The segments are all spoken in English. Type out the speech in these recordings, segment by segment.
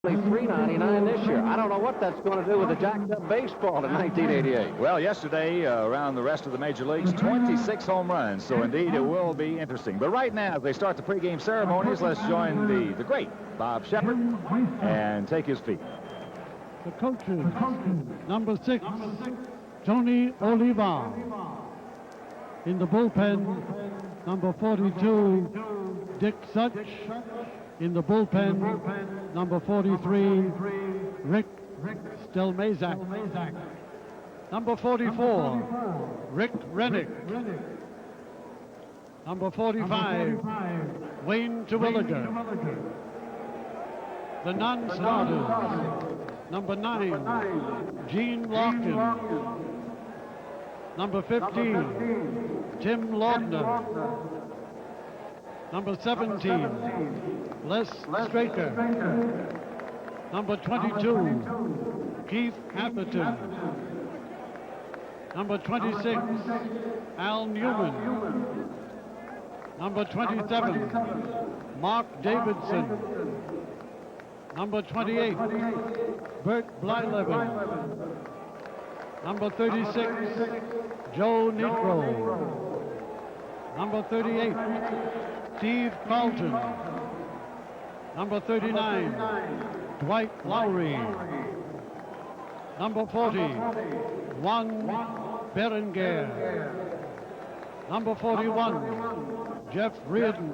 only $3.99 this year. I don't know what that's going to do with the jacked up baseball in 1988. Well, yesterday, around the rest of the major leagues, 26 home runs. So, indeed, it will be interesting. But right now, as they start the pregame ceremonies, let's join the great Bob Shepard and take his feet. The coaches, number 6, Tony Oliva. In the bullpen, number 42, Dick Such. In the bullpen, number 43, Rick Stelmazak. Number 44, Rick Rennick. Number 45, Wayne Terwilliger. The non-starters, number 9, Gene Larkin. Number 15, Tim Laudner. Number 17, Les Straker. Number 22, Keith Atherton. Number 26, Al Newman. Number 27, Mark Davidson. Number 28, Bert Blyleven. Number 36, Joe Negro. Number 38, Steve Carlton. Number 39, Dwight Lowry. Number 40, Juan Berenguer. Number 41, Jeff Reardon.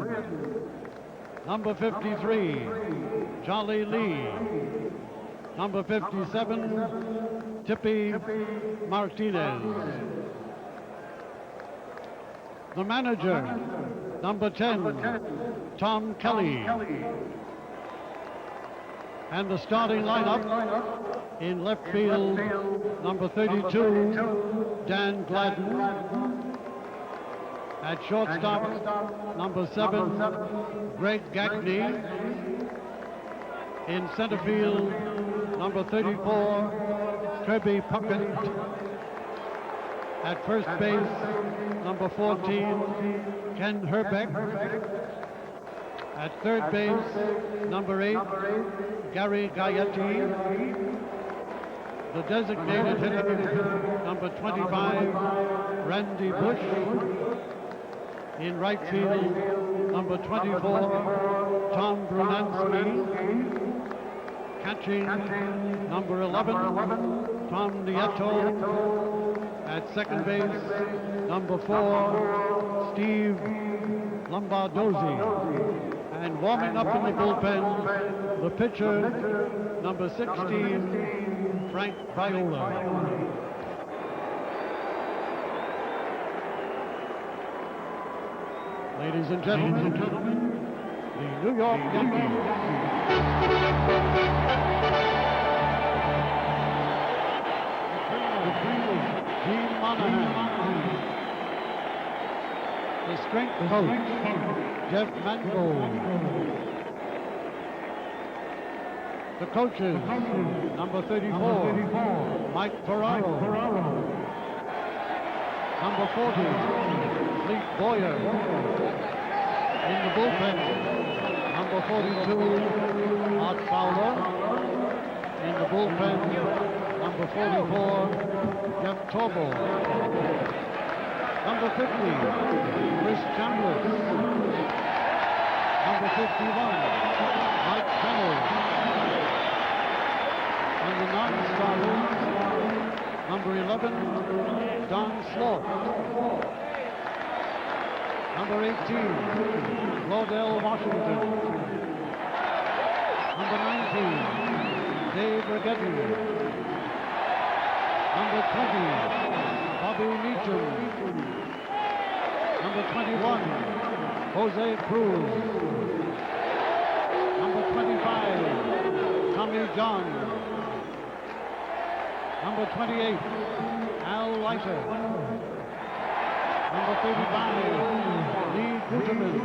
Number 53, Charlie Lee. Number 57, Tippy Martinez. The manager, number 10, Tom Kelly. And the starting lineup, in left field, number 32, Dan Gladden. At shortstop, number 7, Greg Gagne. In center field, number 34, Kirby Puckett. At first base, number 14, Ken Herbeck. At third base, number 8, Gary Gaetti. The designated hitter, number 25, Randy Bush. In right field, number 24, Tom Brunansky. Catching, number 11, Tom Nieto. At second base, number 4, Steve Lombardozzi. And warming up in the bullpen, the pitcher, number 16, Frank Viola. Ladies and gentlemen, the New York Yankees. Gene Monahan. The strength coach, Jeff Mangold. The coaches, number 34, Mike Ferraro. Number 40, Fleet Boyer. In the bullpen, number 42, Art Fowler. In the bullpen, number 44, Jeff Torbo. Number 50, Chris Chambliss. Number 51, Mike Fennell. And the non-starters, number 11, Don Sloth. Number 18, Claudel Washington. Number 19, Dave Rigetti. Number 20, Bobby Meacham. Number 21, Jose Cruz. Number 25, Tommy John. Number 28, Al Leiter. Number 35, Lee Guterman.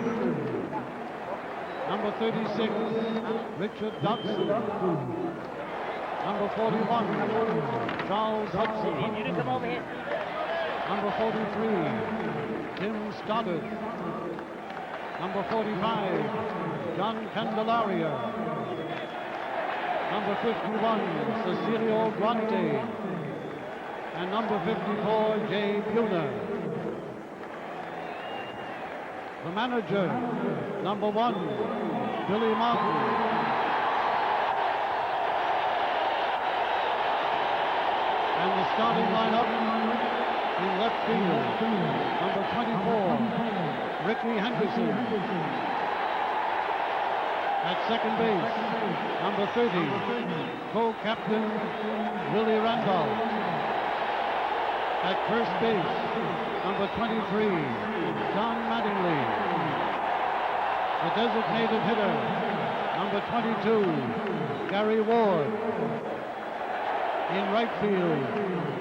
Number 36, Richard Dodson. Number 41, Charles Hudson. You to come over here. Number 43, Tim Stoddard. Number 45, John Candelaria. number 51, Cecilio Guante, and number 54, Jay Buhner. The manager, number 1, Billy Martin. And the starting lineup in left field, number 24, Ricky Henderson. At second base, number 30, co-captain Willie Randolph. At first base, number 23, Don Mattingly. The designated hitter, number 22, Gary Ward. In right field,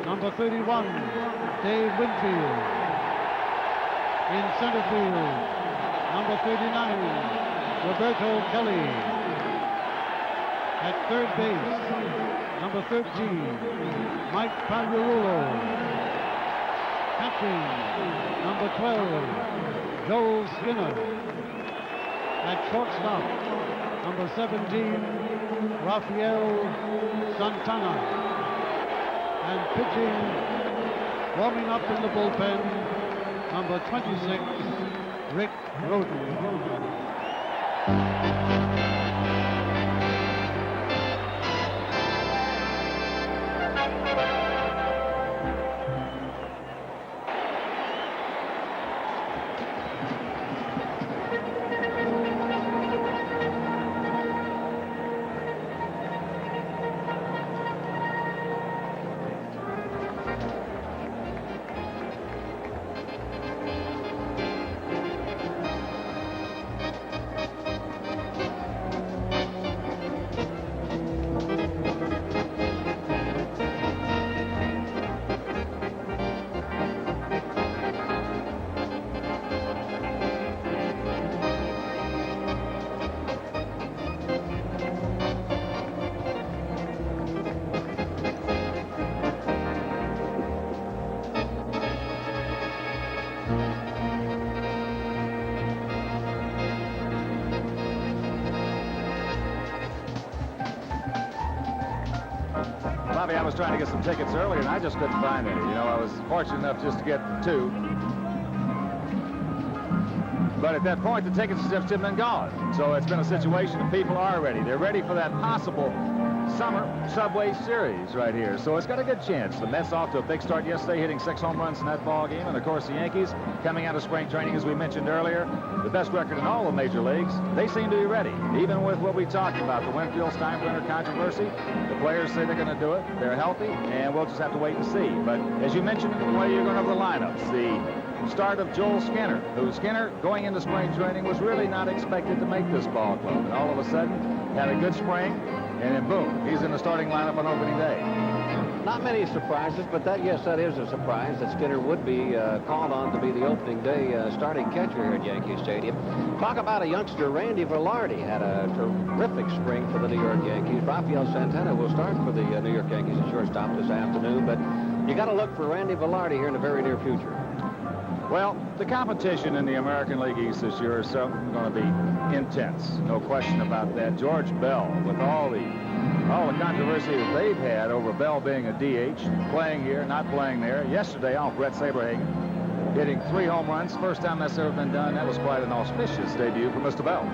number 31, Dave Winfield. In center field, number 39, Roberto Kelly. At third base, number 13, Mike Pagliarulo. Catching, number 12, Joel Skinner. At shortstop, number 17, Rafael Santana. And pitching, warming up in the bullpen, number 26, Rick Rhoden. Bobby, I was trying to get some tickets earlier, and I just couldn't find any. You know, I was fortunate enough just to get 2. But at that point, the tickets have just been gone. So it's been a situation that people are ready. They're ready for that possible summer Subway Series right here. So it's got a good chance. The Mets off to a big start yesterday, hitting 6 home runs in that ball game. And, of course, the Yankees coming out of spring training, as we mentioned earlier, the best record in all the major leagues. They seem to be ready, even with what we talked about, the Winfield-Steinbrenner controversy. The players say they're going to do it. They're healthy, and we'll just have to wait and see. But as you mentioned, the way you're going over the lineups, the start of Joel Skinner, who Skinner, going into spring training, was really not expected to make this ball club. And all of a sudden, had a good spring, and then boom, he's in the starting lineup on opening day. Not many surprises, but that is a surprise that Skinner would be called on to be the opening day starting catcher here at Yankee Stadium. Talk about a youngster, Randy Velarde, had a terrific spring for the New York Yankees. Rafael Santana will start for the New York Yankees at shortstop this afternoon, but you got to look for Randy Velarde here in the very near future. Well, the competition in the American League East this year is going to be intense. No question about that. George Bell, with all the controversy that they've had over Bell being a DH, playing here, not playing there. Yesterday, Brett Saberhagen, hitting 3 home runs. First time that's ever been done. That was quite an auspicious debut for Mr. Bell.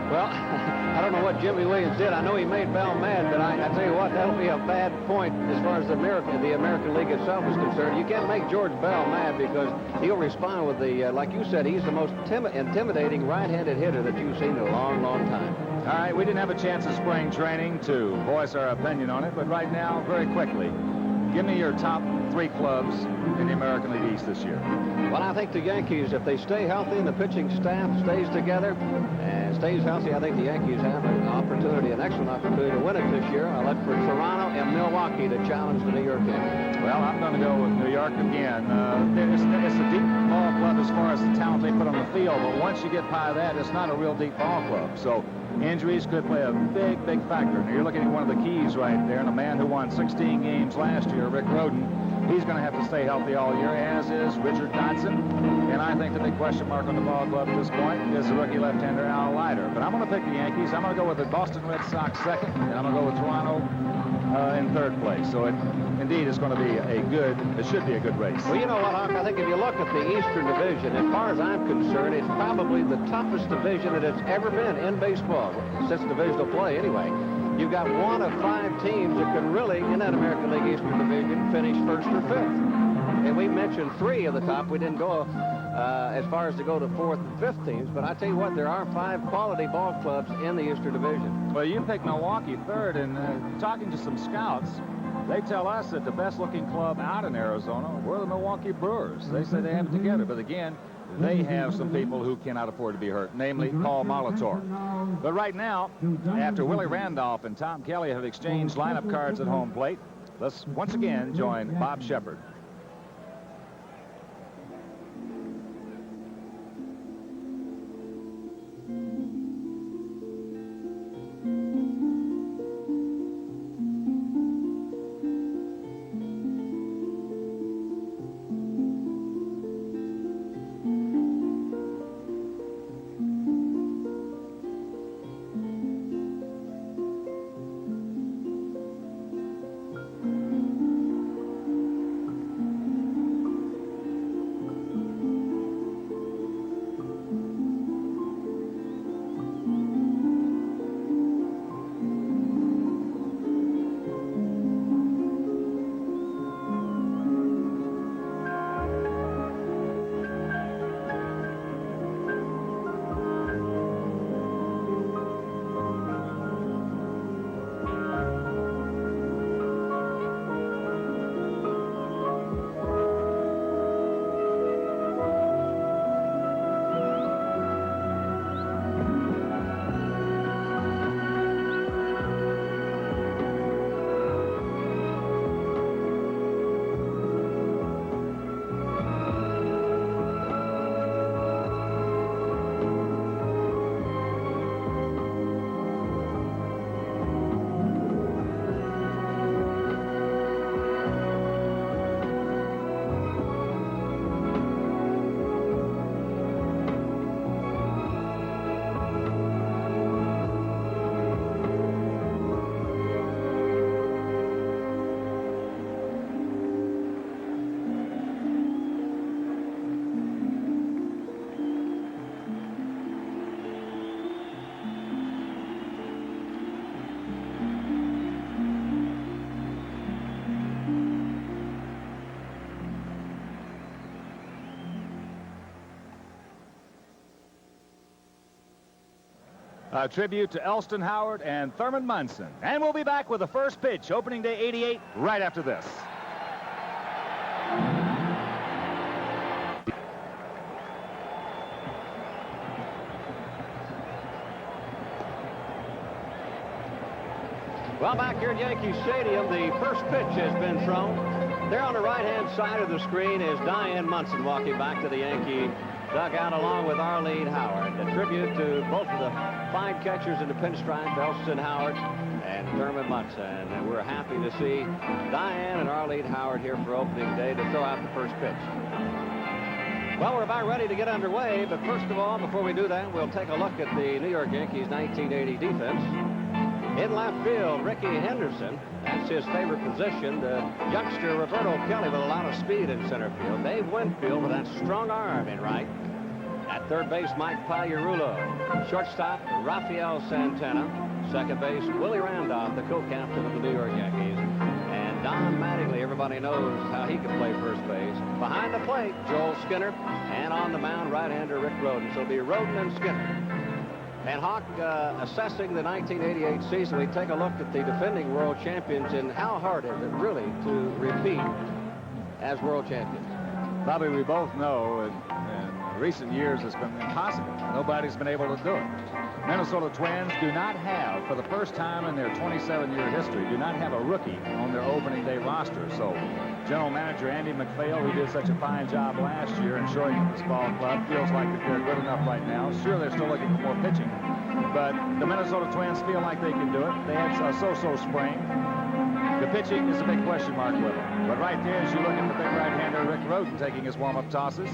Well, I don't know what Jimmy Williams did. I know he made Bell mad, but I tell you what, that'll be a bad point as far as the American League itself is concerned. You can't make George Bell mad because he'll respond with the, like you said, he's the most intimidating right-handed hitter that you've seen in a long, long time. All right, we didn't have a chance in spring training to voice our opinion on it, but right now, very quickly, give me your top 3 clubs in the American League East this year. Well, I think the Yankees, if they stay healthy and the pitching staff stays together and stays healthy, I think the Yankees have an excellent opportunity to win it this year. I'll look for Toronto and Milwaukee to challenge the New York Yankees. Well, I'm going to go with New York again. It's a deep ball club as far as the talent they put on the field, but once you get by that, it's not a real deep ball club. So injuries could play a big, big factor. Now, you're looking at one of the keys right there, and a man who won 16 games last year, Rick Rhoden. He's going to have to stay healthy all year, as is Richard Dodson. And I think the big question mark on the ball club at this point is the rookie left-hander Al Leiter. But I'm going to pick the Yankees. I'm going to go with the Boston Red Sox second, and I'm going to go with Toronto in third place. So it indeed is going to be it should be a good race. Well, you know what, Hawk? I think if you look at the Eastern Division, as far as I'm concerned, it's probably the toughest division that it's ever been in baseball, since divisional play anyway. You've got 1 of 5 teams that can really, in that American League Eastern Division, finish 1st or 5th. And we mentioned 3 of the top. We didn't go as far as to go to 4th and 5th teams, but I tell you what, there are 5 quality ball clubs in the Eastern Division. Well, you picked Milwaukee 3rd, and talking to some scouts, they tell us that the best-looking club out in Arizona were the Milwaukee Brewers. They say they have it together, but again, they have some people who cannot afford to be hurt, namely Paul Molitor. But right now, after Willie Randolph and Tom Kelly have exchanged lineup cards at home plate, let's once again join Bob Shepard. A tribute to Elston Howard and Thurman Munson. And we'll be back with the first pitch, opening day 88, right after this. Well, back here at Yankee Stadium, the first pitch has been thrown. There on the right-hand side of the screen is Diane Munson walking back to the Yankee dugout along with Arlene Howard. A tribute to both of the fine catchers in the pinstripe, Elston Howard and Thurman Munson. And we're happy to see Diane and Arlene Howard here for opening day to throw out the first pitch. Well, we're about ready to get underway, but first of all, before we do that, we'll take a look at the New York Yankees 1980 defense. In left field, Ricky Henderson. That's his favorite position. The youngster Roberto Kelly with a lot of speed in center field. Dave Winfield with that strong arm in right. At third base, Mike Pagliarulo. Shortstop, Rafael Santana. Second base, Willie Randolph, the co-captain of the New York Yankees. And Don Mattingly, everybody knows how he can play first base. Behind the plate, Joel Skinner. And on the mound, right-hander Rick Rhoden. So it'll be Rhoden and Skinner. And Hawk, assessing the 1988 season, we take a look at the defending world champions and how hard is it really to repeat as world champions? Bobby, we both know in recent years it's been impossible. Nobody's been able to do it. Minnesota Twins do not have, for the first time in their 27-year history, do not have a rookie on their opening day roster. So General Manager Andy MacPhail, who did such a fine job last year in showing this ball club, feels like that they're good enough right now. Sure, they're still looking for more pitching, but the Minnesota Twins feel like they can do it. They had a so-so spring. The pitching is a big question mark with him. But right there, as you look at the big right-hander, Rick Rhoden, taking his warm-up tosses.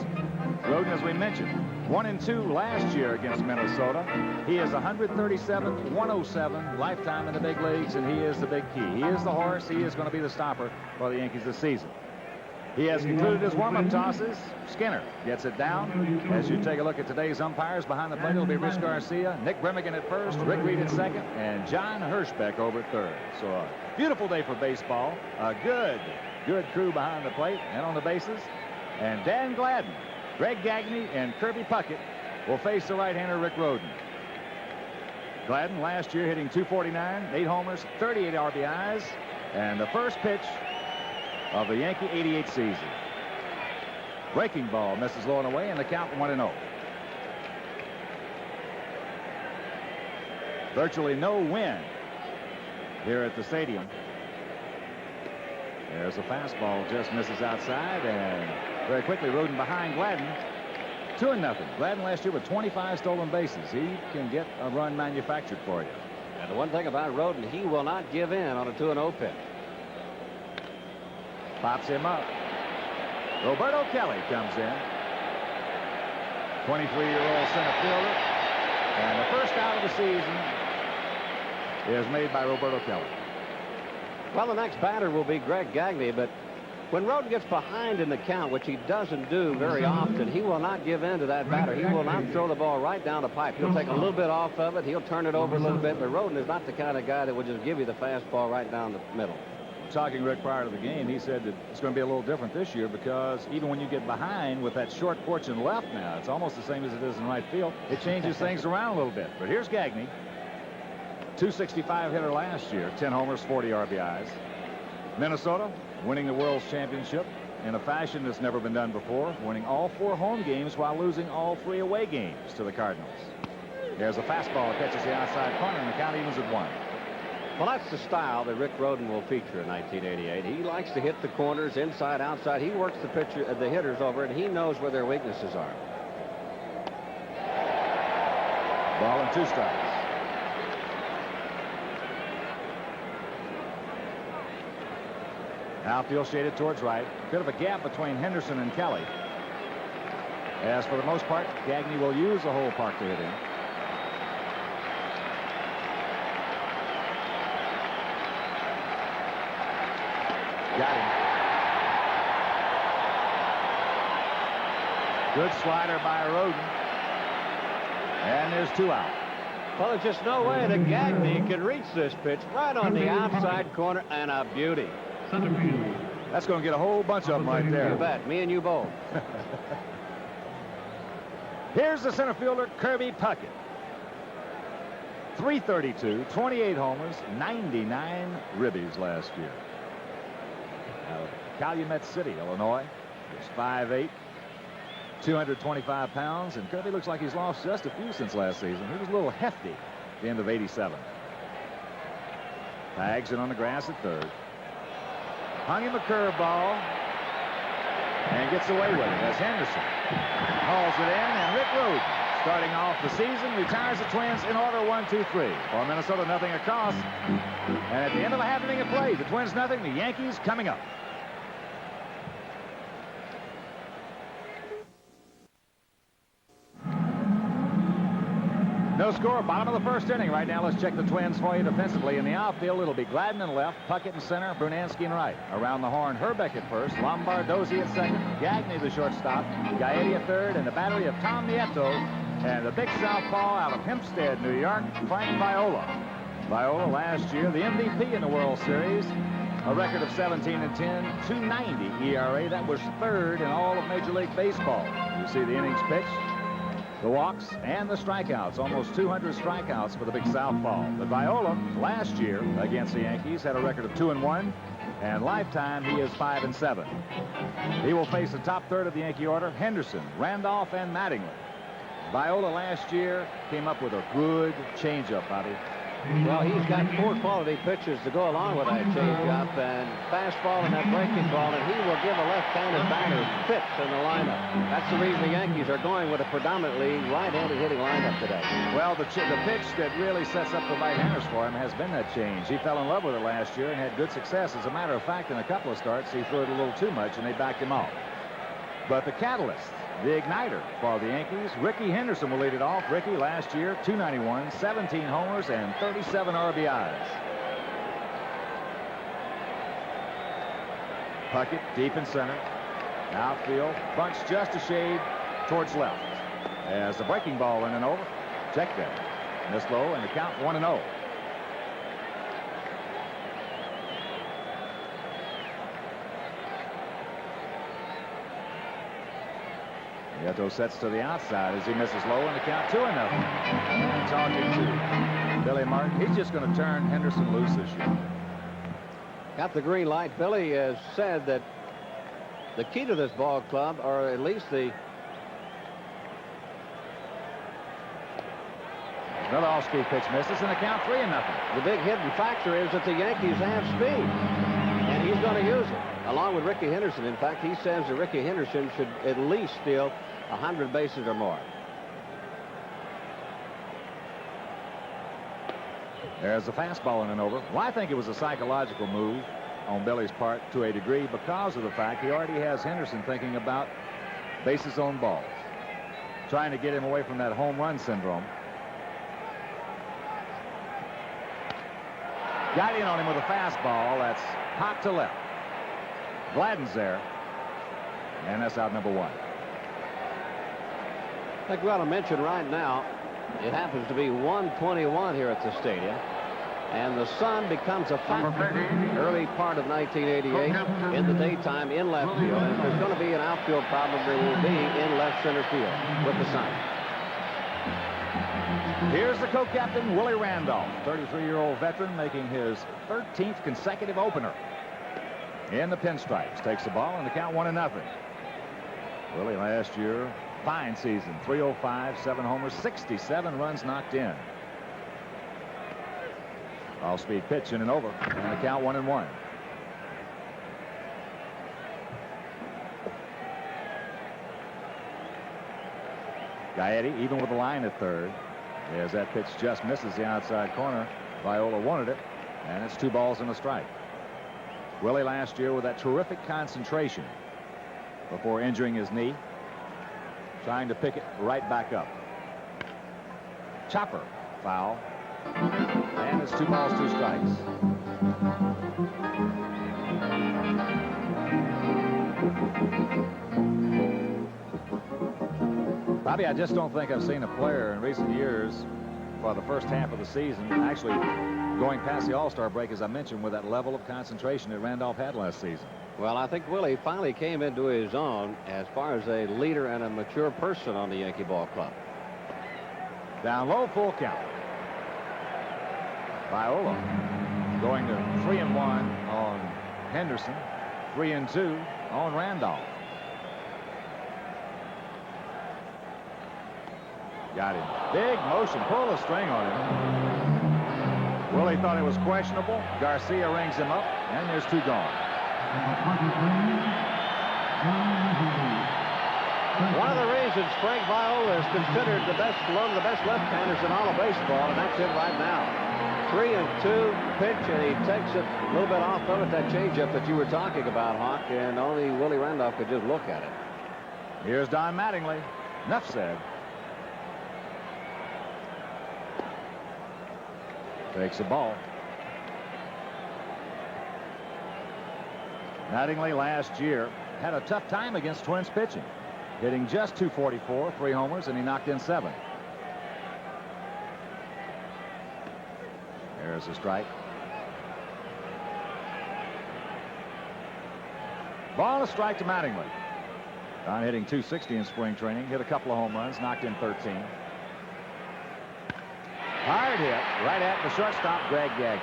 Rhoden, as we mentioned, 1-2 last year against Minnesota. He is 137, 107 lifetime in the big leagues, and he is the big key. He is the horse. He is going to be the stopper for the Yankees this season. He has concluded his warm-up tosses. Skinner gets it down. As you take a look at today's umpires, behind the plate it'll be Rich Garcia, Nick Bremigan at first, Rick Reed at second, and John Hirschbeck over at third. So a beautiful day for baseball. A good crew behind the plate and on the bases. And Dan Gladden, Greg Gagne, and Kirby Puckett will face the right-hander Rick Rhoden. Gladden last year hitting .249, 8 homers, 38 RBIs, and the first pitch of the Yankee 88 season. Breaking ball misses low and away, and the count 1-0. Virtually no wind here at the stadium. There's a fastball, just misses outside, and very quickly Rhoden behind Gladden. 2-0. Gladden last year with 25 stolen bases. He can get a run manufactured for you. And the one thing about Rhoden, he will not give in on a 2-0 pitch. Pops him up. Roberto Kelly comes in. 23-year-old center fielder. And the first out of the season is made by Roberto Kelly. Well, the next batter will be Greg Gagne, but when Rhoden gets behind in the count, which he doesn't do very often, he will not give in to that batter. He will not throw the ball right down the pipe. He'll take a little bit off of it. He'll turn it over a little bit, but Rhoden is not the kind of guy that would just give you the fastball right down the middle. Talking Rick prior to the game, he said that it's going to be a little different this year because even when you get behind with that short porch and left now, it's almost the same as it is in right field. It changes things around a little bit. But here's Gagne, .265 hitter last year, 10 homers, 40 RBIs. Minnesota winning the World's Championship in a fashion that's never been done before, winning all 4 home games while losing all 3 away games to the Cardinals. There's a fastball that catches the outside corner, and the count evens at 1. Well, that's the style that Rick Rhoden will feature in 1988. He likes to hit the corners, inside, outside. He works the hitters over, and he knows where their weaknesses are. Ball and 2 strikes. Outfield shaded towards right. Bit of a gap between Henderson and Kelly. As for the most part, Gagne will use the whole park to hit him. Got him. Good slider by Rhoden. And there's 2 out. Well, there's just no way that Gagne can reach this pitch right on the outside corner, and a beauty. That's going to get a whole bunch of them right there. You bet. Me and you both. Here's the center fielder, Kirby Puckett. .332, 28 homers, 99 ribbies last year. Out of Calumet City, Illinois. He's 5'8", 225 pounds, and Kirby looks like he's lost just a few since last season. He was a little hefty at the end of '87. Tags it on the grass at third. Hung him a curveball and gets away with it as Henderson hauls it in, and Rick Rhoden, starting off the season, retires the Twins in order 1-2-3. For Minnesota, nothing across. And at the end of a half inning of play, the Twins nothing, the Yankees coming up. No score, bottom of the first inning right now. Let's check the Twins for you defensively. In the outfield, it'll be Gladden in left, Puckett in center, Brunansky in right. Around the horn, Herbeck at first, Lombardozzi at second, Gagne the shortstop, Gaetti at third, and the battery of Tom Nieto, and the big southpaw out of Hempstead, New York, Frank Viola. Viola last year, the MVP in the World Series, a record of 17-10, 2.90 ERA. That was third in all of Major League Baseball. You see the innings pitched, the walks, and the strikeouts. Almost 200 strikeouts for the big southpaw. But Viola, last year against the Yankees, had a record of 2-1, and lifetime he is 5-7. He will face the top third of the Yankee order: Henderson, Randolph, and Mattingly. Viola last year came up with a good changeup, Bobby. Well, he's got 4 quality pitches to go along with that changeup and fastball and that breaking ball, and he will give a left-handed batter fits in the lineup. That's the reason the Yankees are going with a predominantly right-handed hitting lineup today. Well, the pitch that really sets up the right-handers for him has been that change. He fell in love with it last year and had good success. As a matter of fact, in a couple of starts, he threw it a little too much, and they backed him off. But the catalyst, the igniter for the Yankees, Rickey Henderson will lead it off. Rickey last year, 291, 17 homers, and 37 RBIs. Puckett deep in center. Outfield, bunched just a shade towards left. As the breaking ball in and over. Check that. Missed low, and the count 1-0. Nieto sets to the outside as he misses low, and the count 2-0. And talking to Billy Martin, he's just going to turn Henderson loose this year. Got the green light. Billy has said that the key to this ball club, or at least the... Another off-speed pitch misses, and the count 3-0. The big hidden factor is that the Yankees have speed, and he's going to use it, along with Rickey Henderson. In fact, he says that Rickey Henderson should at least steal 100 bases or more. There's the fastball in and over. Well, I think it was a psychological move on Billy's part to a degree because of the fact he already has Henderson thinking about bases on balls, trying to get him away from that home run syndrome. Got in on him with a fastball that's hot to left. Gladden's there, and that's out number 1. I think we ought to mention right now, it happens to be 1:21 here at the stadium, and the sun becomes a factor early part of 1988 in the daytime in left field. And if there's going to be an outfield problem, there will be in left center field with the sun. Here's the co-captain, Willie Randolph, 33-year-old veteran, making his 13th consecutive opener in the pinstripes. Takes the ball, and the count 1-0. Willie last year, fine season, 305, 7 homers, 67 runs knocked in. Off-speed pitch in and over, and the count 1-1. Gaetti even with the line at third, as that pitch just misses the outside corner. Viola wanted it, and it's 2 balls and a strike. Willie last year with that terrific concentration before injuring his knee, trying to pick it right back up. Chopper, foul, and it's 2 balls, 2 strikes. Bobby, I just don't think I've seen a player in recent years for the first half of the season actually going past the All-Star break, as I mentioned, with that level of concentration that Randolph had last season. Well, I think Willie finally came into his own as far as a leader and a mature person on the Yankee ball club. Down low, full count. Viola going to 3-1 on Henderson, 3-2 on Randolph. Got him. Big motion. Pull the string on him. Willie thought it was questionable. Garcia rings him up, and there's 2 gone. One of the reasons Frank Viola is considered one of the best left-handers in all of baseball, and that's it right now. 3-2 pitch, and he takes it a little bit off of it, that changeup that you were talking about, Hawk, and only Willie Randolph could just look at it. Here's Don Mattingly. Enough said. Takes the ball. Mattingly last year had a tough time against Twins pitching, hitting just .244, 3 homers, and he knocked in 7. There's a strike. Ball and a strike to Mattingly. Don hitting .260 in spring training, hit a couple of home runs, knocked in 13. Hard hit right at the shortstop, Greg Gagne.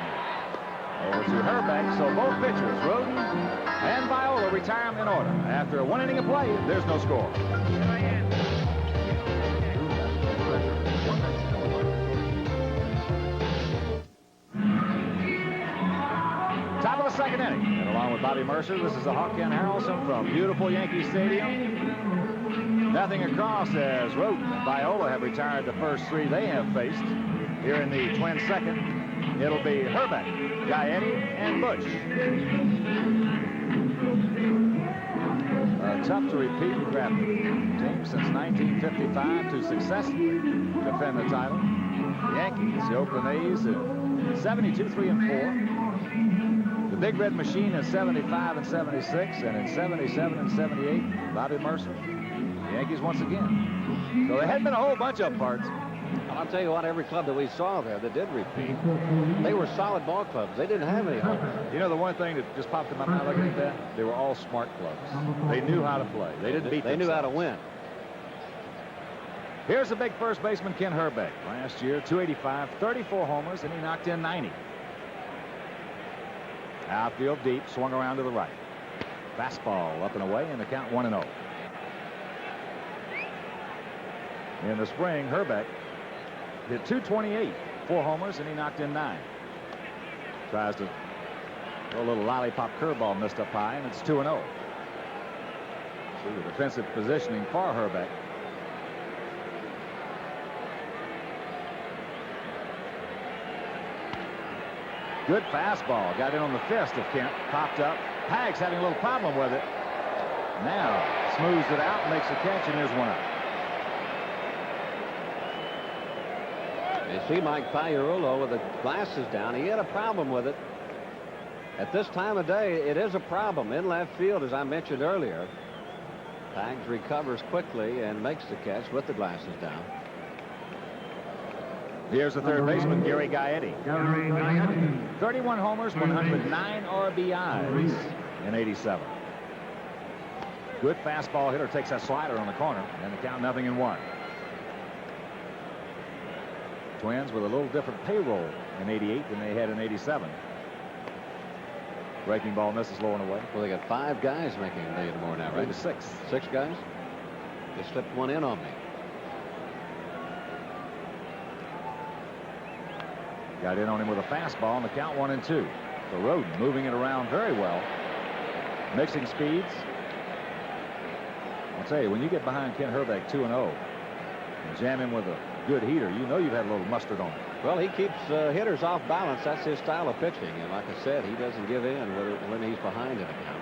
Over to Herbeck, so both pitchers, Roden and Viola, retire in order. After 1 inning of play, there's no score. Top of the second inning. And along with Bobby Mercer, this is the Hawk Ken Harrelson from beautiful Yankee Stadium. Nothing across as Roden and Viola have retired the first three they have faced. Here in the Twins' second, it'll be Hrbek, Gaetti, and Bush. Tough to repeat graphic team since 1955 to successfully defend the title. The Yankees, the Oakland A's, in 72, 3, and 4. The Big Red Machine in 75 and 76, and in 77 and 78, Bobby Mercer. The Yankees once again. So there hadn't been a whole bunch of parts. I'll tell you what, every club that we saw there that did repeat, they were solid ball clubs. They didn't have any homers. You know, the one thing that just popped in my mind looking at that, they were all smart clubs. They knew how to play. They didn't beat They knew how to win. Here's the big first baseman, Ken Hrbek. Last year, 285, 34 homers, and he knocked in 90. Outfield deep, swung around to the right. Fastball up and away, and the count 1-0. In the spring, Hrbek hit 228, 4 homers, and he knocked in 9. Tries to throw a little lollipop curveball missed up high, and it's 2-0. See the defensive positioning for Hrbek. Good fastball. Got in on the fist of Kent. Popped up. Pags having a little problem with it. Now smooths it out, makes a catch, and there's one out. You see Mike Pagliarulo with the glasses down. He had a problem with it. At this time of day, it is a problem in left field, as I mentioned earlier. Pags recovers quickly and makes the catch with the glasses down. Here's the third baseman, Gary Gaetti. 31 homers, 109 RBIs in 87. Good fastball hitter, takes that slider on the corner, and the count 0-1. Twins with a little different payroll in 88 than they had in 87. Breaking ball misses low and away. Well, they got 5 guys making $1 million more now, right? Maybe 6. 6 guys? They slipped one in on me. Got in on him with a fastball, and the count 1-2. So Roden moving it around very well. Mixing speeds. I'll tell you, when you get behind Ken Hrbek 2-0 and jam him with a good heater, you know you've had a little mustard on it. Well, he keeps hitters off balance. That's his style of pitching. And like I said, he doesn't give in when he's behind in a count.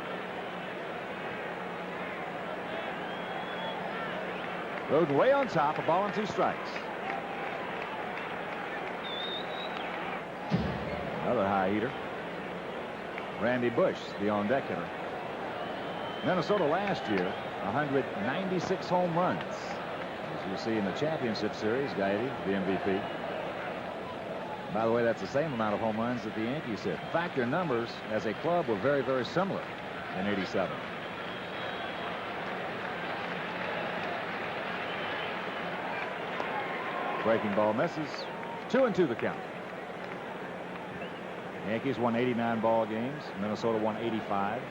Roden way on top, a ball and 2 strikes. Another high heater. Randy Bush, the on-deck hitter. Minnesota last year, 196 home runs. As you see in the championship series, Gaetti, the MVP. By the way, that's the same amount of home runs that the Yankees hit. In fact, their numbers as a club were very, very similar in 87. Breaking ball misses. 2-2 the count. Yankees won 89 ball games. Minnesota won 85.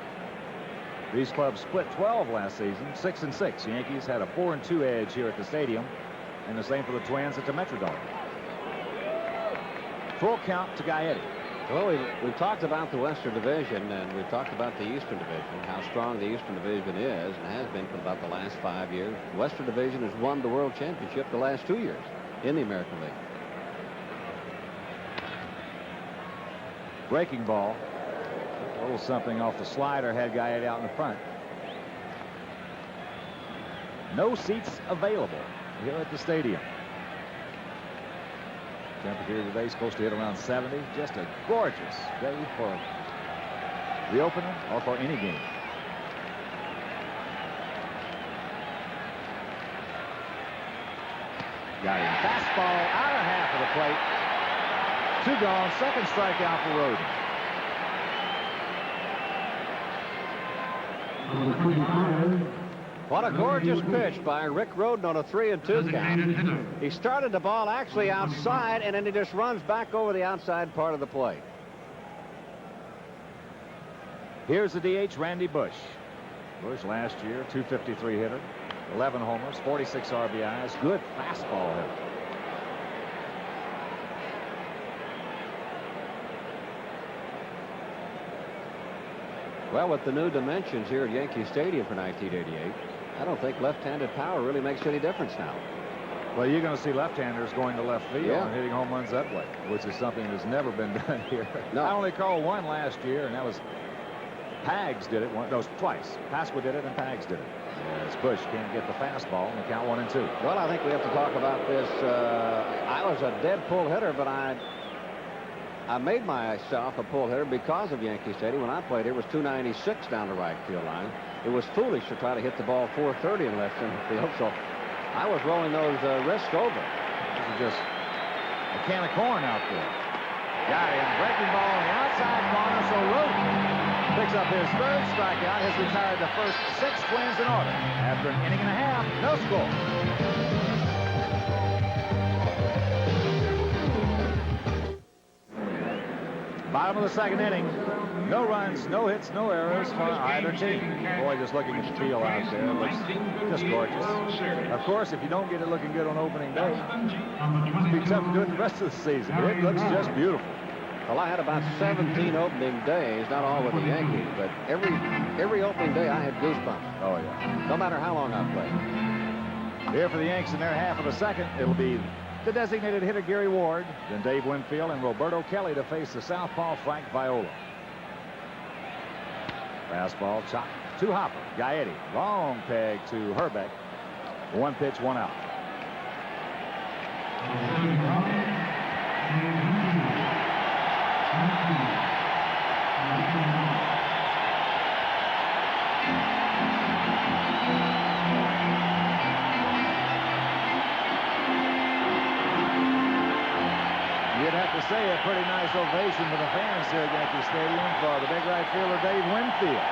These clubs split 12 last season, 6-6. Yankees had a 4-2 edge here at the stadium, and the same for the Twins at the Metrodome. Full count to Gaetti. Well, we've talked about the Western Division, and we've talked about the Eastern Division, how strong the Eastern Division is, and has been for about the last 5 years. The Western Division has won the World Championship the last 2 years in the American League. Breaking ball. A little something off the slider, had Gaetti out in the front. No seats available here at the stadium. Temperature today is supposed to hit around 70. Just a gorgeous day for the opener or for any game. Got him. Fastball out of half of the plate. 2 gone. Second strikeout for Roden. What a gorgeous pitch by Rick Roden on a 3-2 count. He started the ball actually outside, and then he just runs back over the outside part of the plate. Here's the DH, Randy Bush. Bush last year, 253 hitter, 11 homers, 46 RBIs, good fastball hitter. Well, with the new dimensions here at Yankee Stadium for 1988, I don't think left-handed power really makes any difference now. Well, you're going to see left-handers going to left field Yeah. and hitting home runs that way, which is something that's never been done here. No. I only called one last year, and that was Pags did it twice. Pasqua did it, and Pags did it. As Bush can't get the fastball, and the count 1-2. Well, I think we have to talk about this. I was a dead pull hitter, but I made myself a pull hitter because of Yankee Stadium. When I played here, it was 296 down the right field line. It was foolish to try to hit the ball 430 in left center field, so I was rolling those risks over. This is just a can of corn out there. Got him. Breaking ball on the outside corner, so Root picks up his third strikeout, has retired the first 6 Twins in order. After an inning and a half, no score. Bottom of the second inning. No runs, no hits, no errors for either team. Boy, just looking at the field out there, it looks just gorgeous. Of course, if you don't get it looking good on opening day, it'll be tough to do it the rest of the season. But it looks just beautiful. Well, I had about 17 opening days, not all with the Yankees, but every opening day I had goosebumps. Oh, yeah. No matter how long I played. Here for the Yanks in their half of the second, it'll be the designated hitter Gary Ward, then Dave Winfield and Roberto Kelly to face the southpaw Frank Viola. Fastball chopped to Hopper. Gaetti. Long peg to Herbeck. 1 pitch, 1 out. You'd have to say a pretty nice ovation for the fans here at Yankee Stadium for the big right fielder Dave Winfield.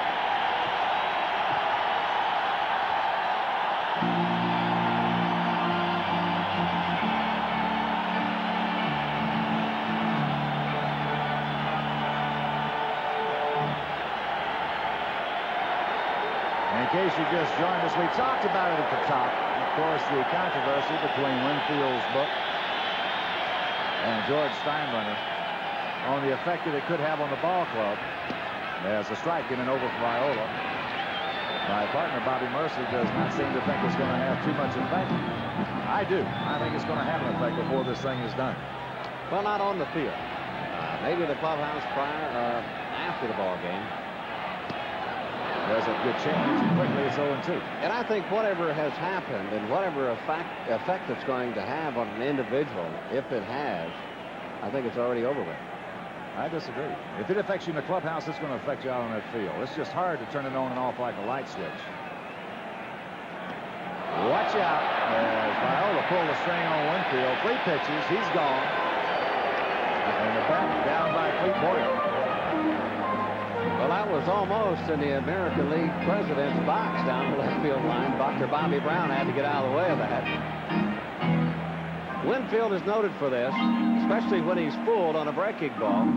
In case you just joined us, we talked about it at the top. Of course, the controversy between Winfield's book and George Steinbrenner on the effect that it could have on the ball club. There's a strike in and over for Viola. My partner, Bobby Mercer, does not seem to think it's going to have too much effect. I do. I think it's going to have an effect before this thing is done. Well, not on the field. Maybe the clubhouse prior, after the ball game. There's a good change, and quickly it's 0-2. And I think whatever has happened and whatever effect it's going to have on an individual, if it has, I think it's already over with. I disagree. If it affects you in the clubhouse, it's going to affect you out on that field. It's just hard to turn it on and off like a light switch. Watch out as Viola pulled the string on Winfield. 3 pitches. He's gone. And the bat down by Clete Boyer. Well, that was almost in the American League president's box down the left field line. Dr. Bobby Brown had to get out of the way of that. Winfield is noted for this, especially when he's fooled on a breaking ball.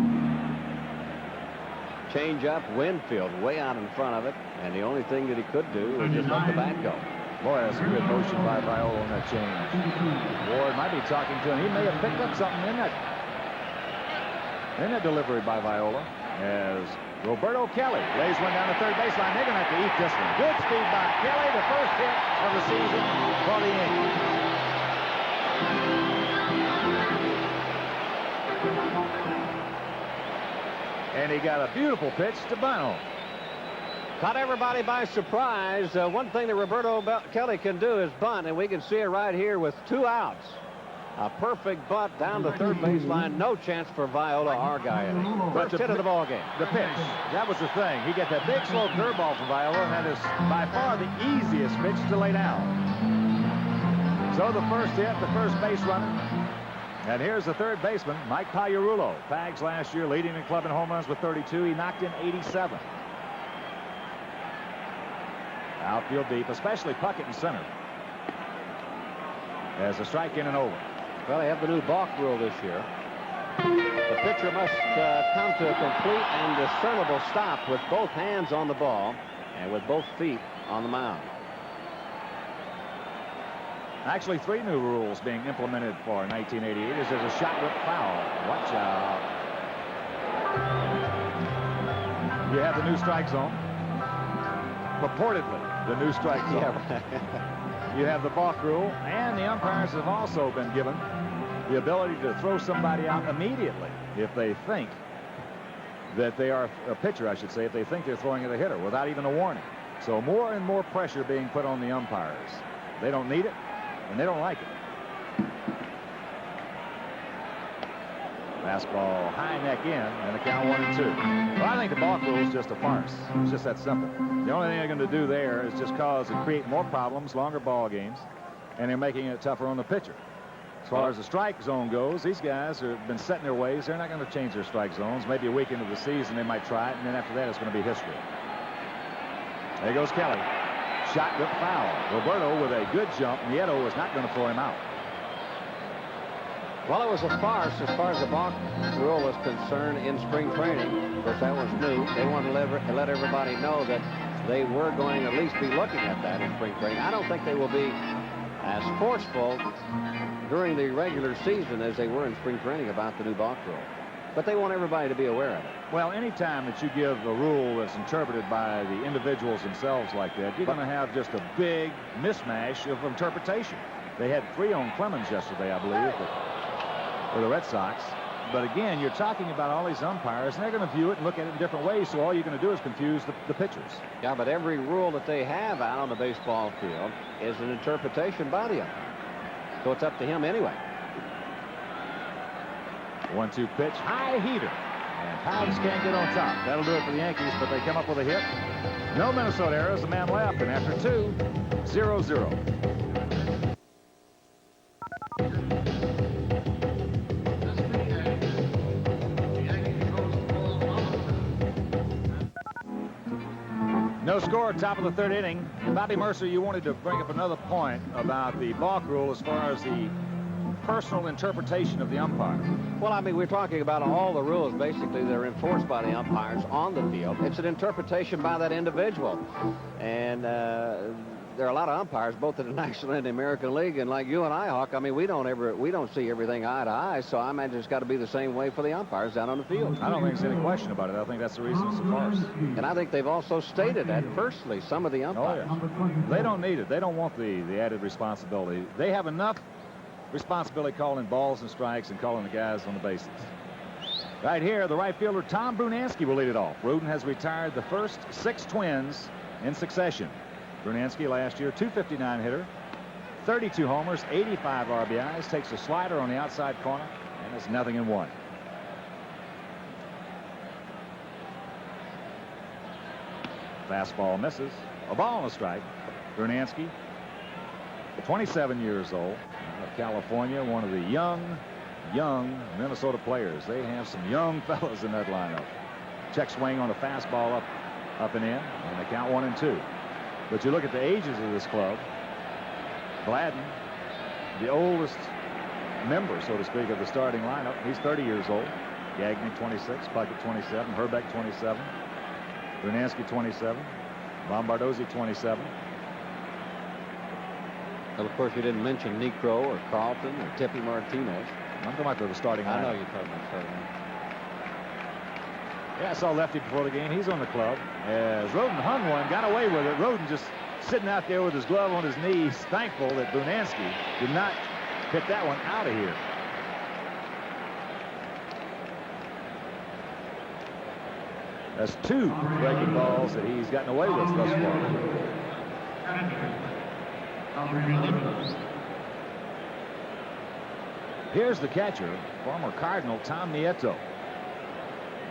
Change up, Winfield way out in front of it, and the only thing that he could do was just let the bat go. Boy, that's a good motion by Viola on that change. Ward might be talking to him. He may have picked up something in that delivery by Viola. As Roberto Kelly lays one down the third baseline. They're going to have to eat this one. Good speed by Kelly, the first hit of the season for the Yankees. And he got a beautiful pitch to Bono. Caught everybody by surprise. One thing that Roberto Kelly can do is bunt, and we can see it right here with 2 outs. A perfect bunt down the third baseline. No chance for Viola or Gaetti. First hit of the ball game. The pitch. That was the thing. He got that big slow curveball from Viola, and that is by far the easiest pitch to lay down. So the first hit, the first base runner. And here's the third baseman, Mike Pagliarulo. Pags last year leading the club in home runs with 32. He knocked in 87. Outfield deep, especially Puckett in center. As a strike in and over. Well, they have the new balk rule this year. The pitcher must come to a complete and discernible stop with both hands on the ball and with both feet on the mound. Actually, 3 new rules being implemented for 1988 as there's a shot with foul. Watch out. You have the new strike zone. Purportedly, the new strike zone. Yeah. You have the balk rule, and the umpires have also been given the ability to throw somebody out immediately if they think that they are a pitcher, I should say, if they think they're throwing at a hitter without even a warning. So more and more pressure being put on the umpires. They don't need it, and they don't like it. Fastball high neck in, and the count 1-2. Well, I think the balk rule is just a farce. It's just that simple. The only thing they're going to do there is just cause and create more problems, longer ball games, and they're making it tougher on the pitcher. As far as the strike zone goes, these guys have been set in their ways. They're not going to change their strike zones. Maybe a week into the season, they might try it, and then after that, it's going to be history. There goes Kelly. Shot with foul. Roberto with a good jump. Nieto was not going to throw him out. Well, it was a farce as far as the balk rule was concerned in spring training. Of course, that was new. They wanted to let everybody know that they were going to at least be looking at that in spring training. I don't think they will be as forceful during the regular season as they were in spring training about the new balk rule. But they want everybody to be aware of it. Well, anytime that you give a rule that's interpreted by the individuals themselves like that, you're going to have just a big mismatch of interpretation. They had 3 on Clemens yesterday, I believe, for the Red Sox. But again, you're talking about all these umpires, and they're going to view it and look at it in different ways, so all you're going to do is confuse the pitchers. Yeah, but every rule that they have out on the baseball field is an interpretation by the umpire. So it's up to him anyway. 1-2 pitch, high heater. And Pirates can't get on top. That'll do it for the Yankees, but they come up with a hit. No Minnesota errors, the man left, and after 2, 0-0. No score, top of the 3rd inning. Bobby Mercer, you wanted to bring up another point about the balk rule as far as the personal interpretation of the umpire. Well, I mean, we're talking about all the rules, basically, that are enforced by the umpires on the field. It's an interpretation by that individual. And there are a lot of umpires, both in the National and the American League, and like you and I, Hawk, I mean, we don't see everything eye to eye, so I imagine it's got to be the same way for the umpires down on the field. I don't think there's any question about it. I think that's the reason it's a farce. And I think they've also stated that personally, some of the umpires. Oh, yeah. They don't need it. They don't want the added responsibility. They have enough responsibility calling balls and strikes and calling the guys on the bases. Right here, the right fielder, Tom Brunansky, will lead it off. Rudin has retired the first 6 Twins in succession. Brunansky last year, .259 hitter, 32 homers, 85 RBIs, takes a slider on the outside corner, and it's 0-1. Fastball misses. A ball and a strike. Brunansky, 27 years old, out of California, one of the young Minnesota players. They have some young fellas in that lineup. Check swing on a fastball up and in, and they count 1-2. But you look at the ages of this club. Gladden, the oldest member, so to speak, of the starting lineup. He's 30 years old. Gagne, 26. Puckett, 27. Herbeck, 27. Brunansky, 27. Lombardozzi, 27. Well, of course, you didn't mention Necro or Carlton or Tippy Martinez. I'm talking about the starting lineup. I know you're talking about starting lineup. Yeah, I saw Lefty before the game. He's on the club. As Rhoden hung one, got away with it. Rhoden just sitting out there with his glove on his knees, thankful that Brunansky did not hit that one out of here. That's 2 breaking balls that he's gotten away with thus far. Here's the catcher, former Cardinal Tom Nieto.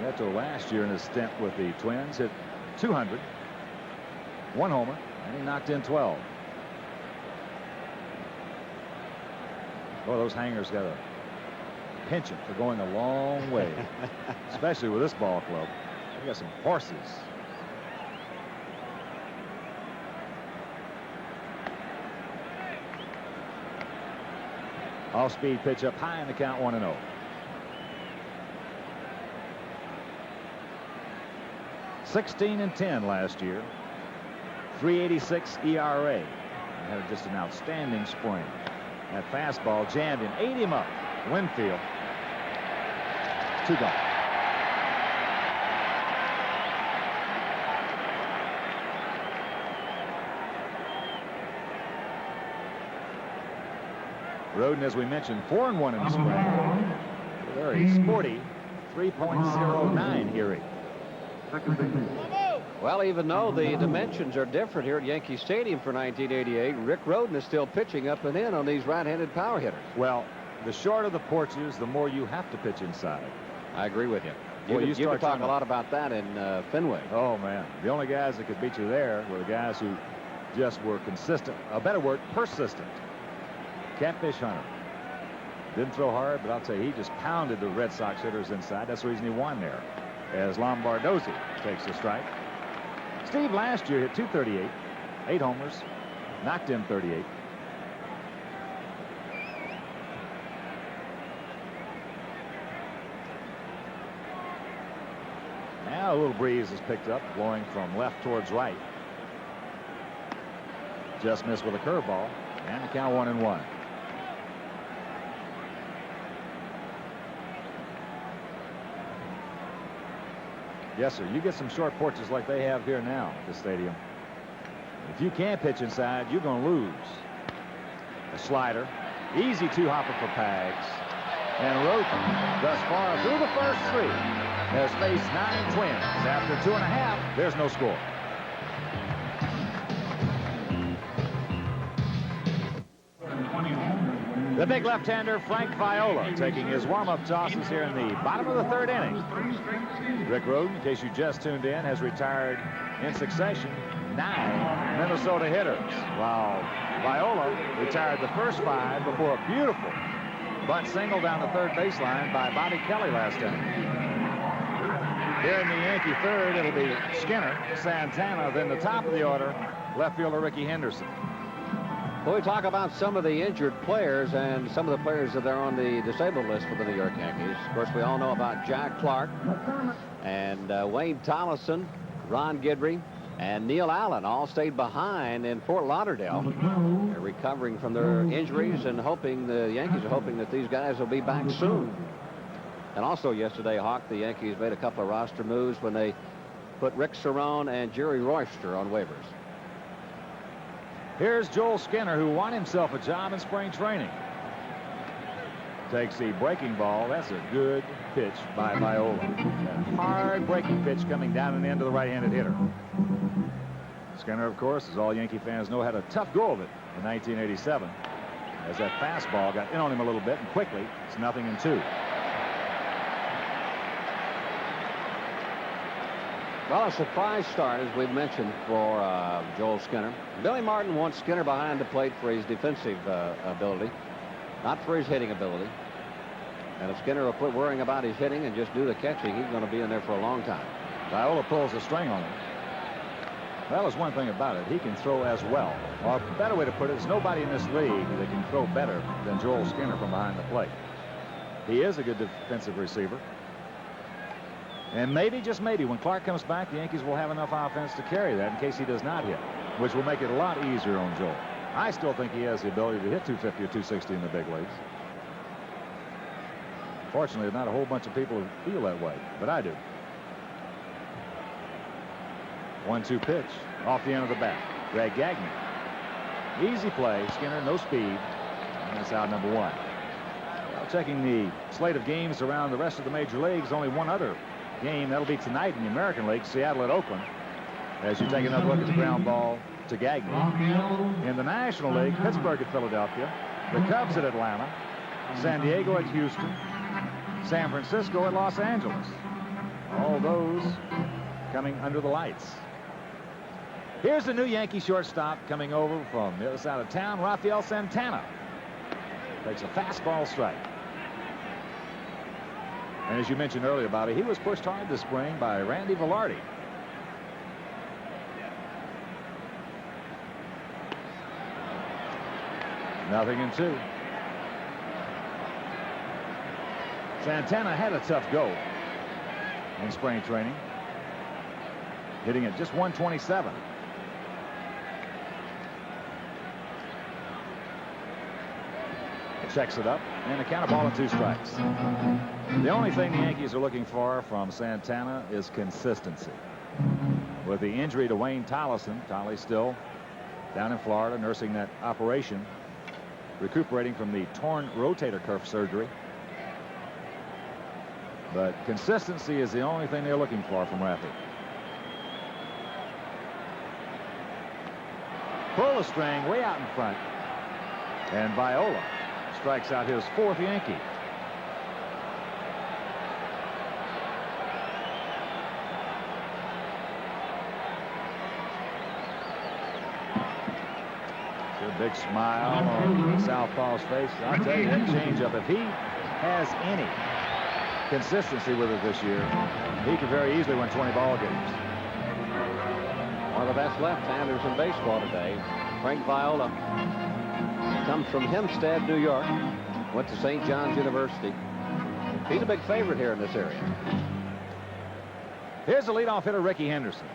Nieto last year in his stint with the Twins hit .200, 1 homer, and he knocked in 12. Boy, those hangers got a penchant for going a long way, especially with this ball club. They got some horses. Off-speed pitch up high in the count, 1-0. (16-10) last year, 3.86 ERA. He had just an outstanding spring. That fastball jammed him, ate him up. Winfield, 2 gone. Roden, as we mentioned, 4-1 in the spring. Very sporty, 3.09 Erie. Well, even though the dimensions are different here at Yankee Stadium for 1988, Rick Roden is still pitching up and in on these right-handed power hitters. Well, the shorter the porches, the more you have to pitch inside. I agree with you. Boy, You start could talk trying a to- lot about that in Fenway. Oh, man. The only guys that could beat you there were the guys who just were consistent. A better word, persistent. Catfish Hunter. Didn't throw hard, but I'll tell you, he just pounded the Red Sox hitters inside. That's the reason he won there. As Lombardozzi takes a strike. Steve last year hit .238, 8 homers, knocked in 38. Now a little breeze is picked up, blowing from left towards right. Just missed with a curveball, and the count 1-1. Yes, sir. You get some short porches like they have here now at the stadium. If you can't pitch inside, you're going to lose. A slider. Easy two-hopper for Pags. And Roden, thus far through the first 3, has faced 9 Twins. After 2.5, there's no score. The big left-hander, Frank Viola, taking his warm-up tosses here in the bottom of the 3rd inning. Rick Roden, in case you just tuned in, has retired in succession 9 Minnesota hitters, while Viola retired the first 5 before a beautiful bunt single down the 3rd baseline by Bobby Kelly last inning. Here in the Yankee 3rd, it'll be Skinner, Santana, then the top of the order, left fielder Ricky Henderson. Well, we talk about some of the injured players and some of the players that are on the disabled list for the New York Yankees. Of course, we all know about Jack Clark and Wayne Tollefson, Ron Guidry, and Neil Allen all stayed behind in Fort Lauderdale. They're recovering from their injuries and hoping, the Yankees are hoping that these guys will be back soon. And also yesterday, Hawk, the Yankees made a couple of roster moves when they put Rick Cerrone and Jerry Royster on waivers. Here's Joel Skinner, who won himself a job in spring training. Takes the breaking ball. That's a good pitch by Viola. A hard breaking pitch coming down and into the right-handed hitter. Skinner, of course, as all Yankee fans know, had a tough go of it in 1987. As that fastball got in on him a little bit, and quickly, it's 0-2. Well, a surprise start, as we've mentioned, for Joel Skinner. Billy Martin wants Skinner behind the plate for his defensive ability, not for his hitting ability. And if Skinner will quit worrying about his hitting and just do the catching, he's going to be in there for a long time. Viola pulls the string on him. Well, there's one thing about it. He can throw as well. Or a better way to put it, there's nobody in this league that can throw better than Joel Skinner from behind the plate. He is a good defensive receiver. And maybe, just maybe, when Clark comes back, the Yankees will have enough offense to carry that in case he does not hit, which will make it a lot easier on Joel. I still think he has the ability to hit 250 or 260 in the big leagues. Fortunately, not a whole bunch of people who feel that way, but I do. 1-2 pitch off the end of the bat. Greg Gagnon. Easy play. Skinner, no speed. And that's out number 1. Well, checking the slate of games around the rest of the major leagues, only one other game. That'll be tonight in the American League, Seattle at Oakland. As you take another look at the ground ball to Gagnon. In the National League, Pittsburgh at Philadelphia, the Cubs at Atlanta, San Diego at Houston, San Francisco at Los Angeles. All those coming under the lights. Here's the new Yankee shortstop coming over from the other side of town, Rafael Santana. Takes a fastball strike. And as you mentioned earlier, Bobby, he was pushed hard this spring by Randy Velarde. Nothing in 2. Santana had a tough go in spring training, hitting at just 127. Checks it up, and a count of ball and 2 strikes. The only thing the Yankees are looking for from Santana is consistency. With the injury to Wayne Tollefson, Tolly still down in Florida nursing that operation. recuperating from the torn rotator cuff surgery. But consistency is the only thing they're looking for from Raffy. Pull the string way out in front. And Viola strikes out his 4th Yankee. A big smile on Southpaw's face. I'll tell you, that changeup, if he has any consistency with it this year, he could very easily win 20 ball games. One of the best left-handers in baseball today, Frank Viola. Comes from Hempstead, New York. Went to St. John's University. He's a big favorite here in this area. Here's the leadoff hitter, Ricky Henderson.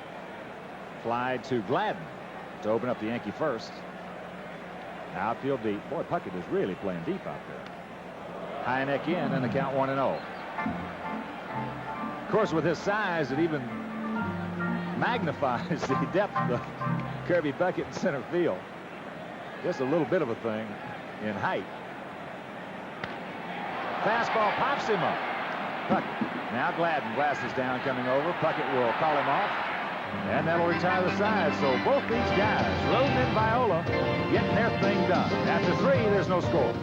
Fly to Gladden to open up the Yankee first. Outfield deep. Boy, Puckett is really playing deep out there. High neck in, and the count 1-0. Of course, with his size, it even magnifies the depth of Kirby Puckett in center field. Just a little bit of a thing in height. Fastball pops him up. Puckett. Now Gladden, glasses down, coming over. Puckett will call him off. And that'll retire the side. So both these guys, Rodin and Viola, getting their thing done. After 3, there's no score.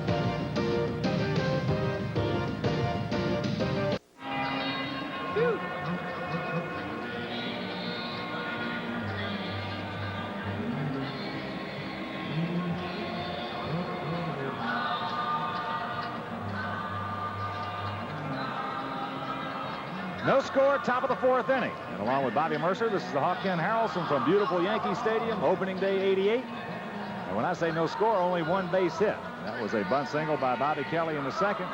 No score, top of the 4th inning. And along with Bobby Mercer, this is the Hawk Ken Harrelson from beautiful Yankee Stadium, opening day 88. And when I say no score, only 1 base hit. That was a bunt single by Bobby Kelly in the 2nd.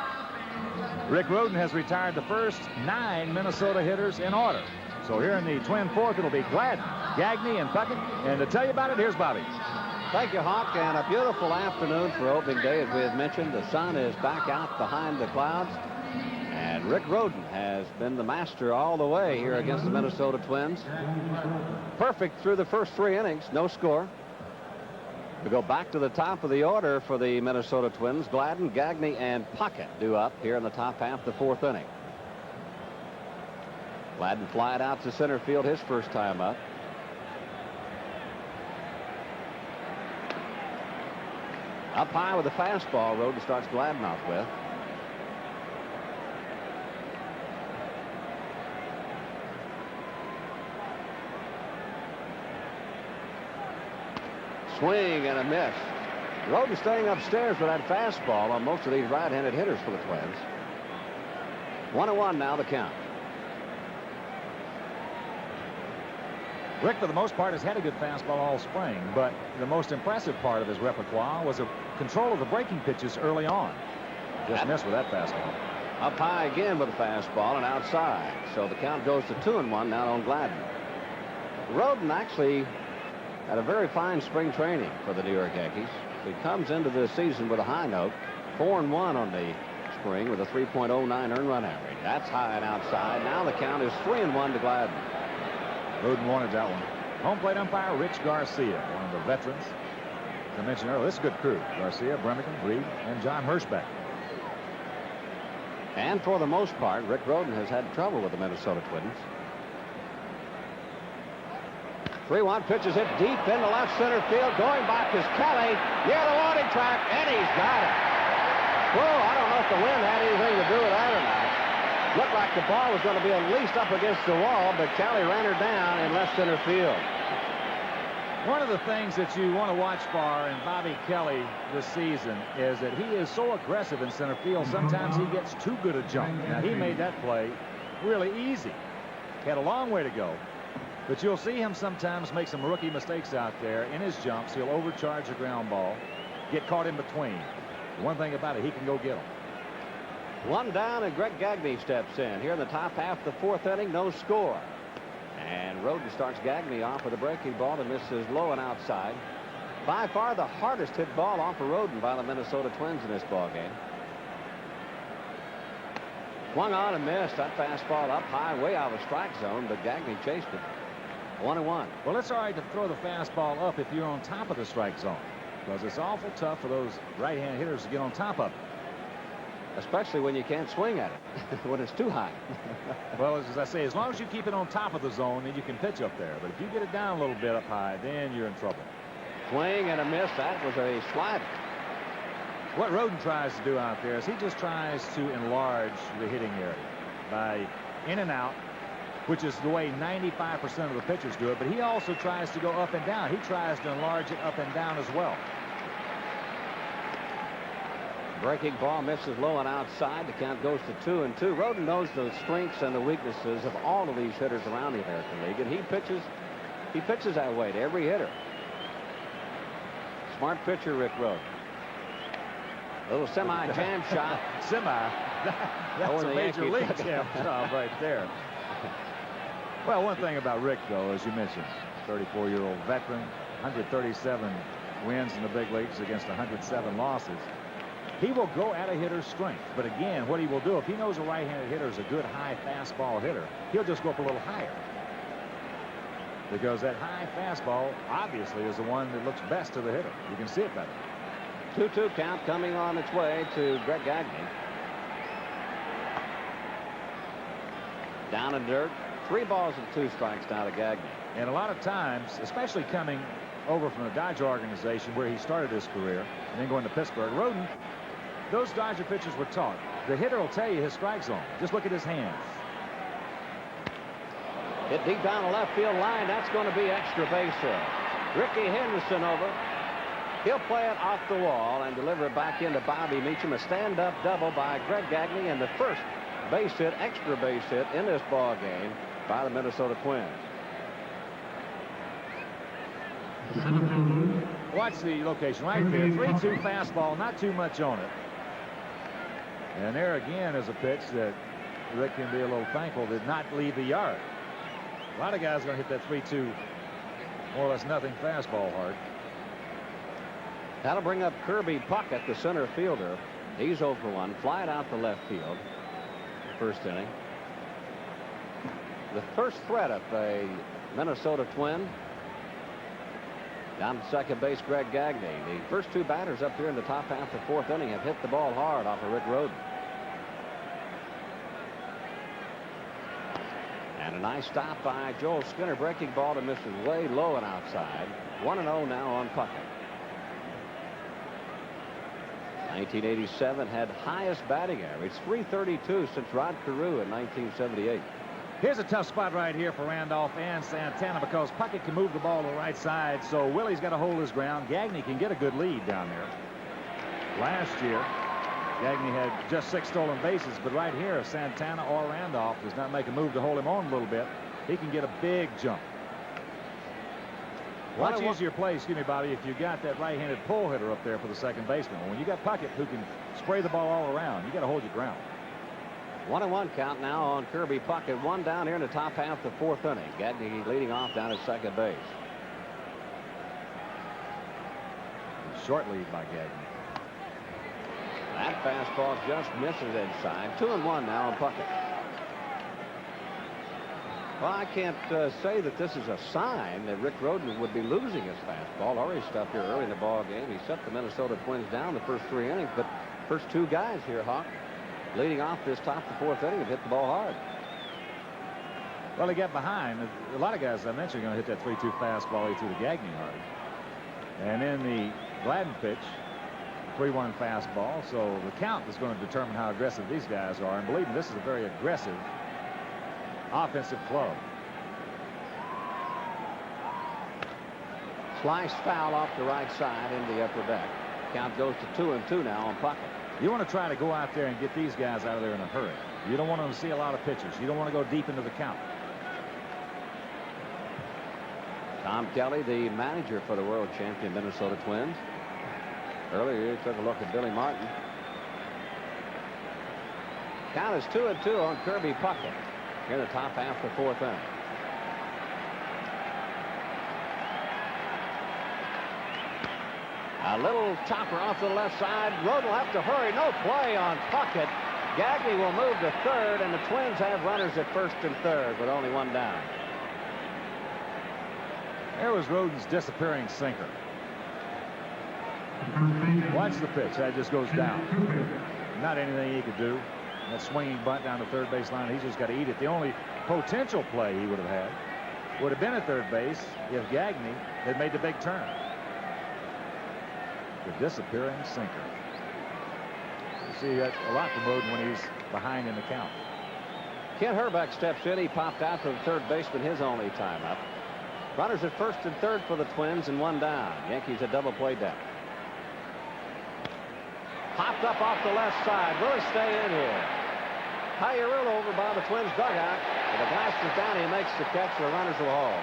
Rick Rodin has retired the first 9 Minnesota hitters in order. So here in the Twin 4th, it'll be Gladden, Gagne, and Puckett. And to tell you about it, here's Bobby. Thank you, Hawk, and a beautiful afternoon for opening day. As we had mentioned, the sun is back out behind the clouds. And Rick Rodin has been the master all the way here against the Minnesota Twins. Perfect through the first 3 innings, no score. We go back to the top of the order for the Minnesota Twins. Gladden, Gagne, and Puckett due up here in the top half of the 4th inning. Gladden flied out to center field his first time up. Up high with a fastball, Rodin starts Gladden off with. Swing and a miss. Rodin staying upstairs with that fastball on most of these right-handed hitters for the Twins. 1-1 now the count. Rick, for the most part, has had a good fastball all spring, but the most impressive part of his repertoire was a control of the breaking pitches early on. Just missed with that fastball. Up high again with a fastball and outside. So the count goes to 2-1 now on Gladden. Rodin actually had a very fine spring training for the New York Yankees. He comes into the season with a high note. 4-1 on the spring with a 3.09 earned run average. That's high and outside. Now the count is 3-1 to Gladden. Rodin wanted that one. Home plate umpire Rich Garcia, one of the veterans. As I mentioned earlier, this is a good crew. Garcia, Bremigan, Reed, and John Hirschbeck. And for the most part, Rick Rodin has had trouble with the Minnesota Twins. 3-1 pitches hit deep into left center field. Going back is Kelly near the warning track, and he's got it. Whoa, I don't know if the wind had anything to do with that or not. Looked like the ball was going to be at least up against the wall, but Kelly ran her down in left center field. One of the things that you want to watch for in Bobby Kelly this season is that he is so aggressive in center field. Sometimes he gets too good a jump. Now, he made that play really easy. He had a long way to go. But you'll see him sometimes make some rookie mistakes out there in his jumps. He'll overcharge a ground ball, get caught in between. One thing about it, he can go get them. One down, and Greg Gagne steps in. Here in the top half of the 4th inning, no score. And Rodin starts Gagne off with a breaking ball that misses low and outside. By far the hardest hit ball off of Rodin by the Minnesota Twins in this ballgame. Swung on and missed. That fastball up high, way out of the strike zone, but Gagne chased it. 1-1. Well, it's all right to throw the fastball up if you're on top of the strike zone. because it's awful tough for those right-hand hitters to get on top of it. Especially when you can't swing at it, when it's too high. Well, as I say, as long as you keep it on top of the zone, then you can pitch up there. But if you get it down a little bit up high, then you're in trouble. Swing and a miss. That was a slider. What Rodin tries to do out there is he just tries to enlarge the hitting area by in and out, which is the way 95% of the pitchers do it. But he also tries to go up and down. He tries to enlarge it up and down as well. Breaking ball misses low and outside. The count goes to 2-2. Rodin knows the strengths and the weaknesses of all of these hitters around the American League, and he pitches that way to every hitter. Smart pitcher, Rick Rodin. Little semi-jam shot. That's a major league jam job right there. Well, one thing about Rick, though, as you mentioned, 34-year-old veteran, 137 wins in the big leagues against 107 losses. He will go at a hitter's strength. But again, what he will do, if he knows a right-handed hitter is a good high fastball hitter, he'll just go up a little higher. Because that high fastball, obviously, is the one that looks best to the hitter. You can see it better. 2-2 count coming on its way to Greg Gagne. Down in dirt. 3 balls and 2 strikes now to Gagne. And a lot of times, especially coming over from the Dodger organization where he started his career and then going to Pittsburgh, Rodin, those Dodger pitchers were taught. The hitter will tell you his strike zone. Just look at his hands. Hit deep down the left field line. That's going to be extra base hit. Ricky Henderson over. He'll play it off the wall and deliver it back into Bobby Meacham. A stand-up double by Greg Gagne, and the first base hit, extra base hit in this ball game by the Minnesota Twins. Watch the location right there. 3-2 fastball, not too much on it. And there again is a pitch that Rick can be a little thankful did not leave the yard. A lot of guys are going to hit that 3-2 more or less nothing fastball hard. That'll bring up Kirby Puckett, the center fielder. He's 0 for 1. Fly it out to left field. First inning. The first threat of a Minnesota Twin. Down to second base, Greg Gagne. The first 2 batters up here in the top half of the 4th inning have hit the ball hard off of Rick Rodin. And a nice stop by Joel Skinner. Breaking ball to misses way low and outside. 1-0 now on Puckett. 1987 had highest batting average, 332 since Rod Carew in 1978. Here's a tough spot right here for Randolph and Santana because Puckett can move the ball to the right side, so Willie's got to hold his ground. Gagne can get a good lead down there. Last year, Gagne had just 6 stolen bases, but right here, if Santana or Randolph does not make a move to hold him on a little bit, he can get a big jump. Much easier play, excuse me, Bobby, if you got that right-handed pull hitter up there for the second baseman. When you got Puckett who can spray the ball all around, you got to hold your ground. 1-1 count now on Kirby Puckett. 1 down here in the top half of the 4th inning. Gagne leading off down at second base. Short lead by Gagne. That fastball just misses inside. 2-1 now on Puckett. Well, I can't say that this is a sign that Rick Rodin would be losing his fastball or his stuff here early in the ball game. He set the Minnesota Twins down the first 3 innings, but first 2 guys here, Hawk, leading off this top of the 4th inning, have hit the ball hard. Well, he got behind. A lot of guys I mentioned are going to hit that 3-2 fastball he threw to Gagne hard. And then the Gladden pitch, 3-1 fastball. So the count is going to determine how aggressive these guys are. And believe me, this is a very aggressive offensive club. Slice foul off the right side into the upper deck. Count goes to 2-2 now on Puckett. You want to try to go out there and get these guys out of there in a hurry. You don't want them to see a lot of pitches. You don't want to go deep into the count. Tom Kelly, the manager for the world champion Minnesota Twins. Earlier, he took a look at Billy Martin. Count is 2-2 on Kirby Puckett here in the top half of the 4th inning. A little chopper off the left side. Rodin will have to hurry. No play on Puckett. Gagne will move to third, and the Twins have runners at first and third with only 1 down. There was Rodin's disappearing sinker. Watch the pitch. That just goes down. Not anything he could do. That swinging bunt down the third base line, he's just got to eat it. The only potential play he would have had would have been at third base if Gagne had made the big turn. The disappearing sinker. You see that a lot from Roden when he's behind in the count. Kent Hrbek steps in. He popped out to the third baseman his only time up. Runners at first and third for the Twins and one down. Yankees a double play down. Popped up off the left side. Will he stay in here? Hierro over by the Twins dugout. With the blasters down, he makes the catch. The runners will haul.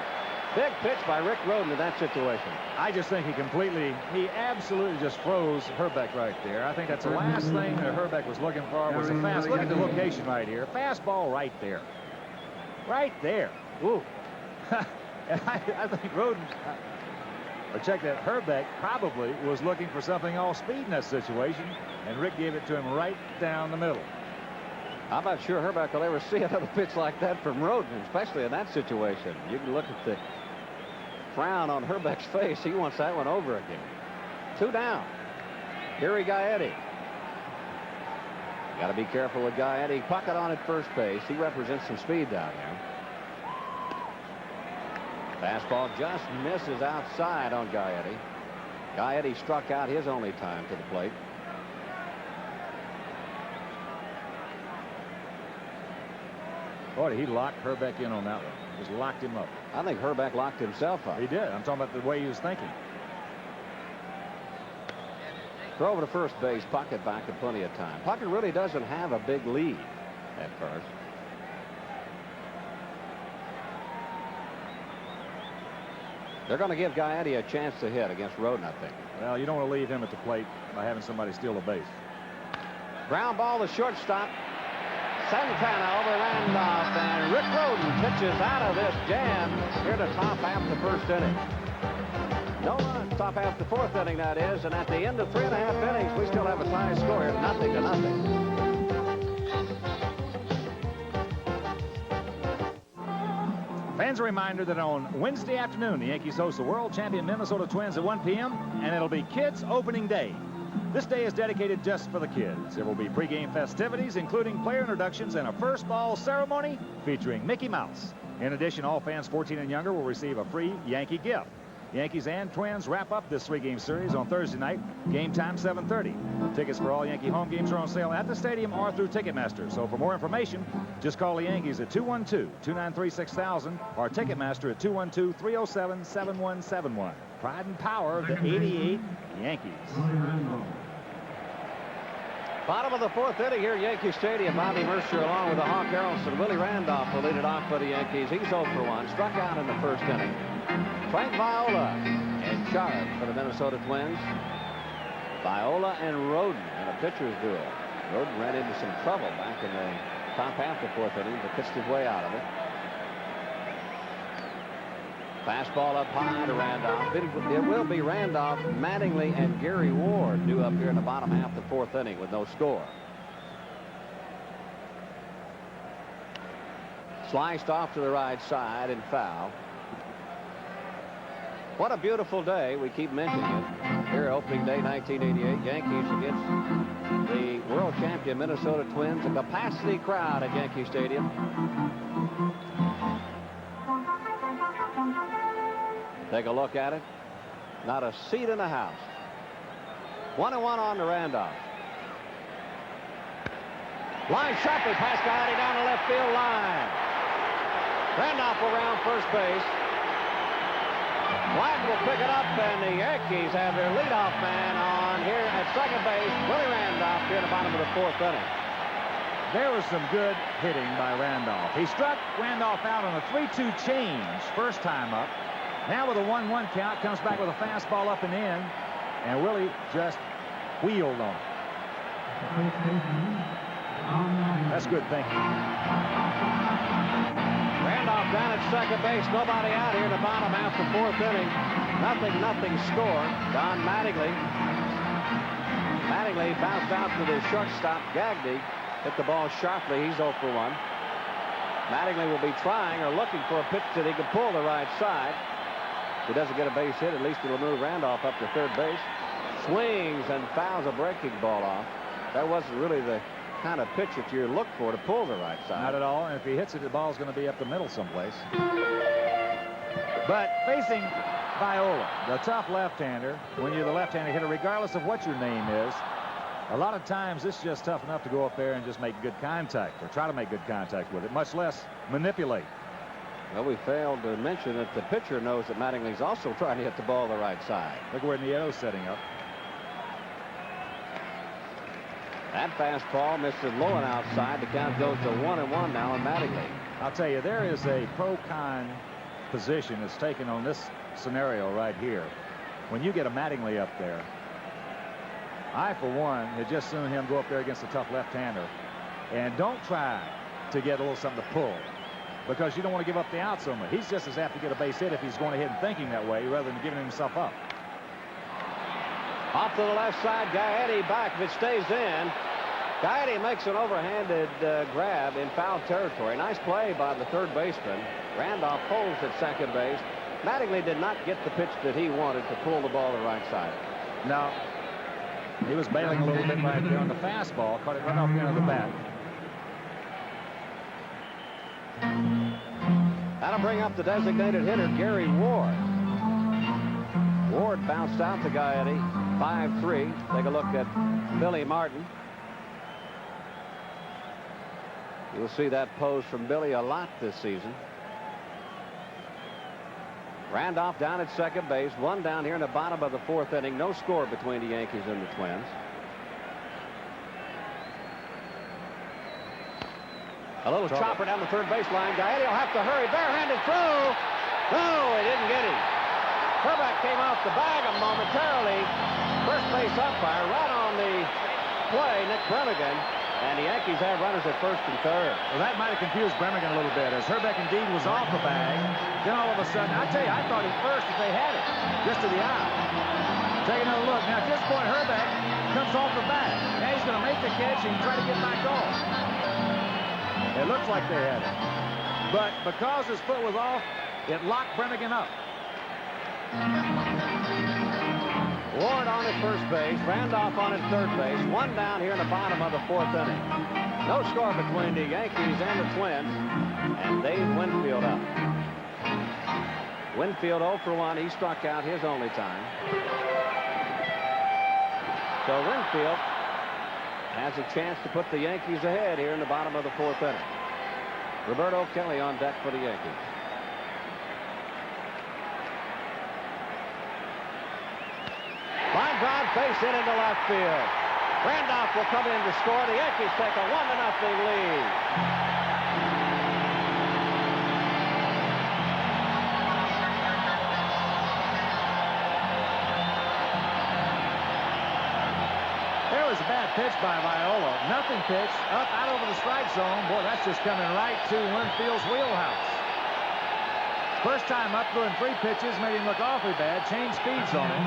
Big pitch by Rick Roden in that situation. I just think he absolutely just froze Hrbek right there. I think that's the last thing that Hrbek was looking for was a fast. Look at the location right here. Fastball right there. Right there. Ooh. And I think Roden, or check that, Hrbek probably was looking for something all speed in that situation, and Rick gave it to him right down the middle. I'm not sure Hrbek will ever see another pitch like that from Roden, especially in that situation. You can look at the frown on Hrbek's face. He wants that one over again. 2 down. Gary Gaetti. Got to be careful with Gaetti. Puckett on at first base. He represents some speed down there. Fastball just misses outside on Gaetti. Gaetti struck out his only time to the plate. Boy, he locked Hrbek in on that one. Just locked him up. I think Hrbek locked himself up. He did. I'm talking about the way he was thinking. Throw over to first base. Puckett back in plenty of time. Puckett really doesn't have a big lead at first. They're going to give Gaetti a chance to hit against Roden, I think. Well, you don't want to leave him at the plate by having somebody steal a base. Ground ball to shortstop. Santana over Randolph, and Rick Roden pitches out of this jam here to top half the first inning. No runs, top half the fourth inning, that is, and at the end of 3.5 innings, we still have a tie score, 0-0. Fans, a reminder that on Wednesday afternoon, the Yankees host the world champion Minnesota Twins at 1 p.m., and it'll be Kids Opening Day. This day is dedicated just for the kids. There will be pregame festivities, including player introductions and a first ball ceremony featuring Mickey Mouse. In addition, all fans 14 and younger will receive a free Yankee gift. Yankees and Twins wrap up this 3-game series on Thursday night. Game time 7:30. Tickets for all Yankee home games are on sale at the stadium or through Ticketmaster. So for more information, just call the Yankees at 212-293-6000 or Ticketmaster at 212-307-7171. Pride and power of the '88 Yankees. Bottom of the fourth inning here at Yankee Stadium. Bobby Mercer along with the Hawk Harrelson. Willie Randolph will lead it off for the Yankees. He's 0 for 1. Struck out in the first inning. Frank Viola in charge for the Minnesota Twins. Viola and Roden in a pitcher's duel. Roden ran into some trouble back in the top half of the fourth inning, but pitched his way out of it. Fastball up high to Randolph. It will be Randolph, Mattingly, and Gary Ward due up here in the bottom half of the fourth inning with no score. Sliced off to the right side and foul. What a beautiful day. We keep mentioning it. Here, opening day 1988, Yankees against the world champion Minnesota Twins. A capacity crowd at Yankee Stadium. Take a look at it. Not a seat in the house. 1-1 on to Randolph. Line sharply past Gaetti down the left field line. Randolph will round first base. Black will pick it up, and the Yankees have their leadoff man on here at second base. Willie Randolph here in the bottom of the fourth inning. There was some good hitting by Randolph. He struck Randolph out on a 3-2 change first time up. Now with a 1-1 count, comes back with a fastball up and in, and Willie just wheeled on it. That's good thinking. Randolph down at second base. Nobody out here in the bottom half of the fourth inning. Nothing score. Don Mattingly. Mattingly bounced out to the shortstop. Gagne hit the ball sharply. He's 0 for 1. Mattingly will be trying or looking for a pitch that he can pull the right side. If he doesn't get a base hit, at least it'll move Randolph up to third base. Swings and fouls a breaking ball off. That wasn't really the kind of pitch that you look for to pull the right side. Not at all. And if he hits it, the ball's going to be up the middle someplace. But facing Viola, the tough left-hander, when you're the left-handed hitter, regardless of what your name is, a lot of times it's just tough enough to go up there and just make good contact or try to make good contact with it, much less manipulate. Well, we failed to mention that the pitcher knows that Mattingly's also trying to hit the ball the right side. Look where Nieto's setting up. That fastball misses low and outside. The count goes to 1-1 now on Mattingly. I'll tell you, there is a pro-con position that's taken on this scenario right here. When you get a Mattingly up there, I, for one, had just seen him go up there against a tough left-hander. And don't try to get a little something to pull, because you don't want to give up the out so much. He's just as apt to get a base hit if he's going ahead and thinking that way rather than giving himself up. Off to the left side, Gaetti back. If it stays in, Gaetti makes an overhanded grab in foul territory. Nice play by the third baseman. Randolph pulls at second base. Mattingly did not get the pitch that he wanted to pull the ball to the right side. Now, he was bailing a little bit right there on the fastball. Caught it right off the end of the bat. That'll bring up the designated hitter, Gary Ward. Ward bounced out to Gaetti, 5-3. Take a look at Billy Martin. You'll see that pose from Billy a lot this season. Randolph down at second base. One down here in the bottom of the fourth inning. No score between the Yankees and the Twins. A little chopper down the third baseline. Gaetti will have to hurry. Barehanded throw. No, he didn't get him. Herbeck came off the bag momentarily. First base umpire right on the play, Nick Bremigan. And the Yankees have runners at first and third. Well, that might have confused Bremigan a little bit, as Herbeck indeed was off the bag. Then all of a sudden, I tell you, I thought at first that they had it, just to the eye. Take another look. Now, at this point, Herbeck comes off the bag. Now he's going to make the catch and try to get back off. It looks like they had it. But because his foot was off, it locked Bremigan up. Ward on at first base, Randolph on at third base, one down here in the bottom of the fourth inning. No score between the Yankees and the Twins, and Dave Winfield up. Winfield 0 for 1. He struck out his only time. So Winfield has a chance to put the Yankees ahead here in the bottom of the fourth inning. Roberto Kelly on deck for the Yankees. Line drive, face hit into left field. Randolph will come in to score. The Yankees take a 1-0 lead. There was a bad pitch by Viola. Nothing pitch. Up, out over the strike zone. Boy, that's just coming right to Winfield's wheelhouse. First time up, throwing 3 pitches, made him look awfully bad. Changed speeds on him.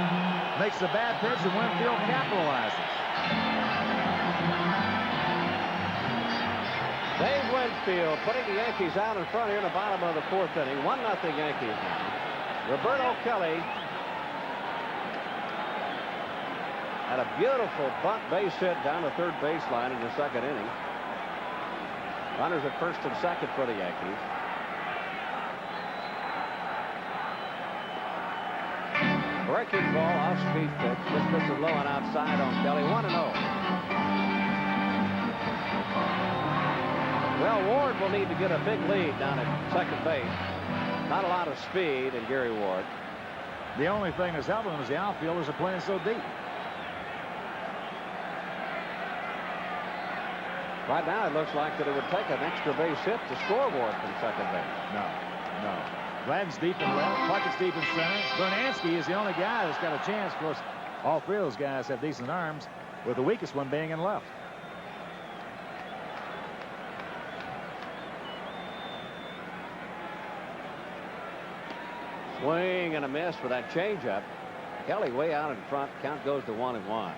Makes the bad pitch, and Winfield capitalizes. Dave Winfield putting the Yankees out in front here in the bottom of the fourth inning. 1-0 Yankees now. Roberto Kelly had a beautiful bunt base hit down the third baseline in the second inning. Runners at first and second for the Yankees. Breaking ball, off-speed pitch. Just misses low and outside on Kelly. 1-0. Well, Ward will need to get a big lead down at second base. Not a lot of speed in Gary Ward. The only thing that's helping him is the outfielders are playing so deep. Right now, it looks like that it would take an extra base hit to score Ward from second base. No. Gladden's deep in left. Puckett's deep in center. Bernansky is the only guy that's got a chance. Of course, all 3 of those guys have decent arms, with the weakest one being in left. Swing and a miss for that changeup. Kelly way out in front. Count goes to 1-1.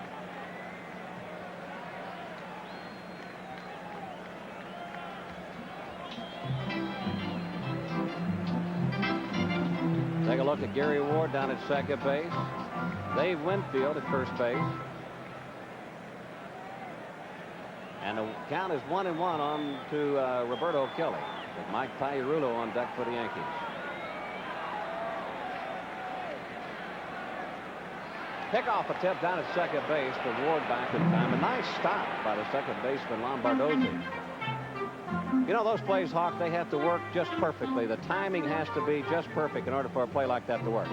Take a look at Gary Ward down at second base. Dave Winfield at first base. And the count is 1-1 on to Roberto Kelly, with Mike Pagliarulo on deck for the Yankees. Pickoff attempt down at second base, but Ward back in time. A nice stop by the second baseman, Lombardozzi. You know, those plays, Hawk, they have to work just perfectly. The timing has to be just perfect in order for a play like that to work.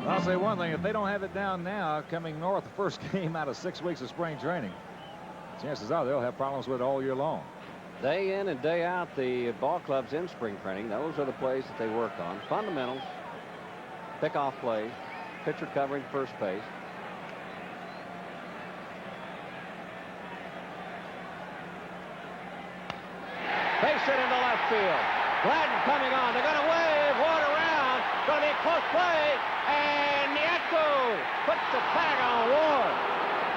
I'll say one thing. If they don't have it down now, coming north, the first game out of 6 weeks of spring training, chances are they'll have problems with it all year long. Day in and day out, the ball clubs in spring training, those are the plays that they work on. Fundamentals, pickoff plays, pitcher covering first base. Base hit into left field. Gladden coming on. They're going to wave Ward around. Going to be a close play. And Nieto puts the tag on Ward.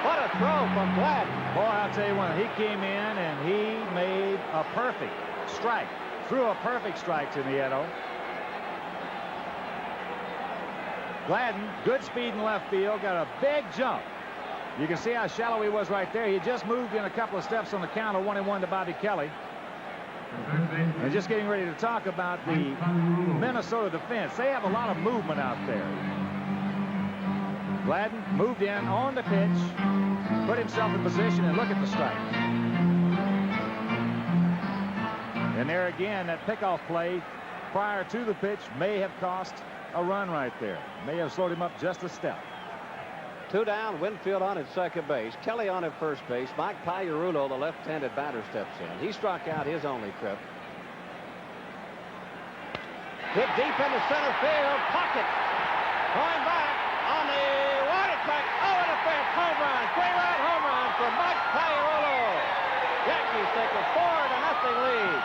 What a throw from Gladden. Boy, I'll tell you what, he came in and he made a perfect strike. Threw a perfect strike to Nieto. Gladden, good speed in left field, got a big jump. You can see how shallow he was right there. He just moved in a couple of steps on the count of 1-1 to Bobby Kelly. And just getting ready to talk about the Minnesota defense. They have a lot of movement out there. Gladden moved in on the pitch, put himself in position, and look at the strike. And there again, that pickoff play prior to the pitch may have cost a run right there. May have slowed him up just a step. 2 down, Winfield on at second base, Kelly on at first base. Mike Pagliarulo, the left-handed batter, steps in. He struck out his only trip. Hit deep into center field. Puckett going back on the water track. Over the fence. Home run. 3-run home run for Mike Pagliarulo. Yankees take a 4-0 lead.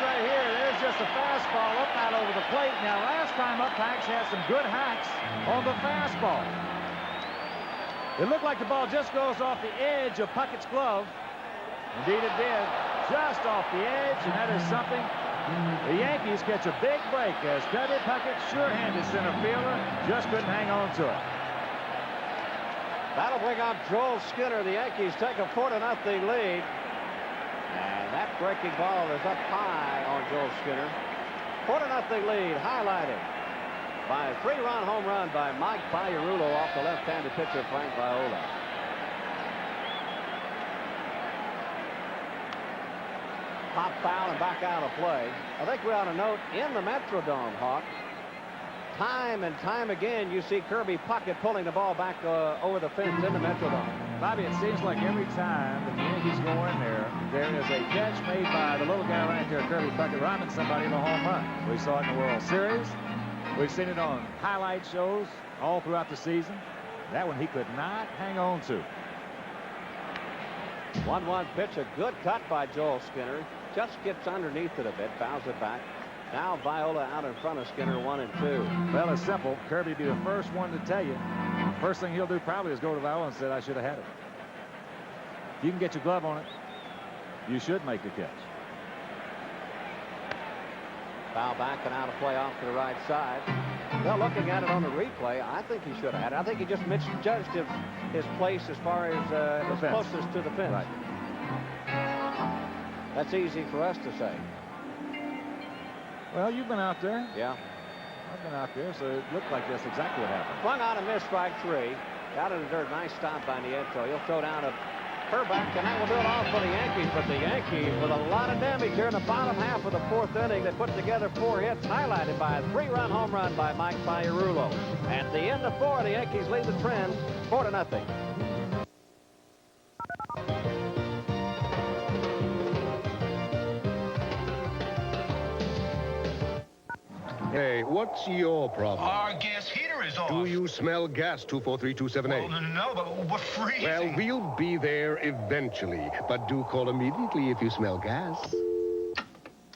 Right here, there's just a fastball up out over the plate. Now, last time up, Pax had some good hacks on the fastball. It looked like the ball just goes off the edge of Puckett's glove. Indeed, it did. Just off the edge, and that is something. The Yankees catch a big break as Kirby Puckett, sure-handed center fielder, just couldn't hang on to it. That'll bring up Joel Skinner. The Yankees take a 4-0 lead. And that breaking ball is up high on Joel Skinner. 4-0 lead, highlighted by a 3-run home run by Mike Pagliarulo off the left-handed pitcher Frank Viola. Pop foul and back out of play. I think we ought to note in the Metrodome, Hawk, time and time again you see Kirby Puckett pulling the ball back over the fence in the Metrodome. Bobby, it seems like every time the Yankees go in there is a catch made by the little guy right there, Kirby Puckett, robbing somebody of a home run. We saw it in the World Series. We've seen it on highlight shows all throughout the season. That one he could not hang on to. 1-1 pitch, a good cut by Joel Skinner. Just gets underneath it a bit, fouls it back. Now Viola out in front of Skinner, 1-2. Well, it's simple. Kirby be the first one to tell you. First thing he'll do probably is go to Viola and say, I should have had it. If you can get your glove on it, you should make the catch. Foul back and out of play off to the right side. Well, looking at it on the replay, I think he should have had it. I think he just misjudged his place as far as closest to the fence. Right. That's easy for us to say. Well, you've been out there. Yeah. I've been out there, so it looked like that's exactly what happened. Swung on a miss, strike 3. Out in the dirt, nice stop by Nieto. He'll throw down a Herbeck, and that will do it all for the Yankees. But the Yankees, with a lot of damage here in the bottom half of the 4th inning, they put together 4 hits, highlighted by a 3-run home run by Mike Pagliarulo. At the end of 4, the Yankees lead the Trends 4-0. Hey, what's your problem? Our gas heater is off. Do you smell gas, 243-278? Well, no, but we're freezing. Well, we'll be there eventually. But do call immediately if you smell gas.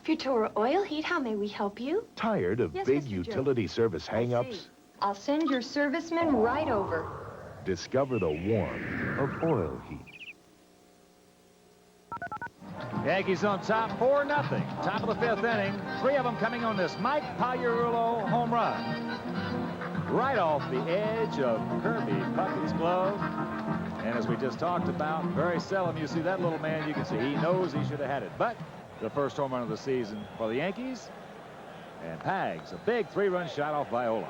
Futura Oil Heat, how may we help you? Tired of Yes, big Mr. utility service I see. hang-ups? I'll send your serviceman right over. Discover the warmth of oil heat. Yankees on top, 4-0. Top of the 5th inning. 3 of them coming on this Mike Pagliarulo home run. Right off the edge of Kirby Puckett's glove. And as we just talked about, very seldom you see that little man. You can see he knows he should have had it. But the first home run of the season for the Yankees. And Pags, a big 3-run shot off Viola.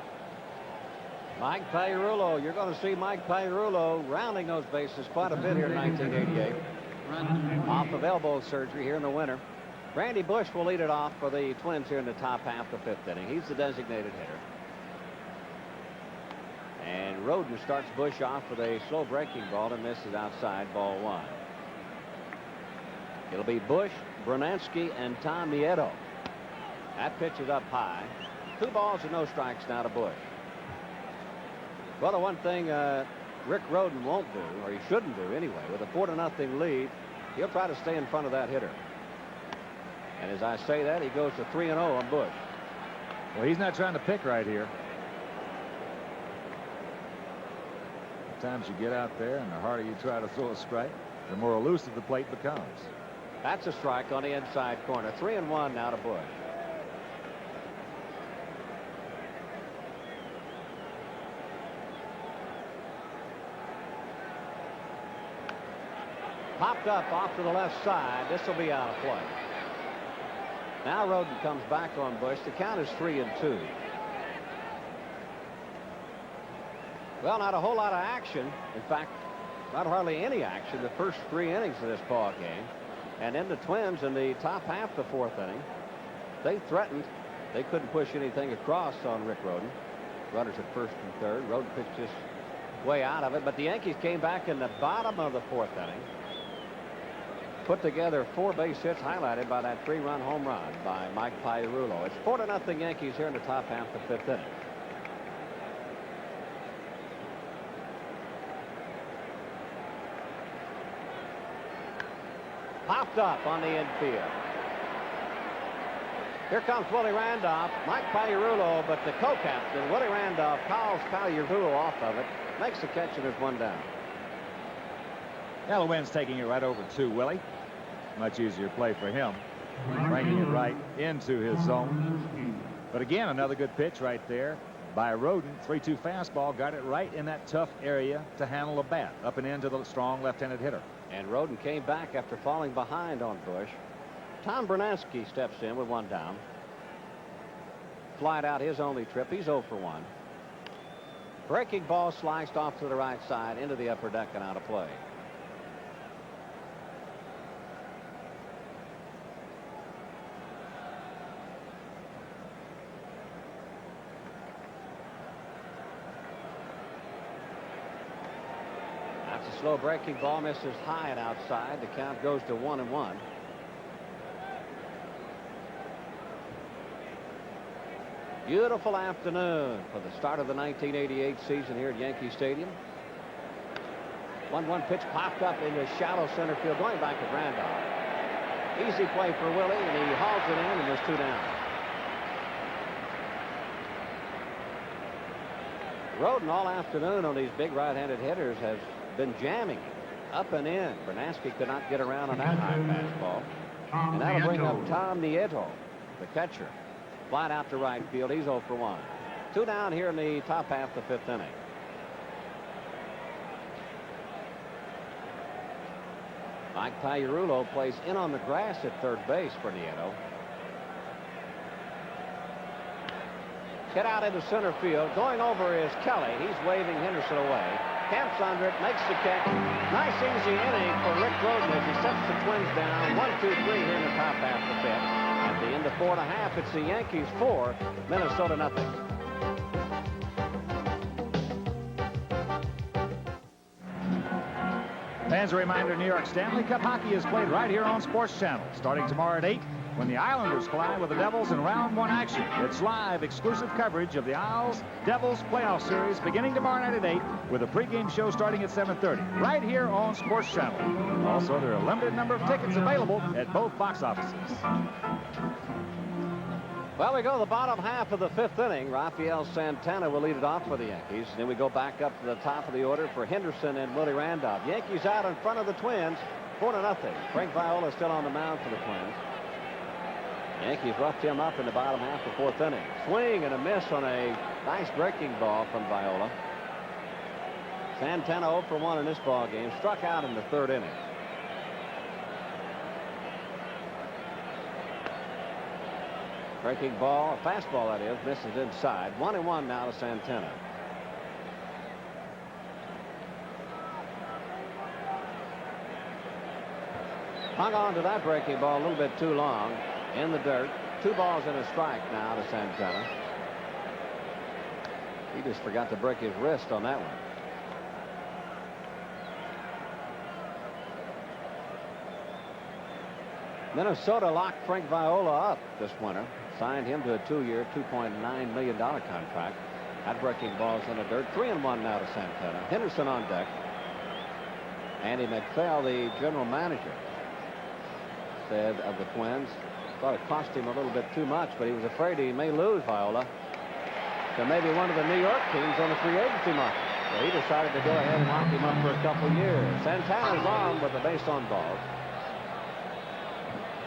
Mike Pagliarulo, you're going to see Mike Pagliarulo rounding those bases quite a bit here in 1988. Off of elbow surgery here in the winter. Randy Bush will lead it off for the Twins here in the top half of the 5th inning. He's the designated hitter. And Roden starts Bush off with a slow breaking ball and misses outside, ball 1. It'll be Bush, Brunansky, and Tom Nieto. That pitch is up high. 2 balls and no strikes now to Bush. Well, the one thing Rick Roden won't do, or he shouldn't do anyway, with a 4-0 lead, he'll try to stay in front of that hitter. And as I say that, he goes to 3-0 on Bush. Well, he's not trying to pick right here. Sometimes you get out there, and the harder you try to throw a strike, the more elusive the plate becomes. That's a strike on the inside corner. 3-1 now to Bush. Popped up off to the left side. This will be out of play. Now Roden comes back on Bush. The count is 3-2. Well, not a whole lot of action. In fact, not hardly any action the first 3 innings of this ball game. And then the Twins in the top half of the 4th inning, they threatened. They couldn't push anything across on Rick Roden. Runners at first and third. Roden pitched his way out of it. But the Yankees came back in the bottom of the 4th inning. Put together 4 base hits, highlighted by that 3-run home run by Mike Pagliarulo. It's 4-0 Yankees here in the top half of the 5th inning. Popped up on the infield. Here comes Willie Randolph. Mike Pagliarulo, but the co-captain, Willie Randolph, calls Pagliarulo off of it. Makes the catch and is 1 down. Alowin's taking it right over to Willie. Much easier play for him. Bringing it right into his zone. But again, another good pitch right there by Roden. 3-2 fastball. Got it right in that tough area to handle a bat. Up and into the strong left-handed hitter. And Roden came back after falling behind on Bush. Tom Brunansky steps in with 1 down. Flied out his only trip. He's 0 for 1. Breaking ball sliced off to the right side into the upper deck and out of play. That's a slow breaking ball, misses high and outside. The count goes to 1-1. Beautiful afternoon for the start of the 1988 season here at Yankee Stadium. 1-1 pitch popped up in the shallow center field, going back to Randolph. Easy play for Willie, and he hauls it in, and there's 2 down. Roden all afternoon on these big right-handed hitters has been jamming up and in. Brunansky could not get around on that high fastball. And that'll bring up Tom Nieto, the catcher. Flied out to right field. He's 0 for 1. 2 down here in the top half of the 5th inning. Mike Pagliarulo plays in on the grass at third base for Nieto. Hit out into center field. Going over is Kelly. He's waving Henderson away. Camps under it, makes the catch. Nice easy inning for Rick Roden as he sets the Twins down 1-2-3 here in the top half of the 5th. At the end of 4.5, it's the Yankees 4, Minnesota nothing. Fans, a reminder, New York Stanley Cup hockey is played right here on Sports Channel, starting tomorrow at 8 when the Islanders collide with the Devils in round 1 action. It's live, exclusive coverage of the Isles Devils playoff series beginning tomorrow night at 8 with a pregame show starting at 7:30 right here on Sports Channel. Also, there are a limited number of tickets available at both box offices. Well, we go to the bottom half of the 5th inning. Rafael Santana will lead it off for the Yankees. Then we go back up to the top of the order for Henderson and Willie Randolph. Yankees out in front of the Twins, 4-0. Frank Viola still on the mound for the Twins. Yankees roughed him up in the bottom half of the 4th inning. Swing and a miss on a nice breaking ball from Viola. Santana 0 for 1 in this ball game. Struck out in the 3rd inning. Breaking ball, a fastball that is, misses inside. 1-1 now to Santana. Hung on to that breaking ball a little bit too long. In the dirt. 2 balls and a strike now to Santana. He just forgot to break his wrist on that one. Minnesota locked Frank Viola up this winter. Signed him to a 2-year, $2.9 million contract. Had breaking balls in the dirt. 3-1 now to Santana. Henderson on deck. Andy McPhail, the general manager, said of the Twins, thought it cost him a little bit too much, but he was afraid he may lose Viola to maybe one of the New York teams on the free agency market. So he decided to go ahead and lock him up for a couple years. Santana's on with the base on balls.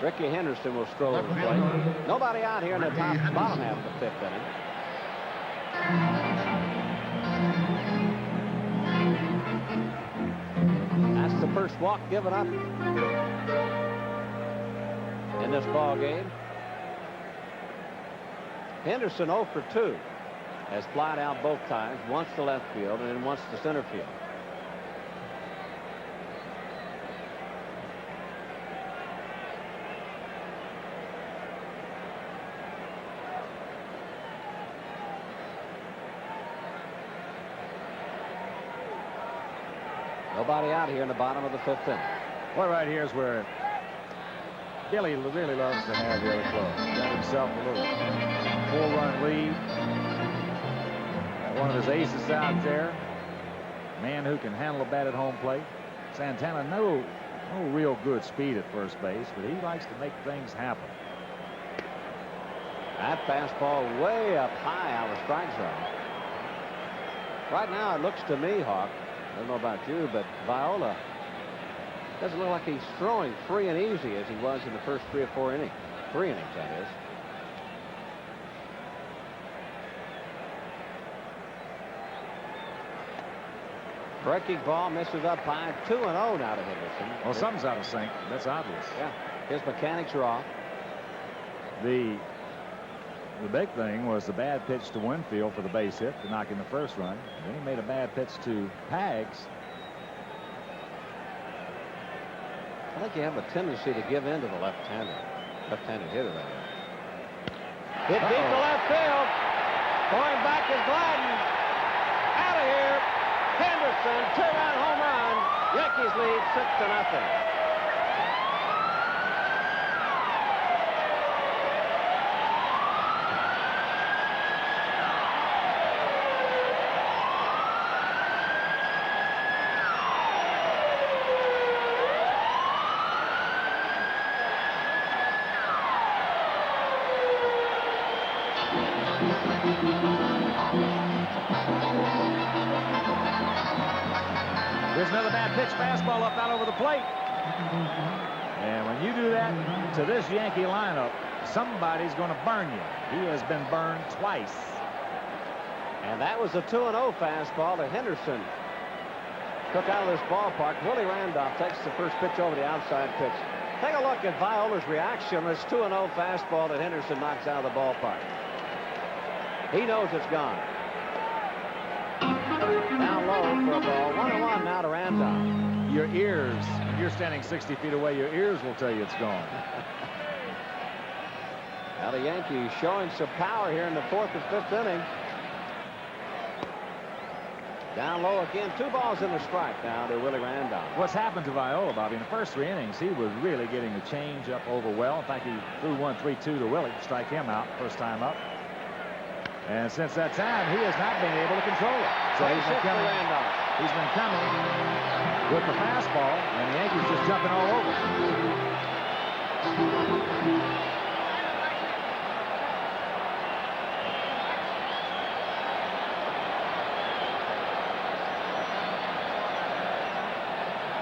Ricky Henderson will stroll over the plate. Nobody out here in the bottom half of the 5th inning. That's the first walk given up in this ball game. Henderson 0 for 2 has flied out both times, once to left field and then once to center field. Nobody out here in the bottom of the 5th inning. Well, right here is where Billy really loves to have the other club. Got himself a little 4-run lead. Got one of his aces out there. Man who can handle a bat at home plate. Santana, no real good speed at first base, but he likes to make things happen. That fastball way up high out of the strike zone. Right now it looks to me, Hawk, I don't know about you, but Viola doesn't look like he's throwing free and easy as he was in the first 3 or 4 innings. 3 innings, that is. Breaking ball misses up high. 2-0 now to Henderson. Well, something's out of sync. That's obvious. Yeah, his mechanics are off. The big thing was the bad pitch to Winfield for the base hit to knock in the first run. Then he made a bad pitch to Pags. I think you have a tendency to give in to the left-handed hitter. That is. Hit deep to left field. Going back is Gladden. Out of here. Henderson, 2-run home run. Yankees lead 6-0. There's another bad pitch fastball up out over the plate. And when you do that to this Yankee lineup, somebody's going to burn you. He has been burned twice. And that was a 2-0 fastball that Henderson took out of this ballpark. Willie Randolph takes the first pitch over the outside pitch. Take a look at Viola's reaction on this 2-0 fastball that Henderson knocks out of the ballpark. He knows it's gone. Down low for a ball. 1-1 now to Randolph. Your ears, when you're standing 60 feet away, your ears will tell you it's gone. Now the Yankees showing some power here in the 4th and 5th inning. Down low again. 2 balls and a strike now to Willie Randolph. What's happened to Viola, Bobby, in the first 3 innings, he was really getting the change up over well. In fact, he threw 1-3-2 to Willie to strike him out first time up. And since that time, he has not been able to control it. So he's been coming with the fastball, and the Yankees just jumping all over.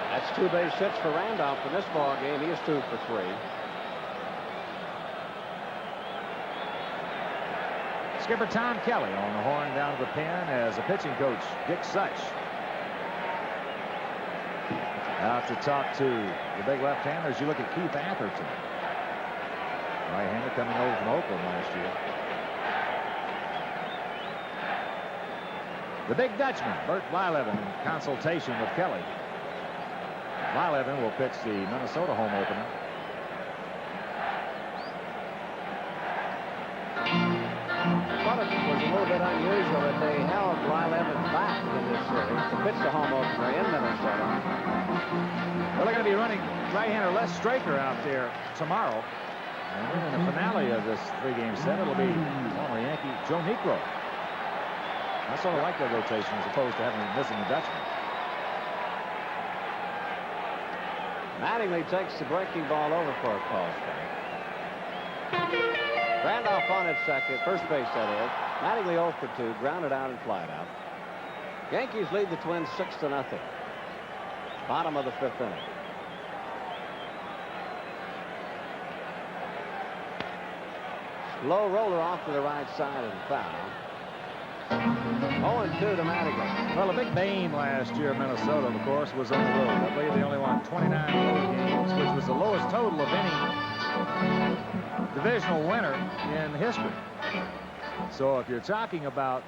That's 2 base hits for Randolph in this ball game. He is 2 for 3. Skipper Tom Kelly on the horn down to the pen as a pitching coach, Dick Such, out to talk to the big left-handers. You look at Keith Atherton, right-hander coming over from Oakland last year. The big Dutchman, Bert Blyleven, in consultation with Kelly. Blyleven will pitch the Minnesota home opener. I thought it was a little bit unusual that they held Blyleven back in this series to pitch the home opener in Minnesota. Well, they're going to be running right-hander Les Straker out there tomorrow. And then in the finale of this 3-game set, it'll be former Yankee Joe Niekro. I sort of like that rotation as opposed to having missing the Dutchman. Mattingly takes the breaking ball over for a call strike. Randolph on at second, first base that is. Mattingly 0 for 2, grounded out and flied out. Yankees lead the Twins 6-0. Bottom of the 5th inning. Slow roller off to the right side and foul. 0-2 to Mattingly. Well, a big bane last year in Minnesota, of course, was on the road. I believe they only won 29 road games, which was the lowest total of any divisional winner in history. So if you're talking about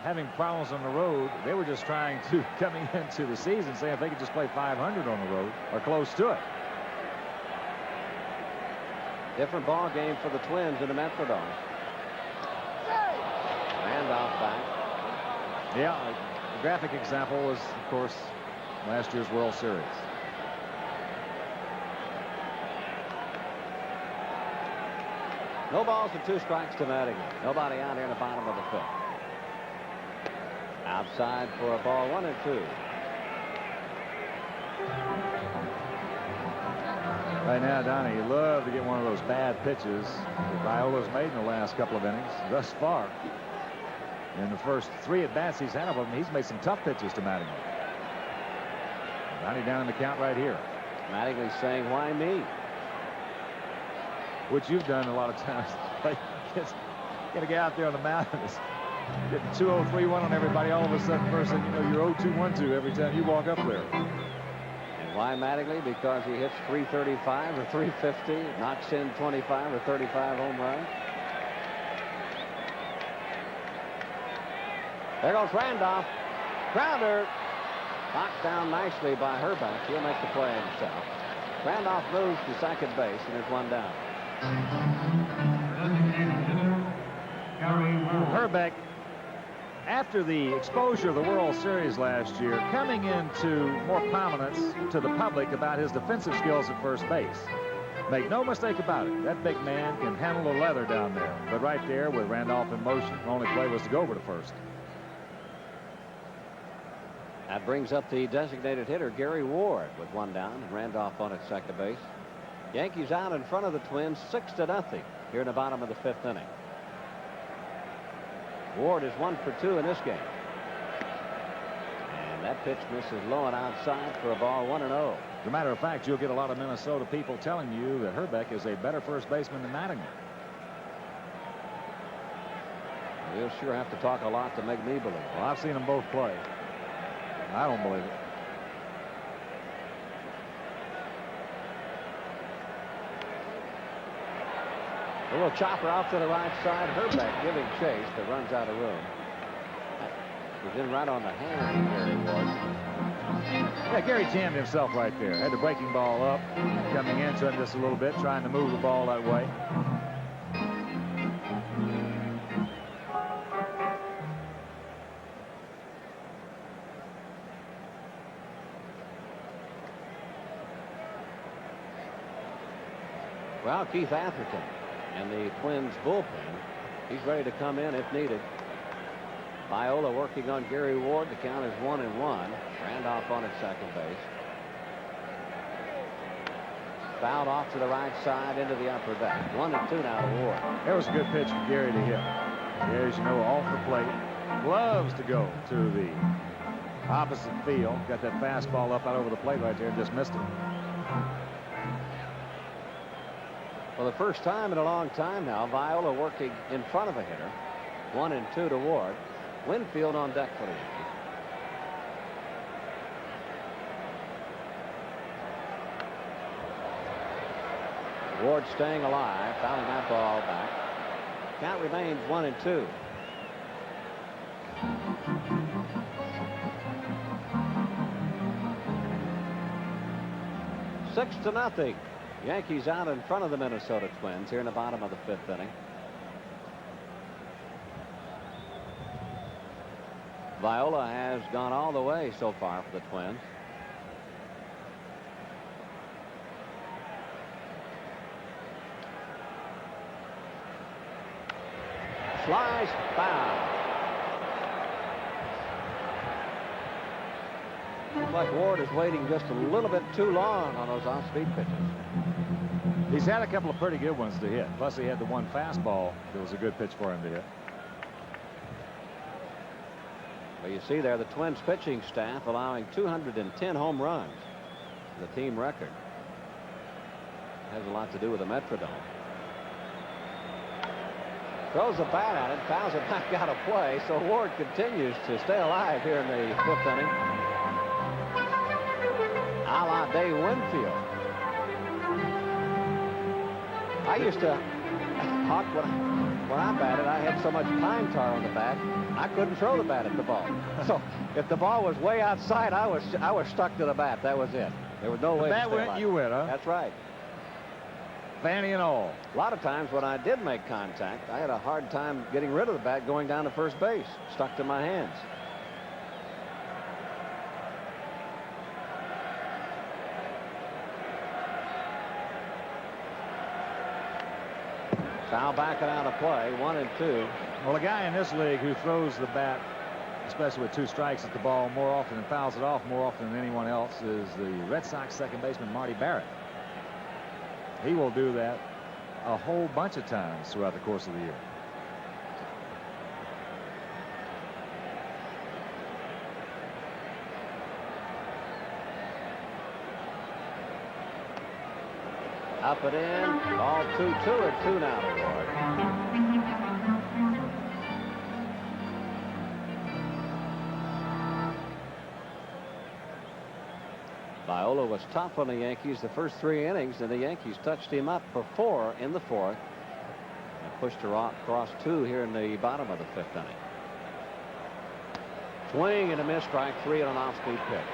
having problems on the road, they were just trying to, coming into the season, saying if they could just play 500 on the road or close to it. Different ball game for the Twins in the Metrodome. Randolph back. Yeah, the graphic example was, of course, last year's World Series. No balls and 2 strikes to Mattingly. Nobody out here in the bottom of the 5th. Outside for a ball, 1-2. Right now, Donnie, you love to get one of those bad pitches that Viola's made in the last couple of innings thus far. In the first 3 at-bats he's had of them, he's made some tough pitches to Mattingly. Donnie down in the count right here. Mattingly saying, why me? Which you've done a lot of times. Like, got to get out there on the mound and getting 2-0, 3-1 on everybody. All of a sudden, first thing you know, you're 0-2, 1-2 every time you walk up there. And why Mattingly? Because he hits 335 or 350, knocks in 25 or 35 home runs. There goes Randolph. Grounder. Knocked down nicely by Hrbek. He'll make the play himself. Randolph moves to second base, and there's 1 down. Hrbek, after the exposure of the World Series last year, coming into more prominence to the public about his defensive skills at first base. Make no mistake about it, that big man can handle the leather down there. But right there with Randolph in motion, the only play was to go over to first. That brings up the designated hitter, Gary Ward, with 1 down, and Randolph on at second base. Yankees out in front of the Twins 6-0 here in the bottom of the 5th inning. Ward is 1 for 2 in this game. And that pitch misses low and outside for a ball, 1-0. As a matter of fact, you'll get a lot of Minnesota people telling you that Hrbek is a better first baseman than Mattingly. We'll sure have to talk a lot to make me believe it. Well, I've seen them both play. I don't believe it. A little chopper out to the right side. Hrbek giving chase, but runs out of room. He's in right on the hand of Gary Ward. Yeah, Gary jammed himself right there. Had the breaking ball up, coming into him just a little bit, trying to move the ball that way. Now Keith Atherton and the Twins bullpen. He's ready to come in if needed. Viola working on Gary Ward. The count is 1-1. Randolph on at second base. Fouled off to the right side into the upper deck. 1-2 now to Ward. That was a good pitch for Gary to hit. Gary, as you know, off the plate, loves to go to the opposite field. Got that fastball up out over the plate right there and just missed it. For the first time in a long time now, Viola working in front of a hitter. 1-2 to Ward. Winfield on deck for the Yankees. Ward staying alive, fouling that ball back. Count remains 1-2. Six to nothing. Yankees out in front of the Minnesota Twins here in the bottom of the fifth inning. Viola has gone all the way so far for the Twins. Slice foul. Looks like Ward is waiting just a little bit too long on those off-speed pitches. He's had a couple of pretty good ones to hit. Plus, he had the one fastball that was a good pitch for him to hit. Well, you see there the Twins pitching staff allowing 210 home runs. The team record. Has a lot to do with the Metrodome. Throws the bat at it, fouls it back out of play, so Ward continues to stay alive here in the fifth inning. A la Dave Winfield. I used to, Hawk, when I batted, I had so much pine tar on the bat, I couldn't throw the bat at the ball. So if the ball was way outside, I was stuck to the bat. That was it. There was no way to The bat stay went, alive. you went, huh? That's right. Fanny and all. A lot of times when I did make contact, I had a hard time getting rid of the bat going down to first base. Stuck to my hands. Foul back and out of play. 1-2. Well, a guy in this league who throws the bat, especially with two strikes at the ball, more often and fouls it off more often than anyone else is the Red Sox second baseman Marty Barrett. He will do that a whole bunch of times throughout the course of the year. Up and in. Ball 2-2 or 2 now to Ward. Viola was tough on the Yankees the first 3 innings, and the Yankees touched him up for 4 in the 4th and pushed her across 2 here in the bottom of the 5th inning. Swing and a miss, strike 3 on an off-speed pitch.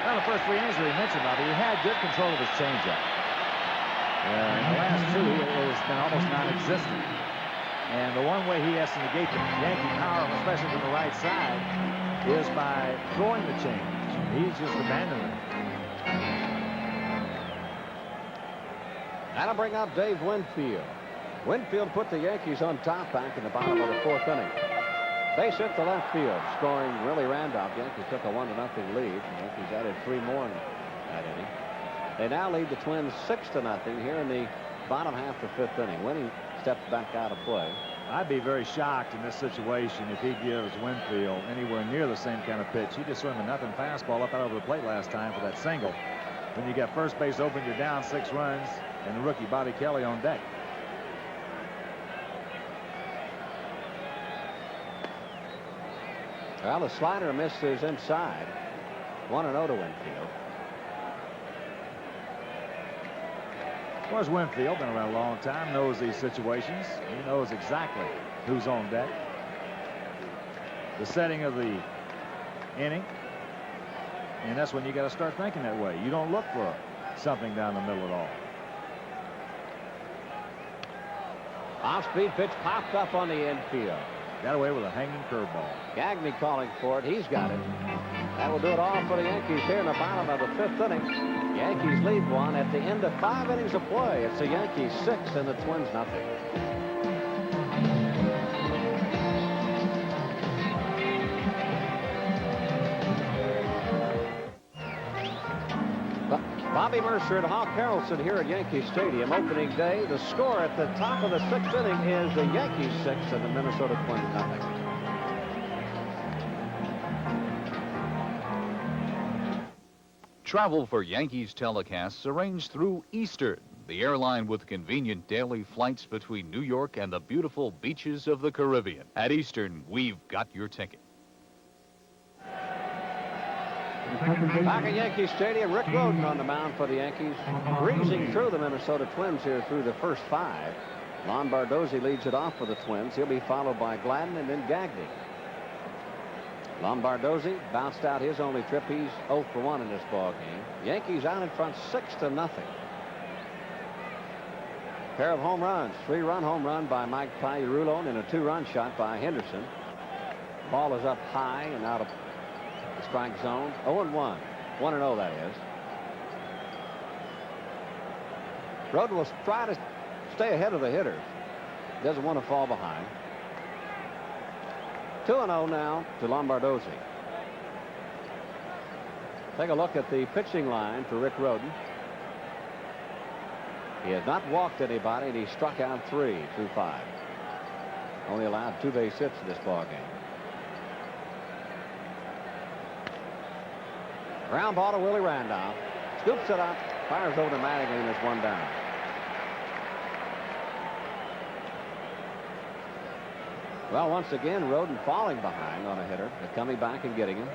Well, the first 3 innings that he mentioned, Bobby, he had good control of his changeup. In the last 2, it has been almost non-existent. And the one way he has to negate the Yankee power, especially from the right side, is by throwing the change. He's just abandoning it. That'll bring up Dave Winfield. Winfield put the Yankees on top back in the bottom of the 4th inning. Base hit to left field, scoring Willie Randolph. Yankees took a 1-0 lead. The Yankees added 3 more in that inning. They now lead the Twins 6-0 here in the bottom half of the 5th inning. Winning steps back out of play. I'd be very shocked in this situation if he gives Winfield anywhere near the same kind of pitch. He just threw him a nothing fastball up out over the plate last time for that single. When you got first base open, you're down 6 runs, and the rookie Bobby Kelly on deck. Well, the slider misses inside. 1-0 to Winfield. Of course, Winfield, been around a long time, knows these situations. He knows exactly who's on deck. The setting of the inning. And that's when you got to start thinking that way. You don't look for something down the middle at all. Off-speed pitch popped up on the infield. Got away with a hanging curveball. Gagne calling for it. He's got it. That will do it all for the Yankees here in the bottom of the 5th inning. Yankees lead one at the end of 5 innings of play. It's the Yankees 6 and the Twins nothing. Bobby Mercer and Hawk Harrelson here at Yankee Stadium opening day. The score at the top of the 6th inning is the Yankees 6 and the Minnesota Twins nothing. Travel for Yankees telecasts arranged through Eastern, the airline with convenient daily flights between New York and the beautiful beaches of the Caribbean. At Eastern, we've got your ticket. Back at Yankee Stadium, Rick Rhoden on the mound for the Yankees, breezing through the Minnesota Twins here through the first 5. Lombardozzi leads it off for the Twins. He'll be followed by Gladden and then Gagne. Lombardozzi bounced out his only trip. He's 0 for 1 in this ball game. Yankees out in front 6-0. Pair of home runs. 3-run home run by Mike Pagliarulo and a 2-run shot by Henderson. Ball is up high and out of the strike zone. 0-1. 1-0 that is. Rhoden will try to stay ahead of the hitters. Doesn't want to fall behind. 2-0 now to Lombardozzi. Take a look at the pitching line for Rick Rhoden. He has not walked anybody, and he struck out 3 through 5. Only allowed 2 base hits in this ball game. Ground ball to Willie Randolph. Scoops it up, fires over to Madigan, and it's 1 down. Well, once again, Rhoden falling behind on a hitter, but coming back and getting him.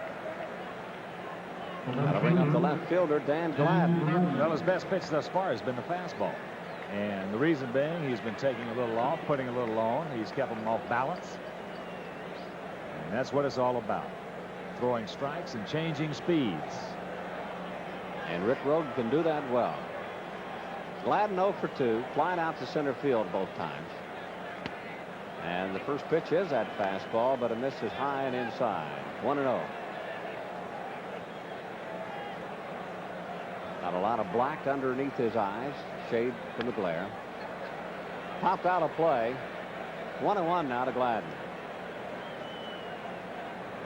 That'll bring up the left fielder, Dan Gladden. Well, his best pitch thus far has been the fastball. And the reason being, he's been taking a little off, putting a little on. He's kept him off balance. And that's what it's all about. Throwing strikes and changing speeds. And Rick Rhoden can do that well. Gladden 0 for 2, flying out to center field both times. And the first pitch is that fastball, but it misses high and inside. 1-0. Got a lot of black underneath his eyes, shade from the glare. Popped out of play. 1-1 now to Gladden.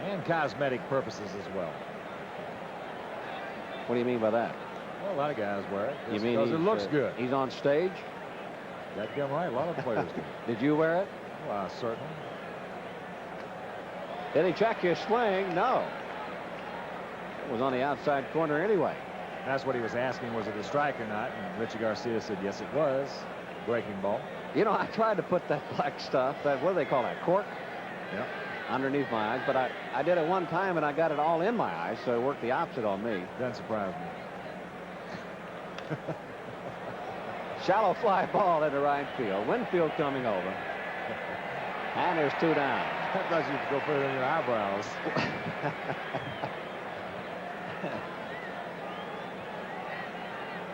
And cosmetic purposes as well. What do you mean by that? Well, a lot of guys wear it. You mean because it looks good. He's on stage? That's damn right. A lot of players do. Did you wear it? Well, certainly. Did he check his swing? No. It was on the outside corner anyway. That's what he was asking. Was it a strike or not? And Richie Garcia said, yes, it was. Breaking ball. You know, I tried to put that black stuff, that, what do they call that, cork? Yep. Underneath my eyes, but I did it one time and I got it all in my eyes, so it worked the opposite on me. Doesn't surprise me. Shallow fly ball into right field. Winfield coming over. And there's 2 down. I thought you could go put it in your eyebrows.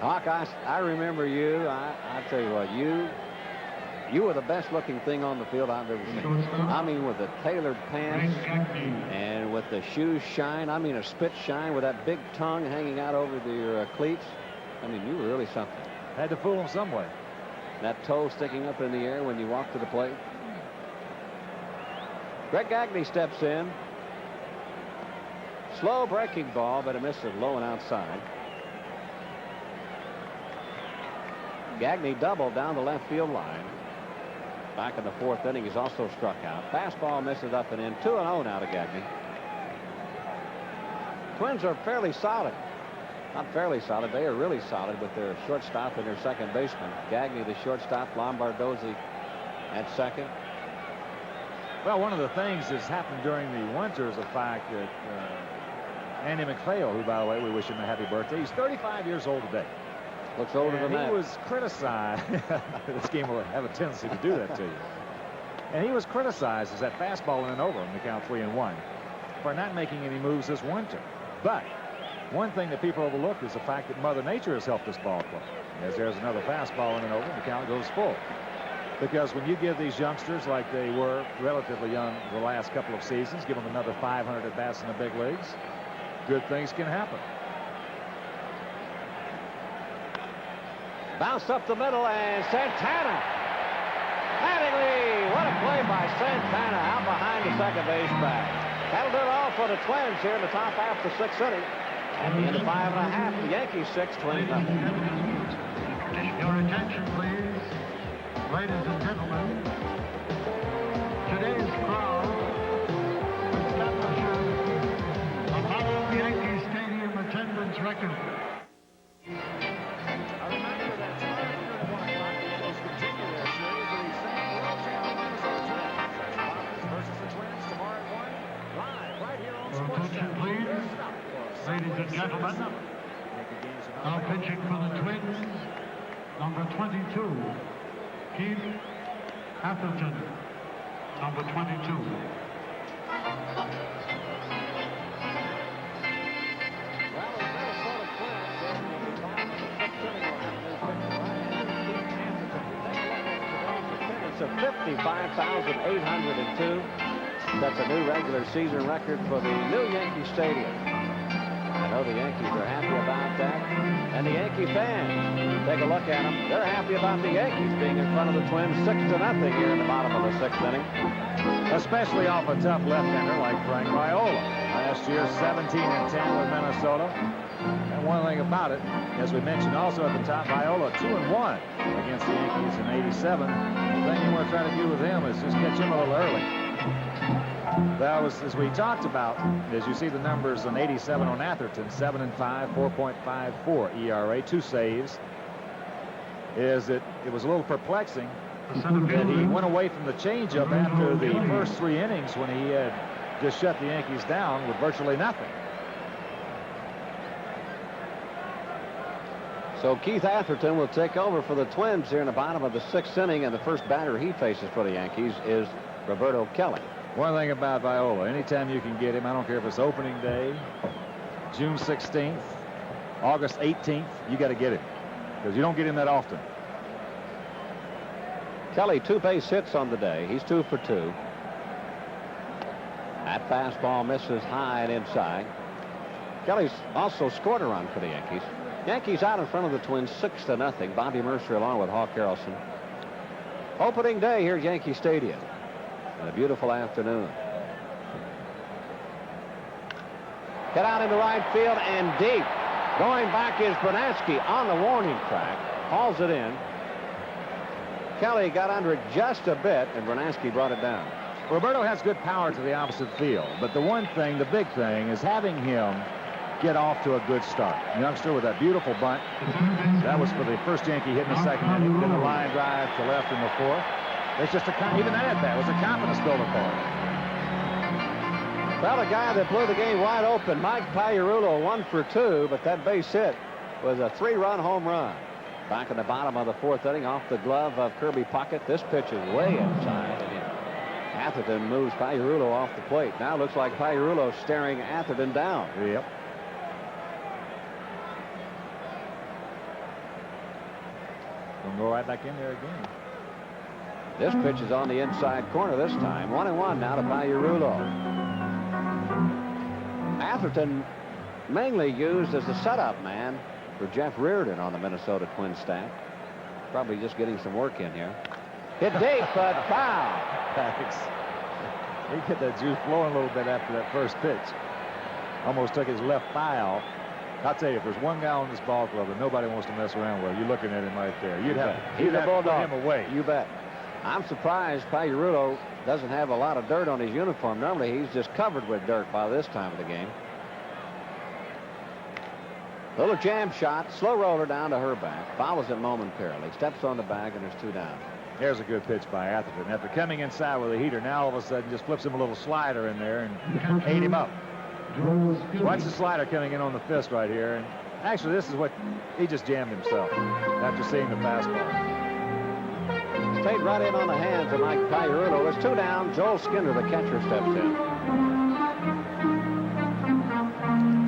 Hawk, I remember you. I tell you what, you were the best looking thing on the field I've ever seen. I mean, with the tailored pants and with the shoes shine. I mean, a spit shine with that big tongue hanging out over your cleats. I mean, you were really something. Had to fool him some way. That toe sticking up in the air when you walk to the plate. Greg Gagne steps in. Slow breaking ball, but it misses low and outside. Gagne doubled down the left field line. Back in the 4th inning, he's also struck out. Fastball misses up and in. 2-0 now to Gagne. Twins are fairly solid. Not fairly solid. They are really solid with their shortstop and their second baseman. Gagne, the shortstop. Lombardozzi at second. Well, one of the things that's happened during the winter is the fact that Andy MacPhail, who, by the way, we wish him a happy birthday, he's 35 years old today. Looks older than that. He was criticized. This game will have a tendency to do that to you. And he was criticized as that fastball in and over in the count 3-1 for not making any moves this winter. But one thing that people overlook is the fact that Mother Nature has helped this ball club. As there's another fastball in and over, and the count goes full. Because when you give these youngsters, like they were relatively young the last couple of seasons, give them another 500 at-bats in the big leagues, good things can happen. Bounced up the middle, and Santana. Mattingly, what a play by Santana out behind the second base bag. That'll do it all for the Twins here in the top half of the 6th inning. At the end of 5 1/2, the Yankees 6, Twins nothing. Your attention, please. Ladies and gentlemen, today's crowd establishes a model Yankee Stadium attendance record. I remember that time here at 1 o'clock, the Angels continue their series with the same world champion Minnesota Twins. That's Pirates versus the Twins tomorrow at 1, live right here on Your Sports attention, Channel. please. Ladies and gentlemen, now pitching for the Twins, number 22, Keith Atherton, number 22. Of 55,802. That's a new regular season record for the new Yankee Stadium. I know the Yankees are happy about that. And the Yankee fans, take a look at them. They're happy about the Yankees being in front of the Twins 6-0 here in the bottom of the 6th inning. Especially off a tough left-hander like Frank Viola. Last year, 17-10 with Minnesota. And one thing about it, as we mentioned also at the top, Viola 2-1 against the Yankees in '87. The thing you want to try to do with him is just catch him a little early. That was, as we talked about, as you see the numbers in '87 on Atherton, 7-5, 4.54 ERA, 2 saves, is that it was a little perplexing that he went away from the changeup after the first 3 innings when he had just shut the Yankees down with virtually nothing. So Keith Atherton will take over for the Twins here in the bottom of the 6th inning, and the first batter he faces for the Yankees is Roberto Kelly. One thing about Viola, anytime you can get him, I don't care if it's opening day, June 16th, August 18th, you got to get him, because you don't get him that often. Kelly, 2 base hits on the day. He's 2 for 2. That fastball misses high and inside. Kelly's also scored a run for the Yankees. Yankees out in front of the Twins 6-0. Bobby Mercer along with Hawk Harrelson. Opening day here at Yankee Stadium. And a beautiful afternoon. Hit out into right field and deep. Going back is Brunansky on the warning track. Hauls it in. Kelly got under it just a bit, and Brunansky brought it down. Roberto has good power to the opposite field, but the one thing, the big thing, is having him get off to a good start. Youngster with that beautiful bunt. That was for the first Yankee hit in the 2nd inning. Then a line drive to left in the 4th. There's just even that was a confidence builder for him. Well, the guy that blew the game wide open, Mike Pagliarulo, 1 for 2, but that base hit was a 3-run home run. Back in the bottom of the 4th inning, off the glove of Kirby Puckett. This pitch is way inside. Atherton moves Pagliarulo off the plate. Now looks like Pagliarulo staring Atherton down. Yep. Gonna go right back in there again. This pitch is on the inside corner this time. 1-1 now to Pagliarulo. Atherton mainly used as a setup man for Jeff Reardon on the Minnesota Twins staff. Probably just getting some work in here. Hit deep, but foul. Thanks. He get that juice flowing a little bit after that first pitch. Almost took his left thigh out. I'll tell you, if there's one guy on this ball club that nobody wants to mess around with, you're looking at him right there. You'd have to put him away. You bet. I'm surprised Pagliarulo doesn't have a lot of dirt on his uniform. Normally, he's just covered with dirt by this time of the game. Little jam shot, slow roller down to Herback. Follows it momentarily. Steps on the bag, and there's 2 down. There's a good pitch by Atherton. After coming inside with a heater, now all of a sudden just flips him a little slider in there and ate him up. Watch the slider coming in on the fist right here. And actually, this is what he just jammed himself after seeing the fastball. Stayed right in on the hands of Mike Pagliarulo. There's 2 down. Joel Skinner, the catcher, steps in.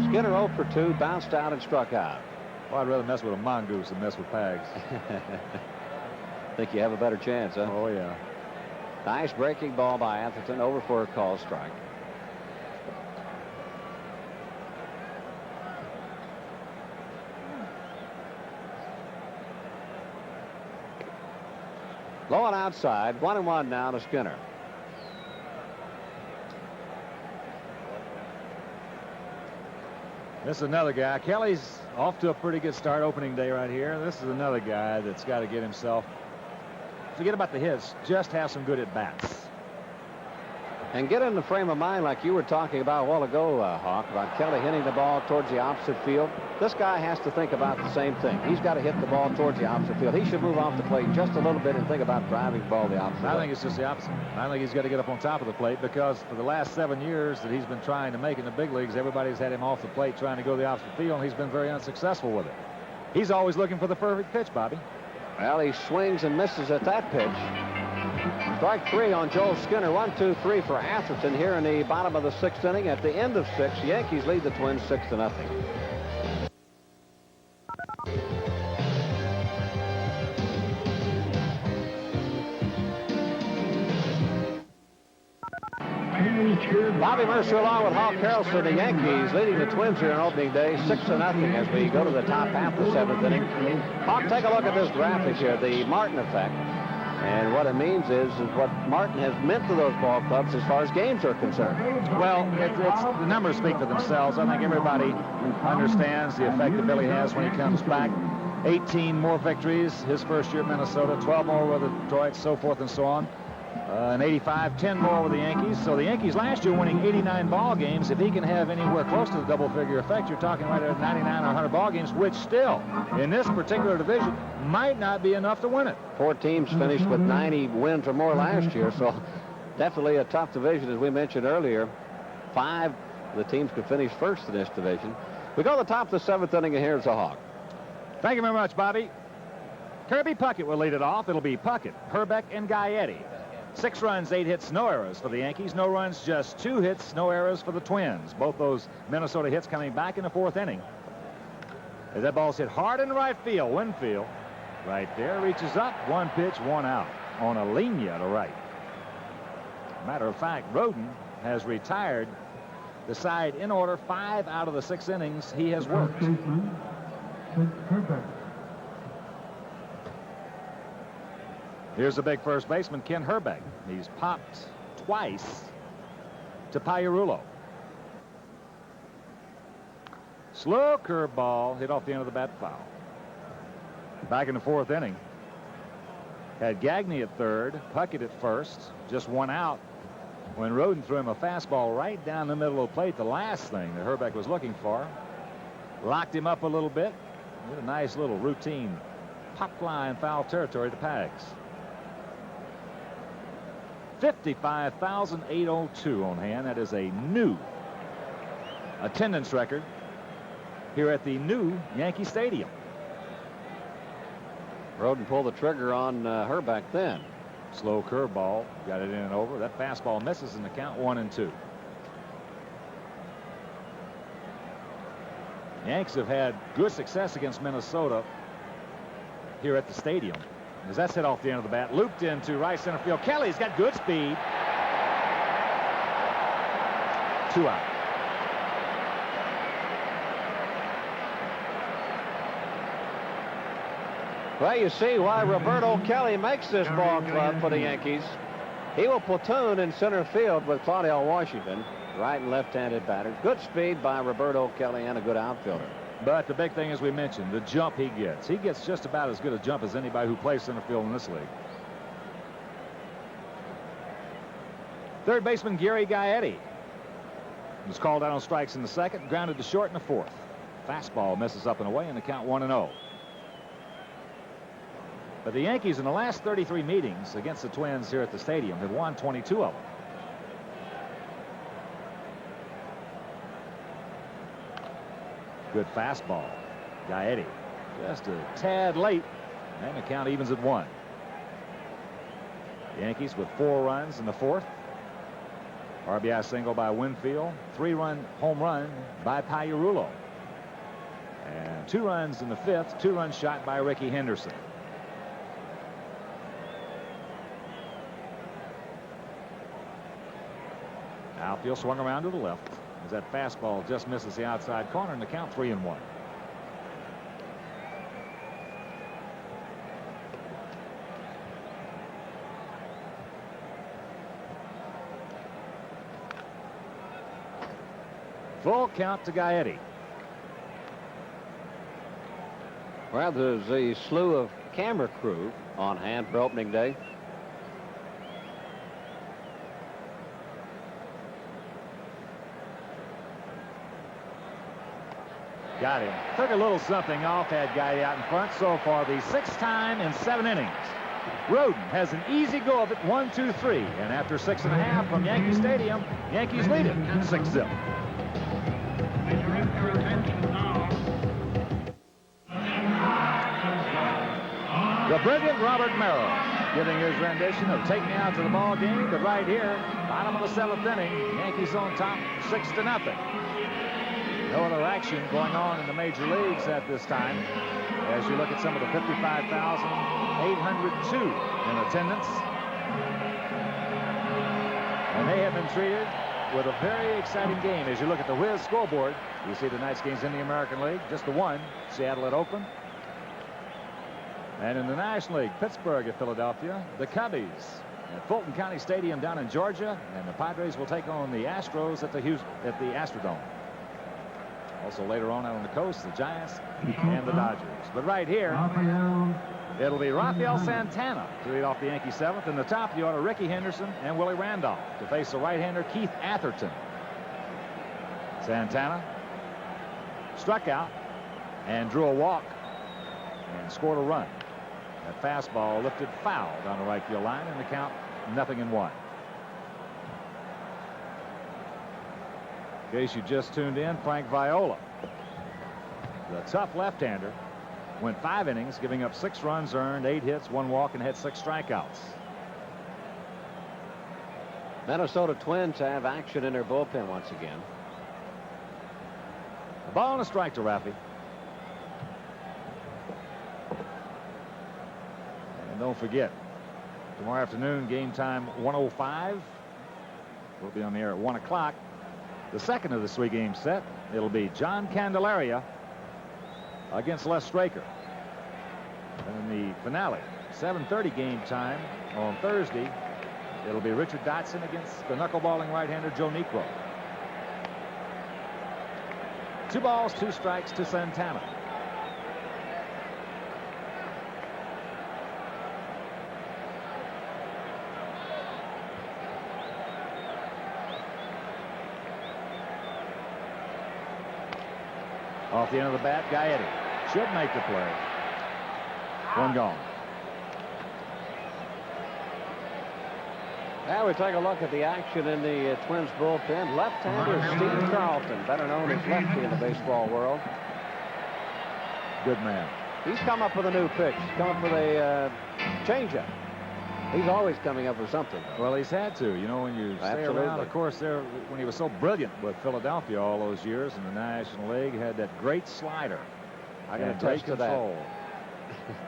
Skinner 0 for 2, bounced out and struck out. Well, I'd rather mess with a mongoose than mess with Pags. Think you have a better chance, huh? Oh, yeah. Nice breaking ball by Atherton, over for a call strike. Low and outside. 1-1 now to Skinner. This is another guy. Kelly's off to a pretty good start opening day right here. This is another guy that's got to get himself. Forget about the hits. Just have some good at-bats. And get in the frame of mind like you were talking about a while ago, Hawk, about Kelly hitting the ball towards the opposite field. This guy has to think about the same thing. He's got to hit the ball towards the opposite field. He should move off the plate just a little bit and think about driving the ball the opposite way. I think it's just the opposite. I think he's got to get up on top of the plate because for the last 7 years that he's been trying to make in the big leagues, everybody's had him off the plate trying to go the opposite field, and he's been very unsuccessful with it. He's always looking for the perfect pitch, Bobby. Well, he swings and misses at that pitch. Strike 3 on Joel Skinner. 1-2-3 for Atherton here in the bottom of the 6th inning. At the end of 6, Yankees lead the Twins 6-0. Bobby Mercer along with Hawk Harrelson, the Yankees leading the Twins here on opening day 6-0 as we go to the top half of the 7th inning. Hawk, take a look at this graphic here, the Martin effect. And what it means is what Martin has meant to those ball clubs as far as games are concerned. Well, the numbers speak for themselves. I think everybody understands the effect that Billy has when he comes back. 18 more victories his first year at Minnesota, 12 more with Detroit, so forth and so on. In 85, 10 more with the Yankees. So the Yankees last year winning 89 ball games. If he can have anywhere close to the double-figure effect, you're talking right at 99 or 100 ball games, which still, in this particular division, might not be enough to win it. 4 teams finished with 90 wins or more last year, so definitely a tough division, as we mentioned earlier. 5 of the teams could finish first in this division. We go to the top of the 7th inning, and here's the Hawk. Thank you very much, Bobby. Kirby Puckett will lead it off. It'll be Puckett, Herbeck, and Gaetti. 6 runs, 8 hits, no errors for the Yankees. No runs, just 2 hits, no errors for the Twins. Both those Minnesota hits coming back in the 4th inning. As that ball's hit hard in right field. Winfield right there reaches up. 1 pitch, 1 out on a linea to right. Matter of fact, Roden has retired the side in order 5 out of the 6 innings he has worked. Here's the big first baseman, Ken Herbeck. He's popped twice to Piarulo. Slow curveball hit off the end of the bat, foul. Back in the 4th inning. Had Gagne at third, Puckett at first, just 1 out when Roden threw him a fastball right down the middle of the plate, the last thing that Herbeck was looking for. Locked him up a little bit. Did a nice little routine pop fly in foul territory to Pags. 55,802 on hand. That is a new attendance record here at the new Yankee Stadium. Roden pulled the trigger on Herbeck then. Slow curveball, got it in and over. That fastball misses in the count, 1-2. Yanks have had good success against Minnesota here at the stadium. As that's hit off the end of the bat, looped into right center field. Kelly's got good speed. 2 out. Well, you see why Roberto Kelly makes this ball club for the Yankees. He will platoon in center field with Claudio Washington, right and left-handed batters. Good speed by Roberto Kelly and a good outfielder. But the big thing, as we mentioned, the jump he gets. He gets just about as good a jump as anybody who plays center field in this league. Third baseman Gary Gaetti was called out on strikes in the 2nd, grounded to short in the 4th. Fastball misses up and away, and the count 1-0. But the Yankees in the last 33 meetings against the Twins here at the stadium have won 22 of them. Good fastball. Gaetti just a tad late, and the count evens at 1. The Yankees with 4 runs in the 4th. RBI single by Winfield. 3-run home run by Piarulo. And 2 runs in the 5th. 2-run shot by Ricky Henderson. Outfield swung around to the left as that fastball just misses the outside corner, and the count 3-1. Full count to Gaetti. Well, there's a slew of camera crew on hand for opening day. Got him. Took a little something off, had Gaetti out in front. So far, the 6th time in 7 innings. Roden has an easy go of it, 1-2-3. And after 6.5 from Yankee Stadium, Yankees lead it 6-0. The brilliant Robert Merrill giving his rendition of Take Me Out to the Ball Game. But right here, bottom of the 7th inning, Yankees on top, 6-0. No other action going on in the major leagues at this time. As you look at some of the 55,802 in attendance. And they have been treated with a very exciting game. As you look at the Wiz scoreboard, you see tonight's games in the American League. Just the one, Seattle at Oakland. And in the National League, Pittsburgh at Philadelphia, the Cubbies at Fulton County Stadium down in Georgia, and the Padres will take on the Astros at the Astrodome. Also later on out on the coast, the Giants and the Dodgers. But right here, it'll be Rafael Santana to lead off the Yankee 7th. In the top of the order, Ricky Henderson and Willie Randolph to face the right-hander Keith Atherton. Santana struck out and drew a walk and scored a run. That fastball lifted foul down the right field line, and the count 0-1. In case you just tuned in, Frank Viola, the tough left-hander, went 5 innings, giving up 6 runs earned, 8 hits, 1 walk, and had 6 strikeouts. Minnesota Twins have action in their bullpen once again. A ball and a strike to Raffy. And don't forget, tomorrow afternoon, game time 1:05. We'll be on the air at 1 o'clock. The second of the 3-game set, it'll be John Candelaria against Les Straker. And in the finale, 7:30 game time on Thursday, it'll be Richard Dotson against the knuckleballing right-hander Joe Niekro. 2 balls, 2 strikes to Santana. Off the end of the bat, Gaetti should make the play. 1 gone. Now we take a look at the action in the Twins bullpen. Left-hander Steve Carlton, better known as Lefty in the baseball world. Good man. He's come up with a new pitch. He's come up with a changeup. He's always coming up with something. Well, he's had to. You know, when you stay Absolutely. around, of course, there when he was so brilliant with Philadelphia all those years in the National League, had that great slider. I got and to great taste to that. control.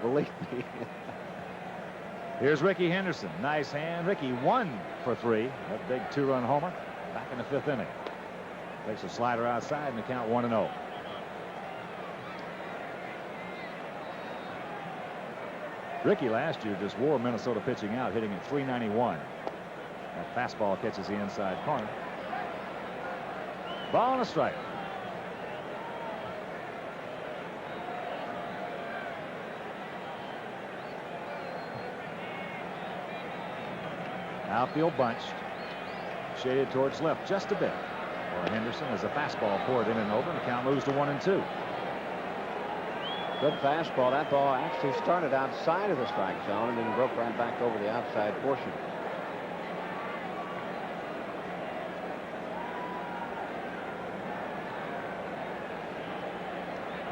Believe me. Here's Ricky Henderson. Nice hand. Ricky 1 for 3. That big 2-run homer back in the 5th inning. Takes a slider outside and the count 1-0. Ricky last year just wore Minnesota pitching out, hitting at .391. That fastball catches the inside corner. Ball and a strike. Outfield bunched. Shaded towards left just a bit. For Henderson as a fastball poured in and over, and the count moves to 1-2. Good fastball. That ball actually started outside of the strike zone and then broke right back over the outside portion.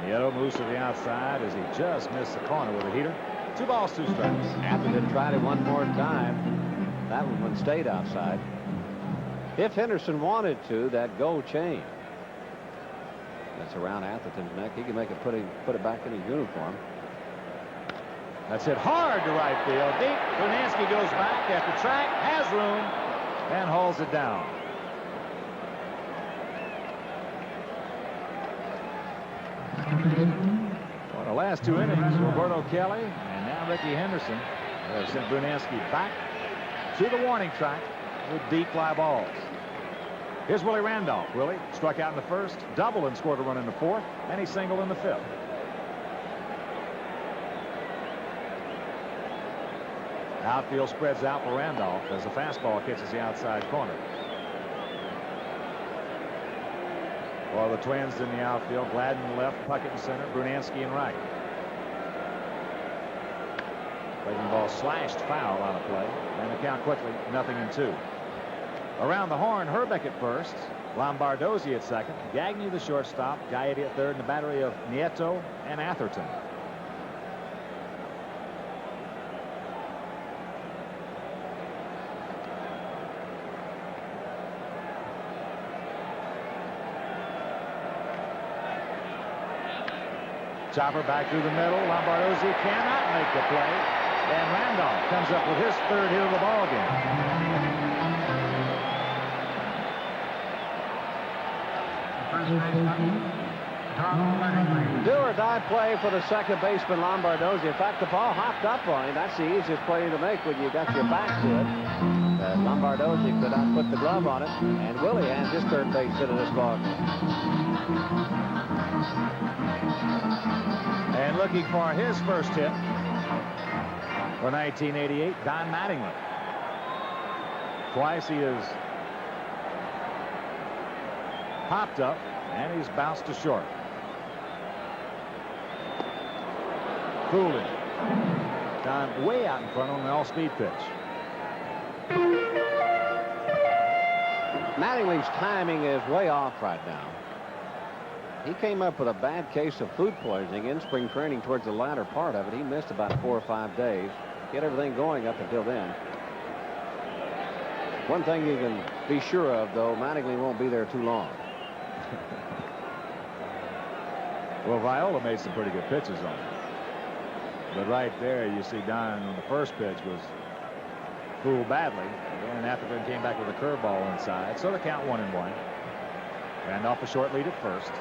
Nieto moves to the outside as he just missed the corner with a heater. 2 balls, 2 strikes. Atherton tried it one more time. That one stayed outside. If Henderson wanted to, that gold chain that's around Atherton's neck, he can make it put it back in his uniform. That's hit hard to right field. Deep. Brunansky goes back at the track, has room, and hauls it down. Well, the last 2 innings, Roberto Kelly and now Ricky Henderson have sent Brunansky back to the warning track with deep fly balls. Here's Willie Randolph. Willie struck out in the first, doubled and scored a run in the fourth, and he singled in the fifth. Outfield spreads out for Randolph as the fastball catches the outside corner. For the Twins in the outfield, Gladden left, Puckett in center, Brunansky in right. Breaking ball slashed foul on a play, and the count quickly 0-2. Around the horn, Herbeck at first, Lombardozzi at second, Gagne the shortstop, Gaetti at third, and the battery of Nieto and Atherton. Chopper back through the middle. Lombardozzi cannot make the play. And Randolph comes up with his third hit of the ball game. Do or die play for the second baseman, Lombardozzi. In fact, the ball hopped up on him. That's the easiest play to make when you got your back to it. Lombardozzi could not put the glove on it, and Willie has his third base hit of this ball game. And looking for his first hit for 1988, Don Mattingly. Twice he has popped up, and he's bounced to short. Fooled him. Don way out in front on an all-speed pitch. Mattingly's timing is way off right now. He came up with a bad case of food poisoning in spring training towards the latter part of it. He missed about 4 or 5 days. He had everything going up until then. One thing you can be sure of, though, Mattingly won't be there too long. Well, Viola made some pretty good pitches on him. But right there, you see Don on the first pitch was fooled badly. And Atherton came back with a curveball inside. So the count 1-1. Randolph a short lead at first.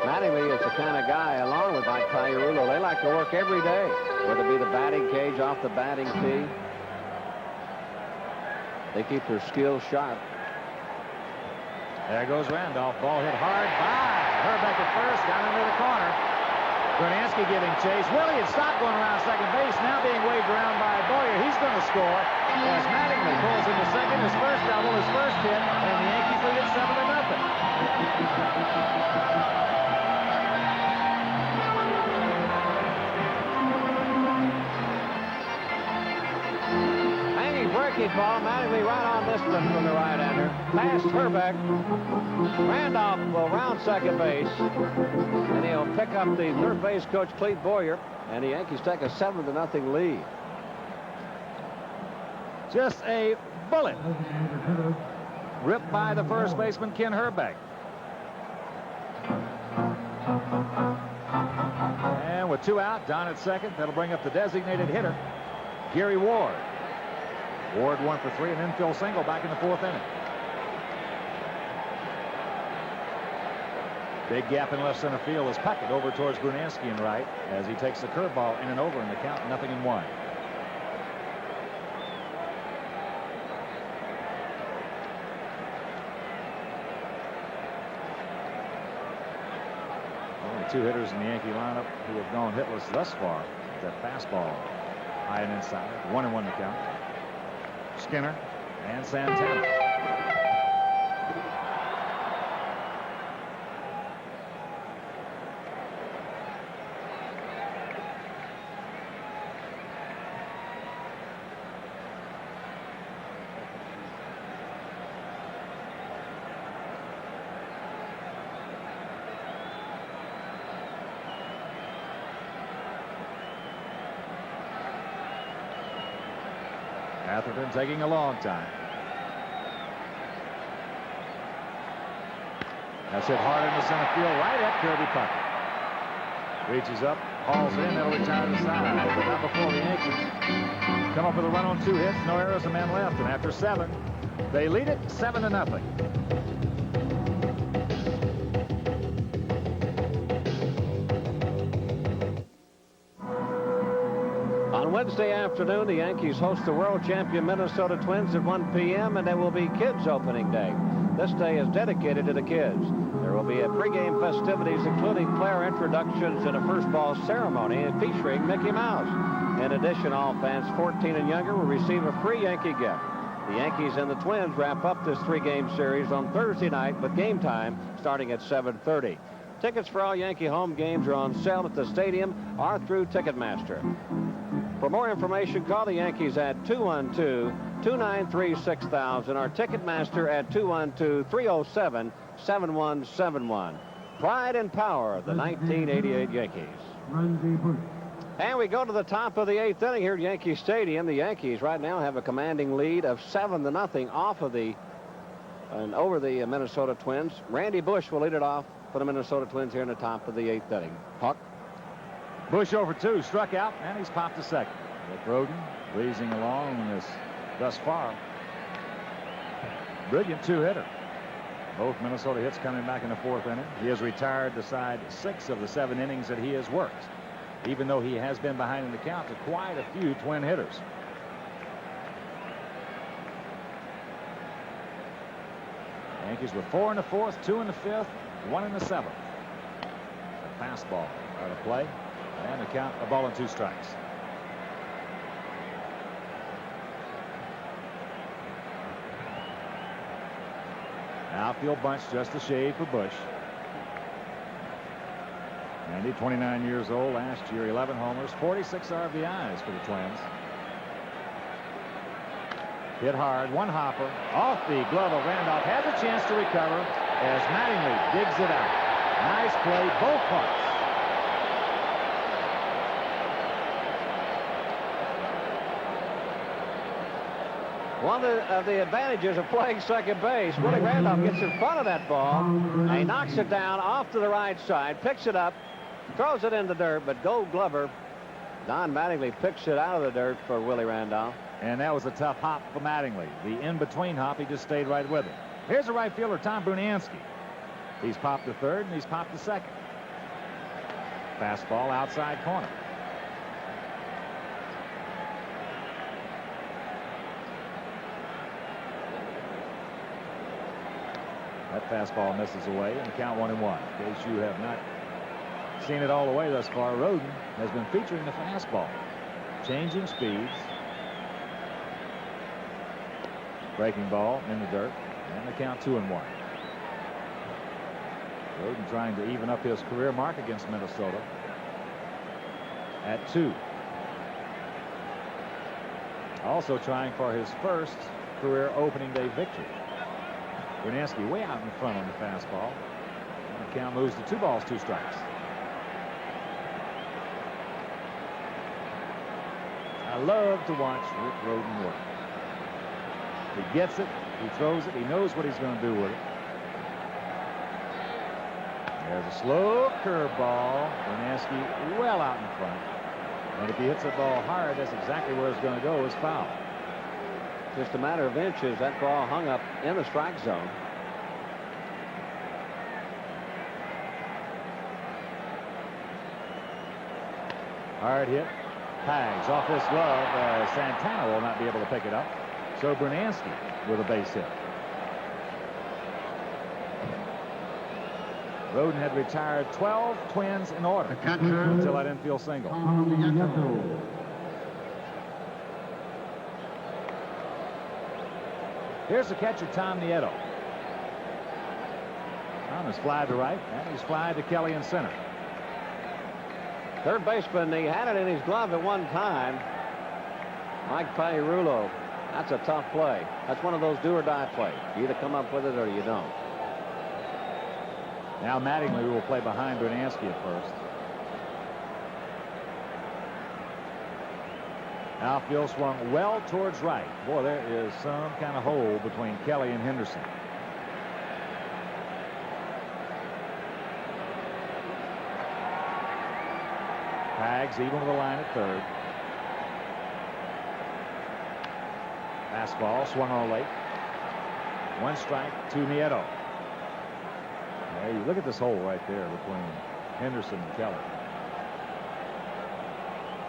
Mattingly is the kind of guy, along with Mike Piarulo, they like to work every day, whether it be the batting cage, off the batting tee. They keep their skills sharp. There goes Randolph. Ball hit hard by Herbeck at first, down into the corner. Brunansky giving chase. Willie had stopped going around second base, now being waved around by Boyer. He's going to score as Mattingly pulls into second, his first double, his first hit, and the Yankees lead it 7-0. Breaking ball, Mattingly right on this one from the right-hander. Past Herbeck. Randolph will round second base. And he'll pick up the third base coach, Clete Boyer. And the Yankees take a 7-0 lead. Just a bullet. Ripped by the first baseman, Ken Herbeck. And with 2 out, Don at second. That'll bring up the designated hitter, Gary Ward. Ward 1 for 3, an infield single back in the 4th inning. Big gap in left center field as Puckett over towards Brunansky in right as he takes the curveball in and over in the count 0-1. Only 2 hitters in the Yankee lineup who have gone hitless thus far. That fastball high and inside. 1-1 the count. Skinner and Santana. Atherton taking a long time. That's hit hard into center field, right at Kirby Puckett. Reaches up, hauls in, that'll retire to the side, but not before the Yankees come up with a run on 2 hits, no errors, a man left, and after 7, they lead it 7-0. Wednesday afternoon, the Yankees host the world champion Minnesota Twins at 1 p.m. and there will be Kids Opening Day. This day is dedicated to the kids. There will be a pregame festivities including player introductions and a first ball ceremony featuring Mickey Mouse. In addition, all fans 14 and younger will receive a free Yankee gift. The Yankees and the Twins wrap up this three-game series on Thursday night with game time starting at 7:30. Tickets for all Yankee home games are on sale at the stadium or through Ticketmaster. For more information, call the Yankees at 212-293-6000 or Ticketmaster at 212-307-7171. Pride and power of the 1988 Yankees. And we go to the top of the 8th inning here at Yankee Stadium. The Yankees right now have a commanding lead of 7-0 over the Minnesota Twins. Randy Bush will lead it off for the Minnesota Twins here in the top of the 8th inning. Huck. Bush over 2, struck out, and he's popped to second. Rick Rhoden breezing along this thus far. Brilliant two-hitter. Both Minnesota hits coming back in the 4th inning. He has retired the side 6 of the 7 innings that he has worked, even though he has been behind in the count to quite a few Twin hitters. Yankees with 4 in the 4th, 2 in the 5th, 1 in the 7th. A fastball out of play, and the count, a ball and 2 strikes. Outfield bunch just a shade for Bush. Randy, 29 years old, last year 11 homers, 46 RBIs for the Twins. Hit hard, one hopper off the glove of Randolph, has a chance to recover as Mattingly digs it out. Nice play, both parts. One of the advantages of playing second base, Willie Randolph gets in front of that ball, and he knocks it down off to the right side, picks it up, throws it in the dirt, but Gold Glover, Don Mattingly, picks it out of the dirt for Willie Randolph. And that was a tough hop for Mattingly. The in-between hop, he just stayed right with it. Here's a right fielder, Tom Brunansky. He's popped to third, and he's popped to second. Fastball outside corner. That fastball misses away, and the count 1-1. In case you have not seen it all the way thus far, Rhoden has been featuring the fastball. Changing speeds. Breaking ball in the dirt, and the count 2-1. Rhoden trying to even up his career mark against Minnesota at 2. Also trying for his first career opening day victory. Brunansky way out in front on the fastball. And the count moves to 2 balls, 2 strikes. I love to watch Rick Rhoden work. He gets it, he throws it, he knows what he's going to do with it. There's a slow curveball. Brunansky well out in front. And if he hits the ball hard, that's exactly where it's going to go, is foul. Just a matter of inches. That ball hung up in the strike zone. Hard hit. Tags off this glove. Santana will not be able to pick it up. So Brunansky with a base hit. Rhoden had retired 12 Twins in order until that infield single. Here's the catcher, Tom Nieto. Tom is fly to right, and he's fly to Kelly in center. Third baseman, he had it in his glove at one time. Mike Pagliarulo. That's a tough play. That's one of those do-or-die plays. You either come up with it or you don't. Now Mattingly will play behind Brunansky at first. Outfield swung well towards right. Boy, there is some kind of hole between Kelly and Henderson. Tags even with the line at third. Fastball swung on late. 1 strike to Nieto. Hey, look at this hole right there between Henderson and Kelly.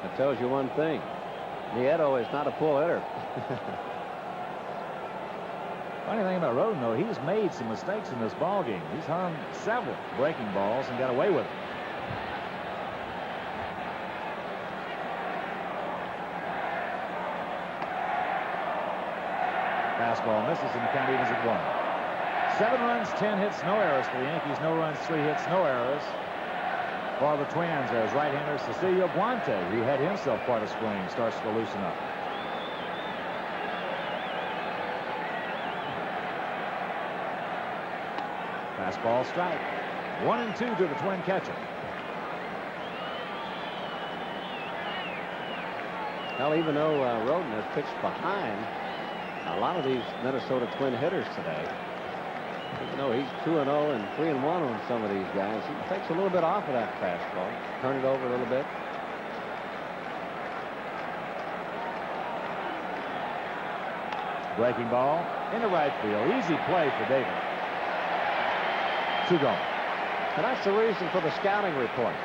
That tells you one thing. Nieto is not a pull hitter. Funny thing about Roden, though, he's made some mistakes in this ball game. He's hung several breaking balls and got away with it. Fastball misses, and the count evens at 1. 7 runs, 10 hits, no errors for the Yankees. No runs, 3 hits, no errors for the Twins as right-hander Cecilio Guante, who had himself quite a spring, starts to loosen up. Fastball strike. 1-2 to the Twin catcher. Well, even though Roden has pitched behind a lot of these Minnesota Twin hitters today, even though he's 2-0 and 3-1 on some of these guys, he takes a little bit off of that fastball, turn it over a little bit. Breaking ball into right field. Easy play for David. 2 gone. And that's the reason for the scouting report.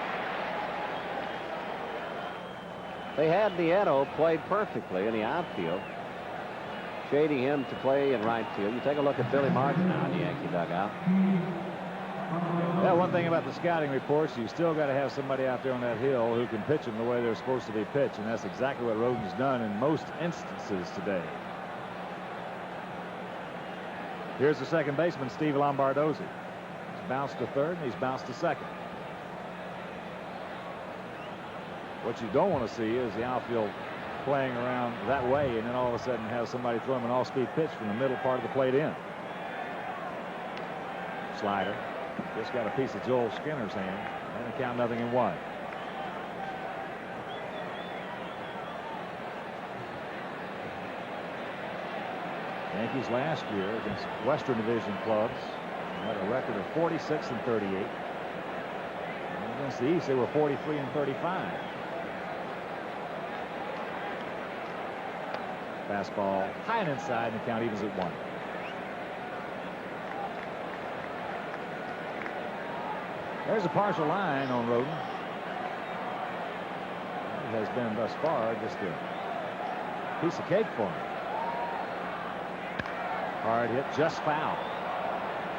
They had Nieto played perfectly in the outfield, shading him to play in right field. You take a look at Billy Martin now in the Yankee dugout. Yeah, one thing about the scouting reports, you still got to have somebody out there on that hill who can pitch them the way they're supposed to be pitched, and that's exactly what Roden's done in most instances today. Here's the second baseman, Steve Lombardozzi. He's bounced to third, and he's bounced to second. What you don't want to see is the outfield playing around that way, and then all of a sudden have somebody throw him an all-speed pitch from the middle part of the plate in. Slider. Just got a piece of Joel Skinner's hand, and a count 0-1. Yankees last year against Western Division clubs had a record of 46-38. And against the East, they were 43-35. Fastball high and inside, and the count evens at 1. There's a partial line on Roden. It has been thus far just a piece of cake for him. Hard hit, just foul.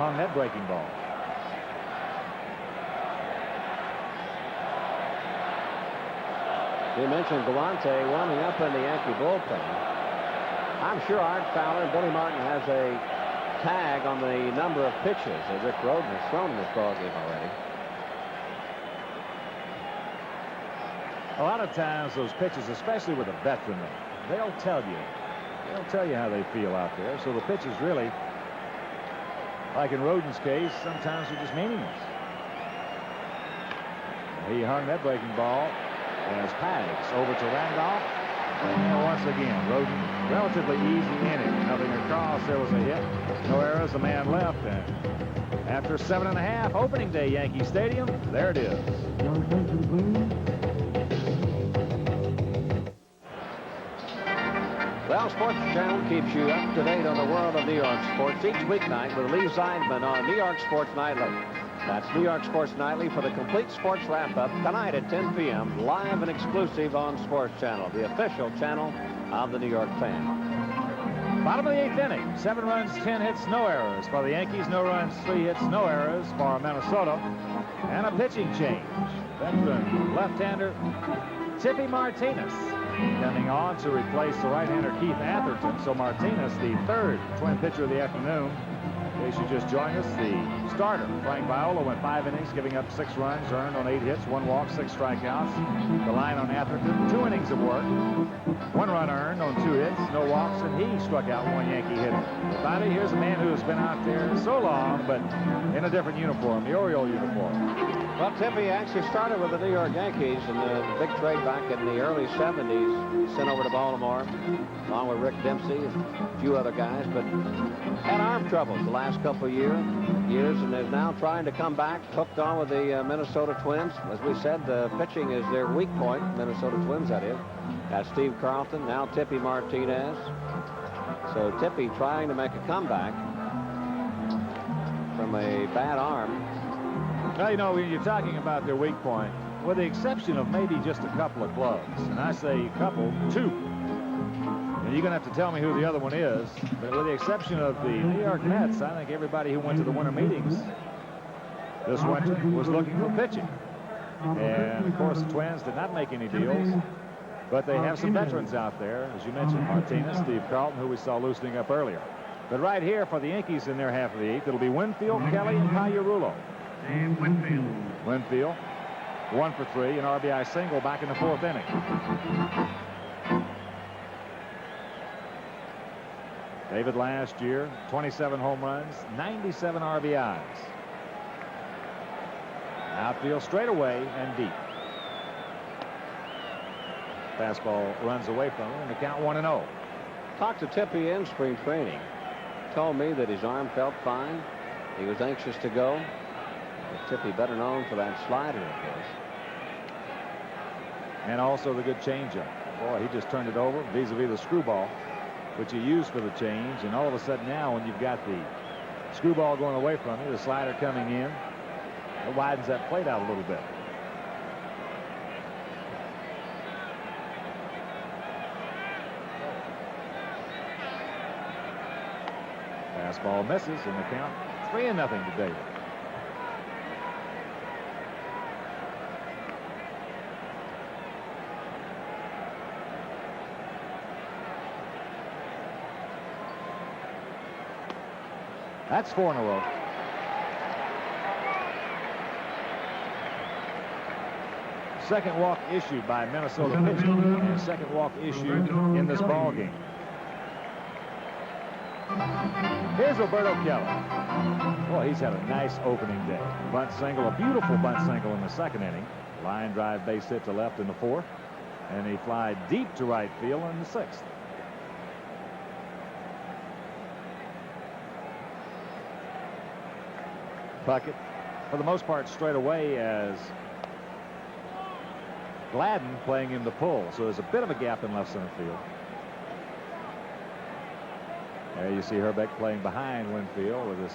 Hung that breaking ball. You mentioned Galante warming up in the Yankee bullpen. I'm sure Art Fowler and Billy Martin has a tag on the number of pitches that Rick Roden has thrown in this ballgame already. A lot of times those pitches, especially with a veteran, they'll tell you how they feel out there. So the pitches really, like in Roden's case, sometimes are just meaningless. He hung that breaking ball as Pags over to Randolph. And once again, Roden, relatively easy inning. Nothing across. There was a hit. No errors. A man left. And after 7.5, opening day Yankee Stadium, there it is. Well, Sports Channel keeps you up to date on the world of New York sports each weeknight with Lee Zeidman on New York Sports Nightly. That's New York Sports Nightly for the complete sports wrap-up tonight at 10 p.m. live and exclusive on Sports Channel, the official channel of the New York fan. Bottom of the 8th inning. 7 runs, 10 hits, no errors for the Yankees. No runs, 3 hits, no errors for Minnesota. And a pitching change. Veteran left-hander Tippy Martinez coming on to replace the right-hander Keith Atherton. So Martinez, the third Twin pitcher of the afternoon. In case you just joined us, the starter, Frank Viola, went 5 innings, giving up 6 runs, earned on 8 hits, 1 walk, 6 strikeouts. The line on Atherton, 2 innings of work, 1 run earned on 2 hits, no walks, and he struck out 1 Yankee hitter. Finally, here's a man who has been out there so long, but in a different uniform, the Oriole uniform. Well, Tippy actually started with the New York Yankees in the big trade back in the early 70s. Sent over to Baltimore, along with Rick Dempsey and a few other guys, but had arm troubles the last couple of years, and is now trying to come back, hooked on with the Minnesota Twins. As we said, the pitching is their weak point, Minnesota Twins, that is. That's Steve Carlton, now Tippy Martinez. So Tippy trying to make a comeback from a bad arm. Well, you know, when you're talking about their weak point, with the exception of maybe just a couple of clubs, and I say couple, two. And you're going to have to tell me who the other one is, but with the exception of the New York Mets, I think everybody who went to the winter meetings this winter was looking for pitching. And, of course, the Twins did not make any deals, but they have some veterans out there, as you mentioned, Martinez, Steve Carlton, who we saw loosening up earlier. But right here for the Yankees in their half of the eighth, it'll be Winfield, Kelly, and Pagliarulo. Winfield, 1 for 3, an RBI single back in the 4th inning. David last year, 27 home runs, 97 RBIs. Outfield straight away and deep. Fastball runs away from him, and the count 1-0. Talked to Tippy in spring training. Told me that his arm felt fine. He was anxious to go. Tippy better known for that slider, of course. And also the good changeup. Boy, he just turned it over vis-a-vis the screwball, which he used for the change. And all of a sudden now, when you've got the screwball going away from you, the slider coming in, it widens that plate out a little bit. Fastball misses, and the count 3-0 to David. That's 4 in a row. Second walk issued by Minnesota pitching, and second walk issued in this ball game. Here's Roberto Kelly. Boy, he's had a nice opening day. Bunt single, a beautiful bunt single in the 2nd inning. Line drive base hit to left in the 4th, and he fly deep to right field in the 6th. Puckett, for the most part, straight away as Gladden playing in the pull, so there's a bit of a gap in left center field. There you see Herbeck playing behind Winfield with this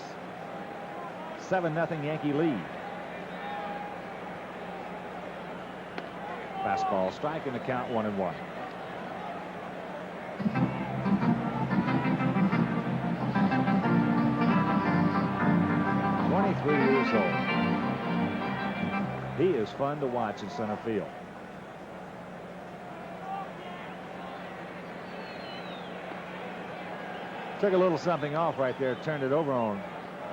7-0 Yankee lead. Fastball strike in the count 1-1. Years old. He is fun to watch in center field. Took a little something off right there, turned it over on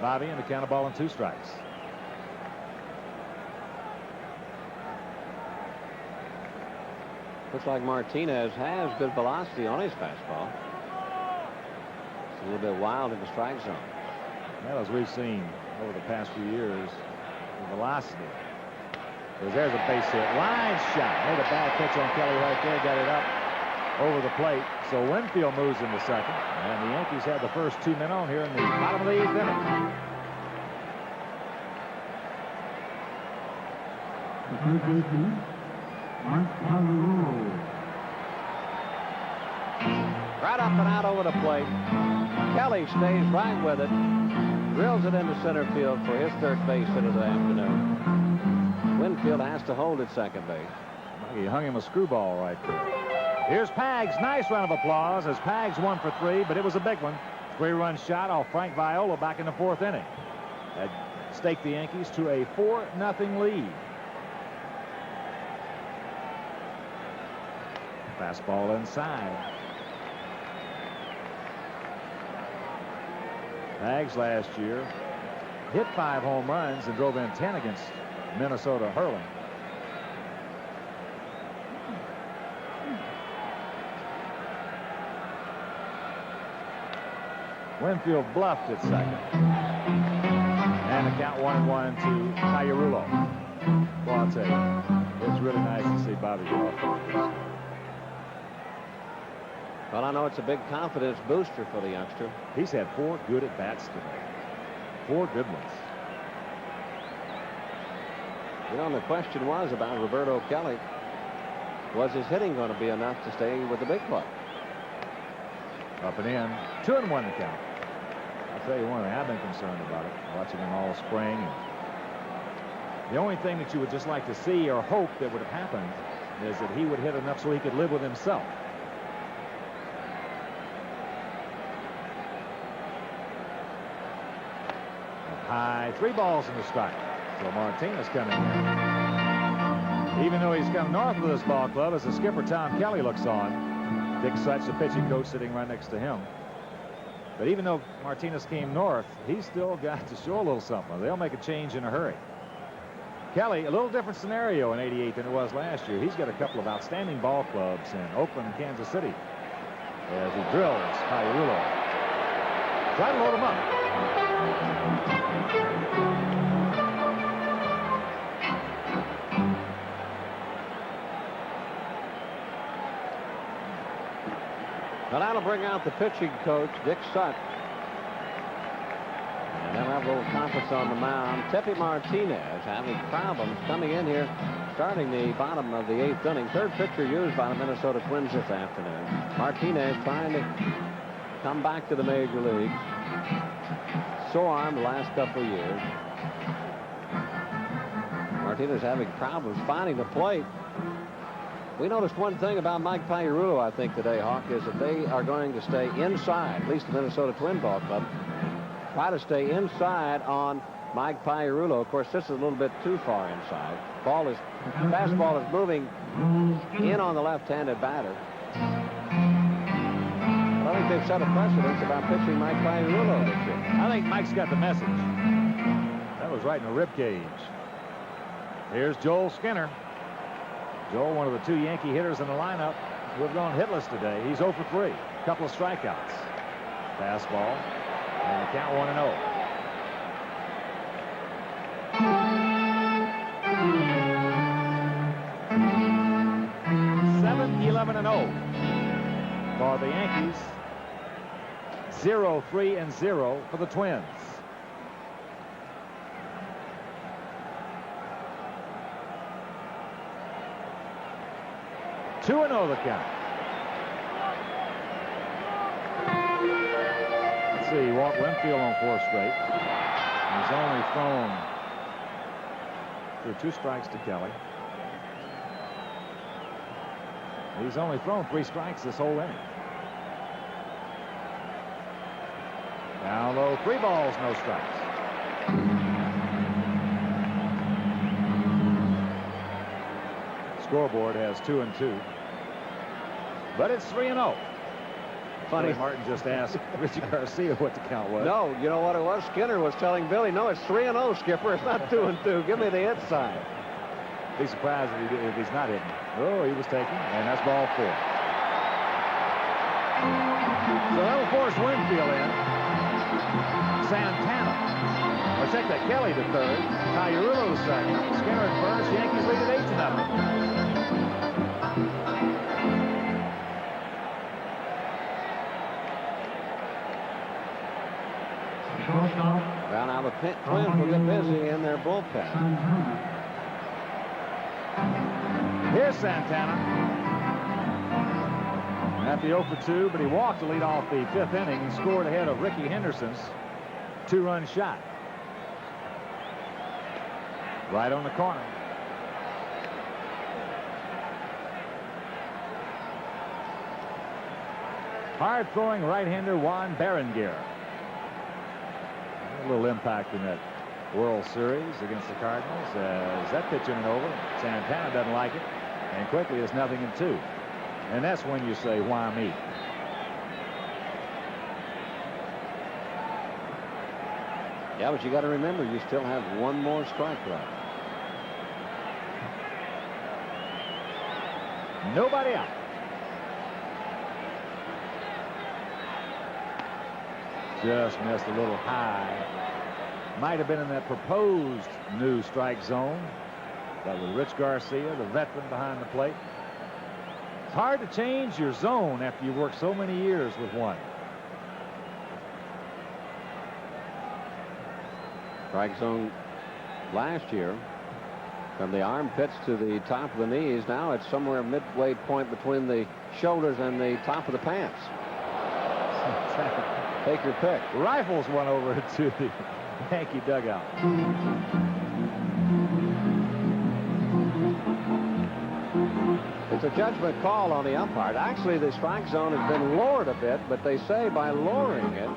Bobby, and the count of ball and 2 strikes. Looks like Martinez has good velocity on his fastball. It's a little bit wild in the strike zone. Well, as we've seen over the past few years, the velocity. Because there's a base hit. Line shot. Made a bad pitch on Kelly right there. Got it up over the plate. So Winfield moves into second. And the Yankees had the first 2 men on here in the bottom of the 8th inning. Right up and out over the plate. Kelly stays right with it. Drills it into center field for his 3rd base hit of the afternoon. Winfield has to hold at second base. He hung him a screwball right there. Here's Pags. Nice round of applause as Pags 1 for 3, but it was a big one. 3-run shot off Frank Viola back in the 4th inning. That staked the Yankees to a 4-0 lead. Fastball inside. Pags last year hit 5 home runs and drove in 10 against Minnesota hurling. Winfield bluffed at second. And the count 1-1 to Pagliarulo. Well, I'll tell you, it's really nice to see Bobby get off this. Well, I know it's a big confidence booster for the youngster. He's had 4 good at-bats today. 4 good ones. You know, the question was about Roberto Kelly. Was his hitting going to be enough to stay with the big club? Up and in. 2-1 the count. I'll tell you one thing, I've been concerned about it. Watching him all spring. And The only thing that you would just like to see or hope that would have happened is that he would hit enough so he could live with himself. Up high, 3 balls in the strike. So Martinez coming in. Even though he's come north of this ball club, as the skipper Tom Kelly looks on, Dick Such, the pitching coach, sitting right next to him. But even though Martinez came north, he's still got to show a little something. They'll make a change in a hurry. Kelly, a little different scenario in '88 than it was last year. He's got a couple of outstanding ball clubs in Oakland and Kansas City as he drills Pirulo. Try to load him up. Well, that'll bring out the pitching coach, Dick Such. And they'll have a little conference on the mound. Tepe Martinez having problems coming in here, starting the bottom of the 8th inning. Third pitcher used by the Minnesota Twins this afternoon. Martinez trying to come back to the major leagues. Sore arm the last couple of years. Martinez having problems finding the plate. We noticed one thing about Mike Pirulo, I think, today, Hawk, is that they are going to stay inside, at least the Minnesota Twin Ball Club. Try to stay inside on Mike Pirulo. Of course, this is a little bit too far inside. Fastball is moving in on the left-handed batter. I think they've set a precedence about pitching Mike Pirulo this year. I think Mike's got the message. That was right in the rib cage. Here's Joel Skinner. Joel, one of the 2 Yankee hitters in the lineup who have gone hitless today. He's 0 for 3. A couple of strikeouts. Fastball. And the count 1-0. Seven, 11-0 for the Yankees. 0-3-0 for the Twins. Two 2-0 the count. Let's see, Walt Winfield on 4 straight. He's only thrown through 2 strikes to Kelly. He's only thrown 3 strikes this whole inning. Down low, 3 balls, no strikes. Scoreboard has 2 and 2. But it's 3-0. Funny. Martin just asked Richie Garcia what the count was. No, you know what it was? Skinner was telling Billy, no, it's 3-0, Skipper. It's not 2 and 2. Give me the hit sign. Be surprised if he's not hitting. Oh, he was taking, and that's ball 4. So that'll force Winfield in. Santana. Or check that, Kelly to third. Pirulo to second. Skinner at first. Yankees lead at 8-0. Well, now the Twins will get busy in their bullpen. Here's Santana. At the 0 for 2, but he walked to lead off the 5th inning and scored ahead of Ricky Henderson's 2-run shot. Right on the corner. Hard-throwing right-hander Juan Berenguer. A little impact in that World Series against the Cardinals as that pitch in and over. Santana doesn't like it, and quickly it's 0-2. And that's when you say, why me? Yeah, but you got to remember, you still have 1 more strike left. Nobody out. Just missed a little high. Might have been in that proposed new strike zone. But with Rich Garcia, the veteran behind the plate. It's hard to change your zone after you've worked so many years with one. Strike zone last year from the armpits to the top of the knees. Now it's somewhere midway point between the shoulders and the top of the pants. Take your pick. Rifles one over to the Yankee dugout. It's a judgment call on the umpire. Actually, the strike zone has been lowered a bit, but they say by lowering it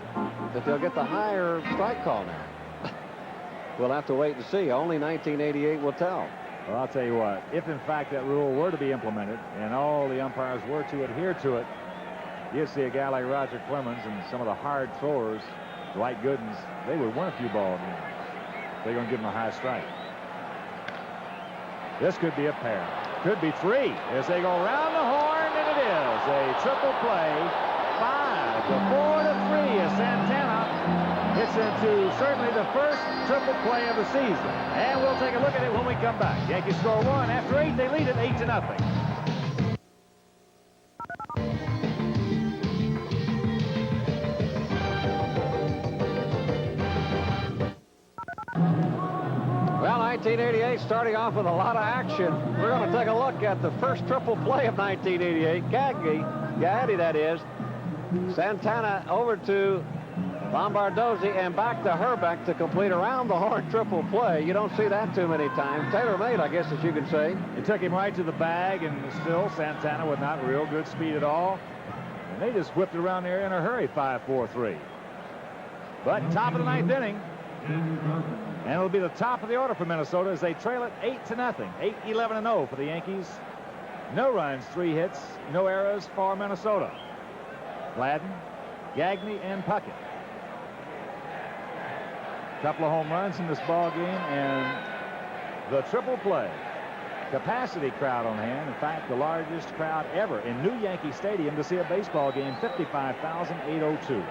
that they'll get the higher strike call now. We'll have to wait and see. Only 1988 will tell. Well, I'll tell you what, if in fact that rule were to be implemented and all the umpires were to adhere to it, you'd see a guy like Roger Clemens and some of the hard throwers, Dwight Goodens, they would win a few ball games. They're going to give him a high strike. This could be a pair. Could be three as they go around the horn, and it is a triple play. 5 to 4 to 3 as Santana gets into certainly the first triple play of the season. And we'll take a look at it when we come back. Yankees score 1. After 8, they lead it 8-0. Well, 1988 starting off with a lot of action. We're going to take a look at the first triple play of 1988. Gaddy, that is. Santana over to Lombardozzi and back to Herbeck to complete around the horn triple play. You don't see that too many times. Tailor-made, I guess, as you can say. It took him right to the bag, and still Santana with not real good speed at all. And they just whipped it around there in a hurry, 5-4-3. But top of the 9th inning. And it'll be the top of the order for Minnesota as they trail it 8-0. 8-11-0 for the Yankees. No runs, 3 hits, no errors for Minnesota. Gladden, Gagne, and Puckett. Couple of home runs in this ball game, and the triple play. Capacity crowd on hand. In fact, the largest crowd ever in New Yankee Stadium to see a baseball game, 55,802.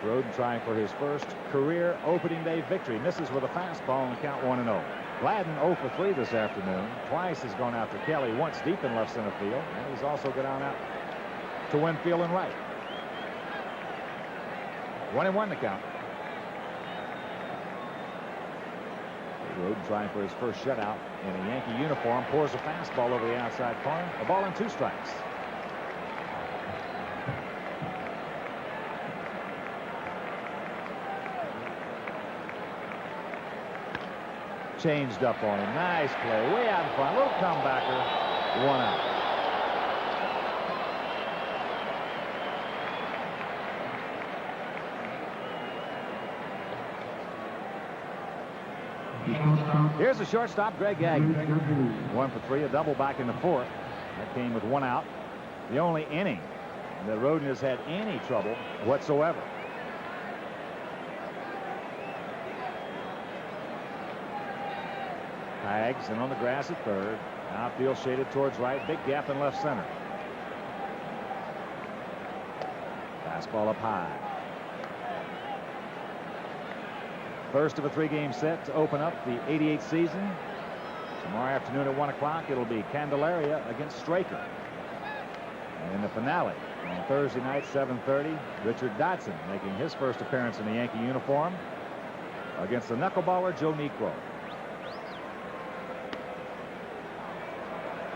Roden trying for his first career opening day victory. Misses with a fastball and count 1-0. Gladden 0 for 3 this afternoon. Twice has gone out to Kelly, once deep in left center field. And he's also gone out to Winfield and right. 1-1 to count. Roden trying for his first shutout in a Yankee uniform. Pours a fastball over the outside corner. A ball and 2 strikes. Changed up on him. Nice play. Way out in front. Little comebacker. 1 out. Here's the shortstop, Greg Gagne. 1 for 3. A double back in the 4th. That came with 1 out. The only inning that Roden has had any trouble whatsoever. Tags and on the grass at third. Outfield shaded towards right. Big gap in left center. Fastball up high. First of a 3-game set to open up the 88 season. Tomorrow afternoon at 1 o'clock, it'll be Candelaria against Straker. And in the finale on Thursday night, 7:30, Richard Dotson making his first appearance in the Yankee uniform against the knuckleballer Joe Niekro.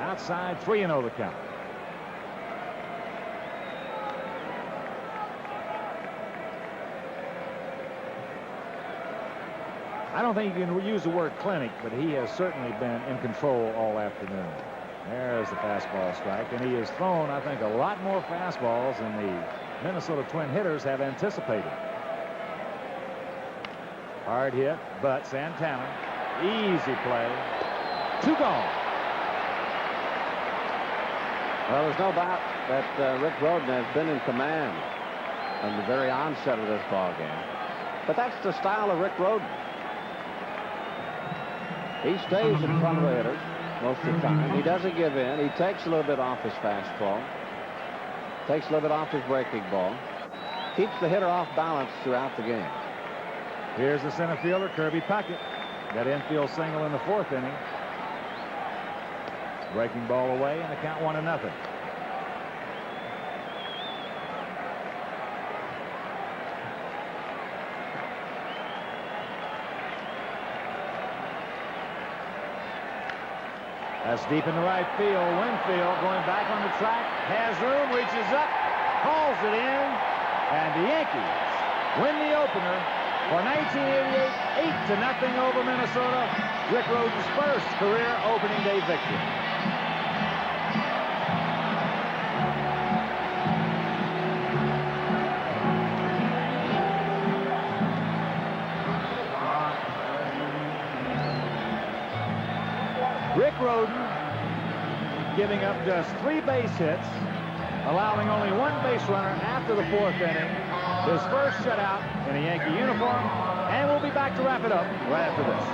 Outside, 3-0 the count. I don't think you can use the word clinic, but he has certainly been in control all afternoon. There's the fastball strike, and he has thrown, I think, a lot more fastballs than the Minnesota Twin hitters have anticipated. Hard hit, but Santana, easy play, 2 gone. Well, there's no doubt that Rick Roden has been in command from the very onset of this ball game. But that's the style of Rick Roden. He stays in front of the hitters most of the time. He doesn't give in. He takes a little bit off his fastball. Takes a little bit off his breaking ball. Keeps the hitter off balance throughout the game. Here's the center fielder, Kirby Puckett. Got infield single in the 4th inning. Breaking ball away, and the count 1-0. That's deep in the right field. Winfield going back on the track. Has room, reaches up, hauls it in, and the Yankees win the opener For 1988, 8-0 over Minnesota. Rick Rhoden's first career opening day victory. Rick Rhoden giving up just 3 base hits, allowing only 1 base runner after the 4th inning. His first shutout in a Yankee uniform, and we'll be back to wrap it up right after this.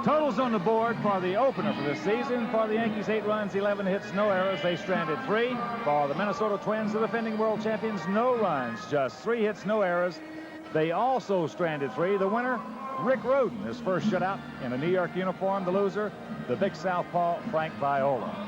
Totals on the board for the opener for this season. For the Yankees, 8 runs, 11 hits, no errors. They stranded 3. For the Minnesota Twins, the defending world champions, no runs, just 3 hits, no errors. They also stranded 3. The winner, Rick Rhoden, his first shutout in a New York uniform. The loser, the big southpaw, Frank Viola.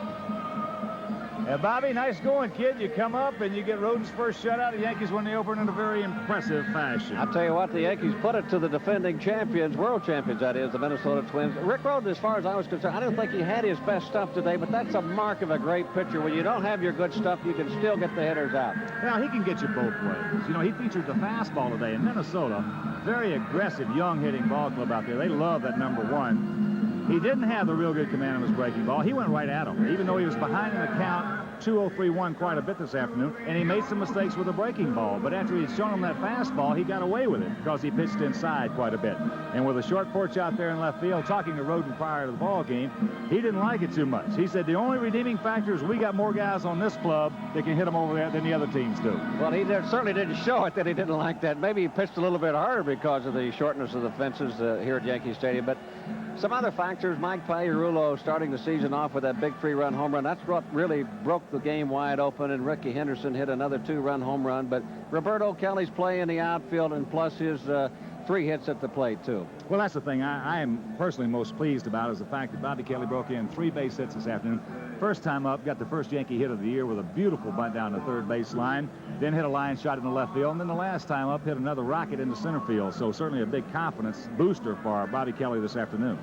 And Bobby, nice going, kid. You come up and you get Rhoden's first shutout. The Yankees win the opener in a very impressive fashion. I'll tell you what, the Yankees put it to the defending champions, world champions, that is, the Minnesota Twins. Rick Rhoden, as far as I was concerned, I don't think he had his best stuff today, but that's a mark of a great pitcher. When you don't have your good stuff, you can still get the hitters out. Now, he can get you both ways. You know, he featured the fastball today in Minnesota. Very aggressive, young hitting ball club out there. They love that number 1. He didn't have the real good command of his breaking ball. He went right at him, even though he was behind in the count, 2-0-3-1 quite a bit this afternoon, and he made some mistakes with the breaking ball. But after he'd shown him that fastball, he got away with it because he pitched inside quite a bit. And with a short porch out there in left field, talking to Rhoden prior to the ball game, he didn't like it too much. He said the only redeeming factor is we got more guys on this club that can hit him over there than the other teams do. Well, he certainly didn't show it that he didn't like that. Maybe he pitched a little bit harder because of the shortness of the fences here at Yankee Stadium. But some other factors, Mike Pagliarulo starting the season off with that big 3-run home run. That's what really broke the game wide open, and Ricky Henderson hit another 2-run home run. But Roberto Kelly's play in the outfield, and plus his 3 hits at the plate, too. Well, that's the thing I am personally most pleased about is the fact that Bobby Kelly broke in 3 base hits this afternoon. First time up, got the first Yankee hit of the year with a beautiful bunt down the third base line, then hit a line shot in the left field, and then the last time up hit another rocket in the center field. So certainly a big confidence booster for Bobby Kelly this afternoon.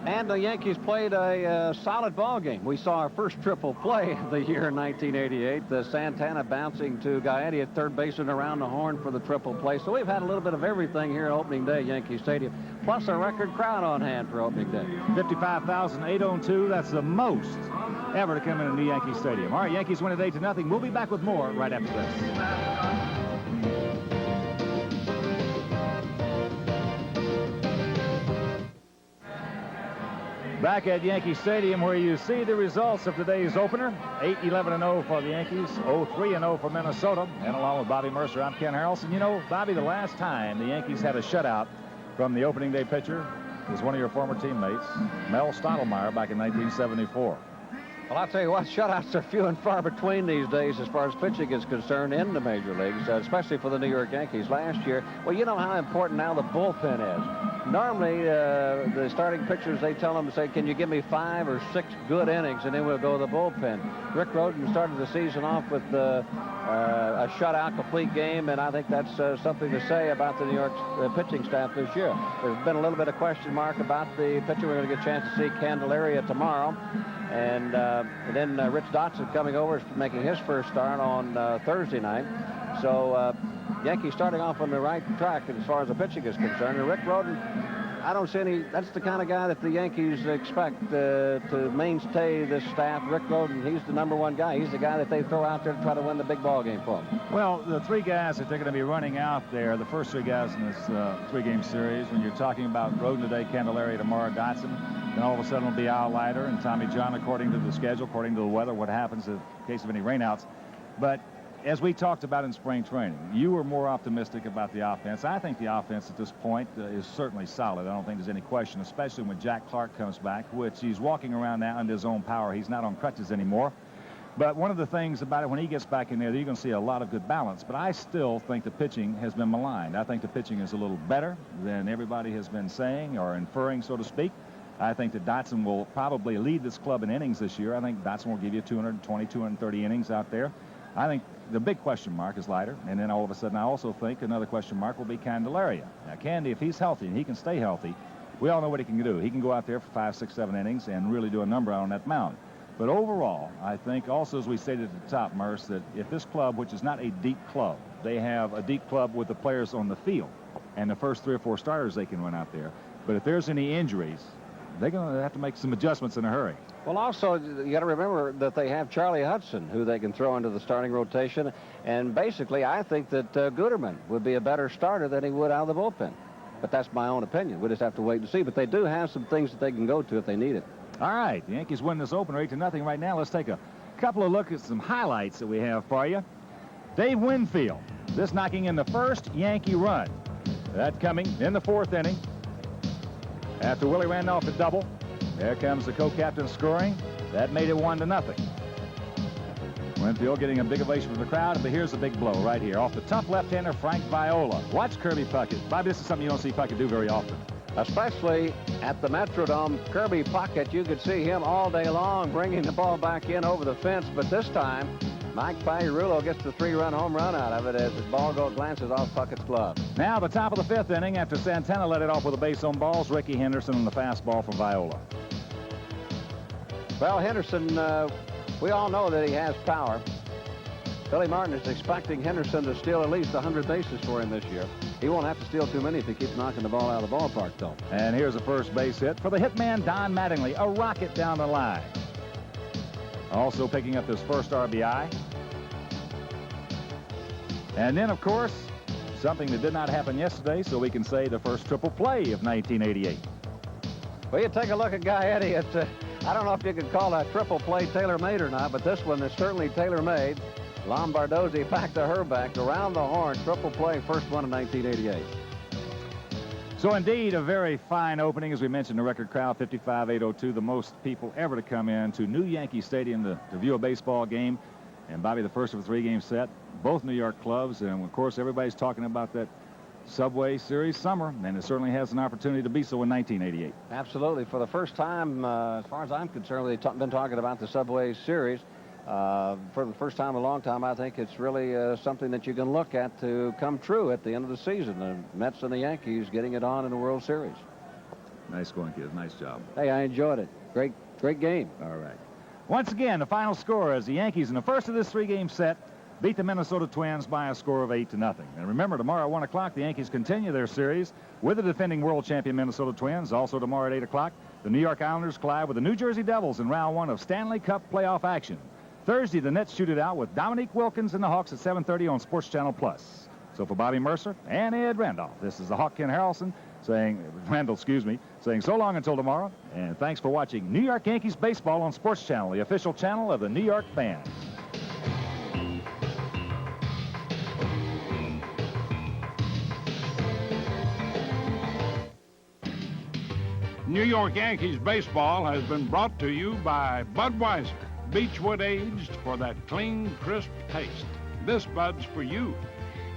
And the Yankees played a solid ball game. We saw our first triple play of the year in 1988. The Santana bouncing to Gaetti at third base and around the horn for the triple play. So we've had a little bit of everything here at opening day at Yankee Stadium, plus a record crowd on hand for opening day. 55,802. That's the most ever to come in a new Yankee Stadium. All right, Yankees win it 8-0. We'll be back with more right after this. Back at Yankee Stadium, where you see the results of today's opener. 8-11-0 for the Yankees, 0-3-0 for Minnesota. And along with Bobby Mercer, I'm Ken Harrelson. You know, Bobby, the last time the Yankees had a shutout from the opening day pitcher was one of your former teammates, Mel Stottlemyre, back in 1974. Well, I'll tell you what, shutouts are few and far between these days as far as pitching is concerned in the major leagues, especially for the New York Yankees. Last year, well, you know how important now the bullpen is. Normally, the starting pitchers, they tell them to say, can you give me 5 or 6 good innings, and then we'll go to the bullpen. Rick Rhoden started the season off with a shutout complete game, and I think that's something to say about the New York pitching staff this year. There's been a little bit of question mark about the pitcher. We're going to get a chance to see Candelaria tomorrow. And then Rich Dotson coming over, making his first start on Thursday night. So Yankees starting off on the right track as far as the pitching is concerned. And Rick Rhoden, I don't see any. That's the kind of guy that the Yankees expect to mainstay this staff. Rick Rhoden, he's the #1 guy. He's the guy that they throw out there to try to win the big ball game for them. Well, the 3 guys that they're going to be running out there, the first 3 guys in this 3-game series, when you're talking about Rhoden today, Candelaria tomorrow, Dotson, then all of a sudden it'll be Al Leiter and Tommy John according to the schedule, according to the weather, what happens in case of any rainouts. But as we talked about in spring training, you were more optimistic about the offense. I think the offense at this point is certainly solid. I don't think there's any question, especially when Jack Clark comes back, which he's walking around now under his own power. He's not on crutches anymore. But one of the things about it, when he gets back in there, you're going to see a lot of good balance. But I still think the pitching has been maligned. I think the pitching is a little better than everybody has been saying or inferring, so to speak. I think that Dotson will probably lead this club in innings this year. I think Dotson will give you 220, 230 innings out there. I think the big question mark is Leiter. And then all of a sudden, I also think another question mark will be Candelaria. Now, Candy, if he's healthy and he can stay healthy, we all know what he can do. He can go out there for 5, 6, 7 innings and really do a number out on that mound. But overall, I think also, as we stated at the top, Merce, that if this club, which is not a deep club, they have a deep club with the players on the field and the first 3 or 4 starters they can run out there. But if there's any injuries, they're going to have to make some adjustments in a hurry. Well, also, you got to remember that they have Charlie Hudson, who they can throw into the starting rotation. And basically, I think that Gooderman would be a better starter than he would out of the bullpen. But that's my own opinion. We'll just have to wait and see. But they do have some things that they can go to if they need it. All right, the Yankees win this opener 8-0 right now. Let's take a couple of looks at some highlights that we have for you. Dave Winfield, this knocking in the first Yankee run. That coming in the 4th inning. After Willie Randolph a double, there comes the co-captain scoring. That made it 1-0. Winfield getting a big ovation from the crowd, but here's a big blow right here off the tough left-hander Frank Viola. Watch Kirby Puckett. Bobby, this is something you don't see Puckett do very often. Especially at the Metrodome, Kirby Puckett, you could see him all day long bringing the ball back in over the fence. But this time, Mike Pagliarulo gets the 3-run home run out of it as the ball glances off Puckett's glove. Now the top of the 5th inning after Santana let it off with a base on balls. Ricky Henderson on the fastball for Viola. Well, Henderson, we all know that he has power. Billy Martin is expecting Henderson to steal at least 100 bases for him this year. He won't have to steal too many if he keeps knocking the ball out of the ballpark, though. And here's a first base hit for the hitman, Don Mattingly. A rocket down the line. Also picking up his first RBI. And then, of course, something that did not happen yesterday, so we can say the first triple play of 1988. Well, you take a look at Guy Eddy. I don't know if you could call that triple play tailor-made or not, but this one is certainly tailor-made. Lombardozzi back to Herbeck, around the horn, triple play, first one in 1988. So indeed, a very fine opening. As we mentioned, the record crowd, 55,802, the most people ever to come in to New Yankee Stadium to view a baseball game. And Bobby, the first of a 3-game set, both New York clubs. And of course, everybody's talking about that Subway Series summer, and it certainly has an opportunity to be so in 1988. Absolutely. For the first time, as far as I'm concerned, they've been talking about the Subway Series. For the first time in a long time, I think it's really something that you can look at to come true at the end of the season. The Mets and the Yankees getting it on in the World Series. Nice going, kid. Nice job. Hey, I enjoyed it. Great game. All right. Once again, the final score is the Yankees in the first of this 3-game set beat the Minnesota Twins by a score of 8-0. And remember, tomorrow at 1 o'clock, the Yankees continue their series with the defending world champion Minnesota Twins. Also tomorrow at 8 o'clock, the New York Islanders collide with the New Jersey Devils in round 1 of Stanley Cup playoff action. Thursday, the Nets shoot it out with Dominique Wilkins and the Hawks at 7:30 on Sports Channel Plus. So for Bobby Mercer and Ed Randolph, this is the Hawk Ken Harrelson saying so long until tomorrow. And thanks for watching New York Yankees baseball on Sports Channel, the official channel of the New York fans. New York Yankees baseball has been brought to you by Budweiser, Beechwood aged for that clean, crisp taste. This Bud's for you.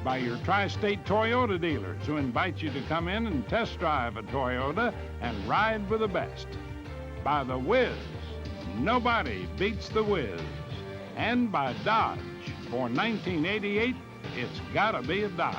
By your Tri-State Toyota dealers who invite you to come in and test drive a Toyota and ride with the best. By the Whiz, nobody beats the Whiz. And by Dodge, for 1988, it's gotta be a Dodge.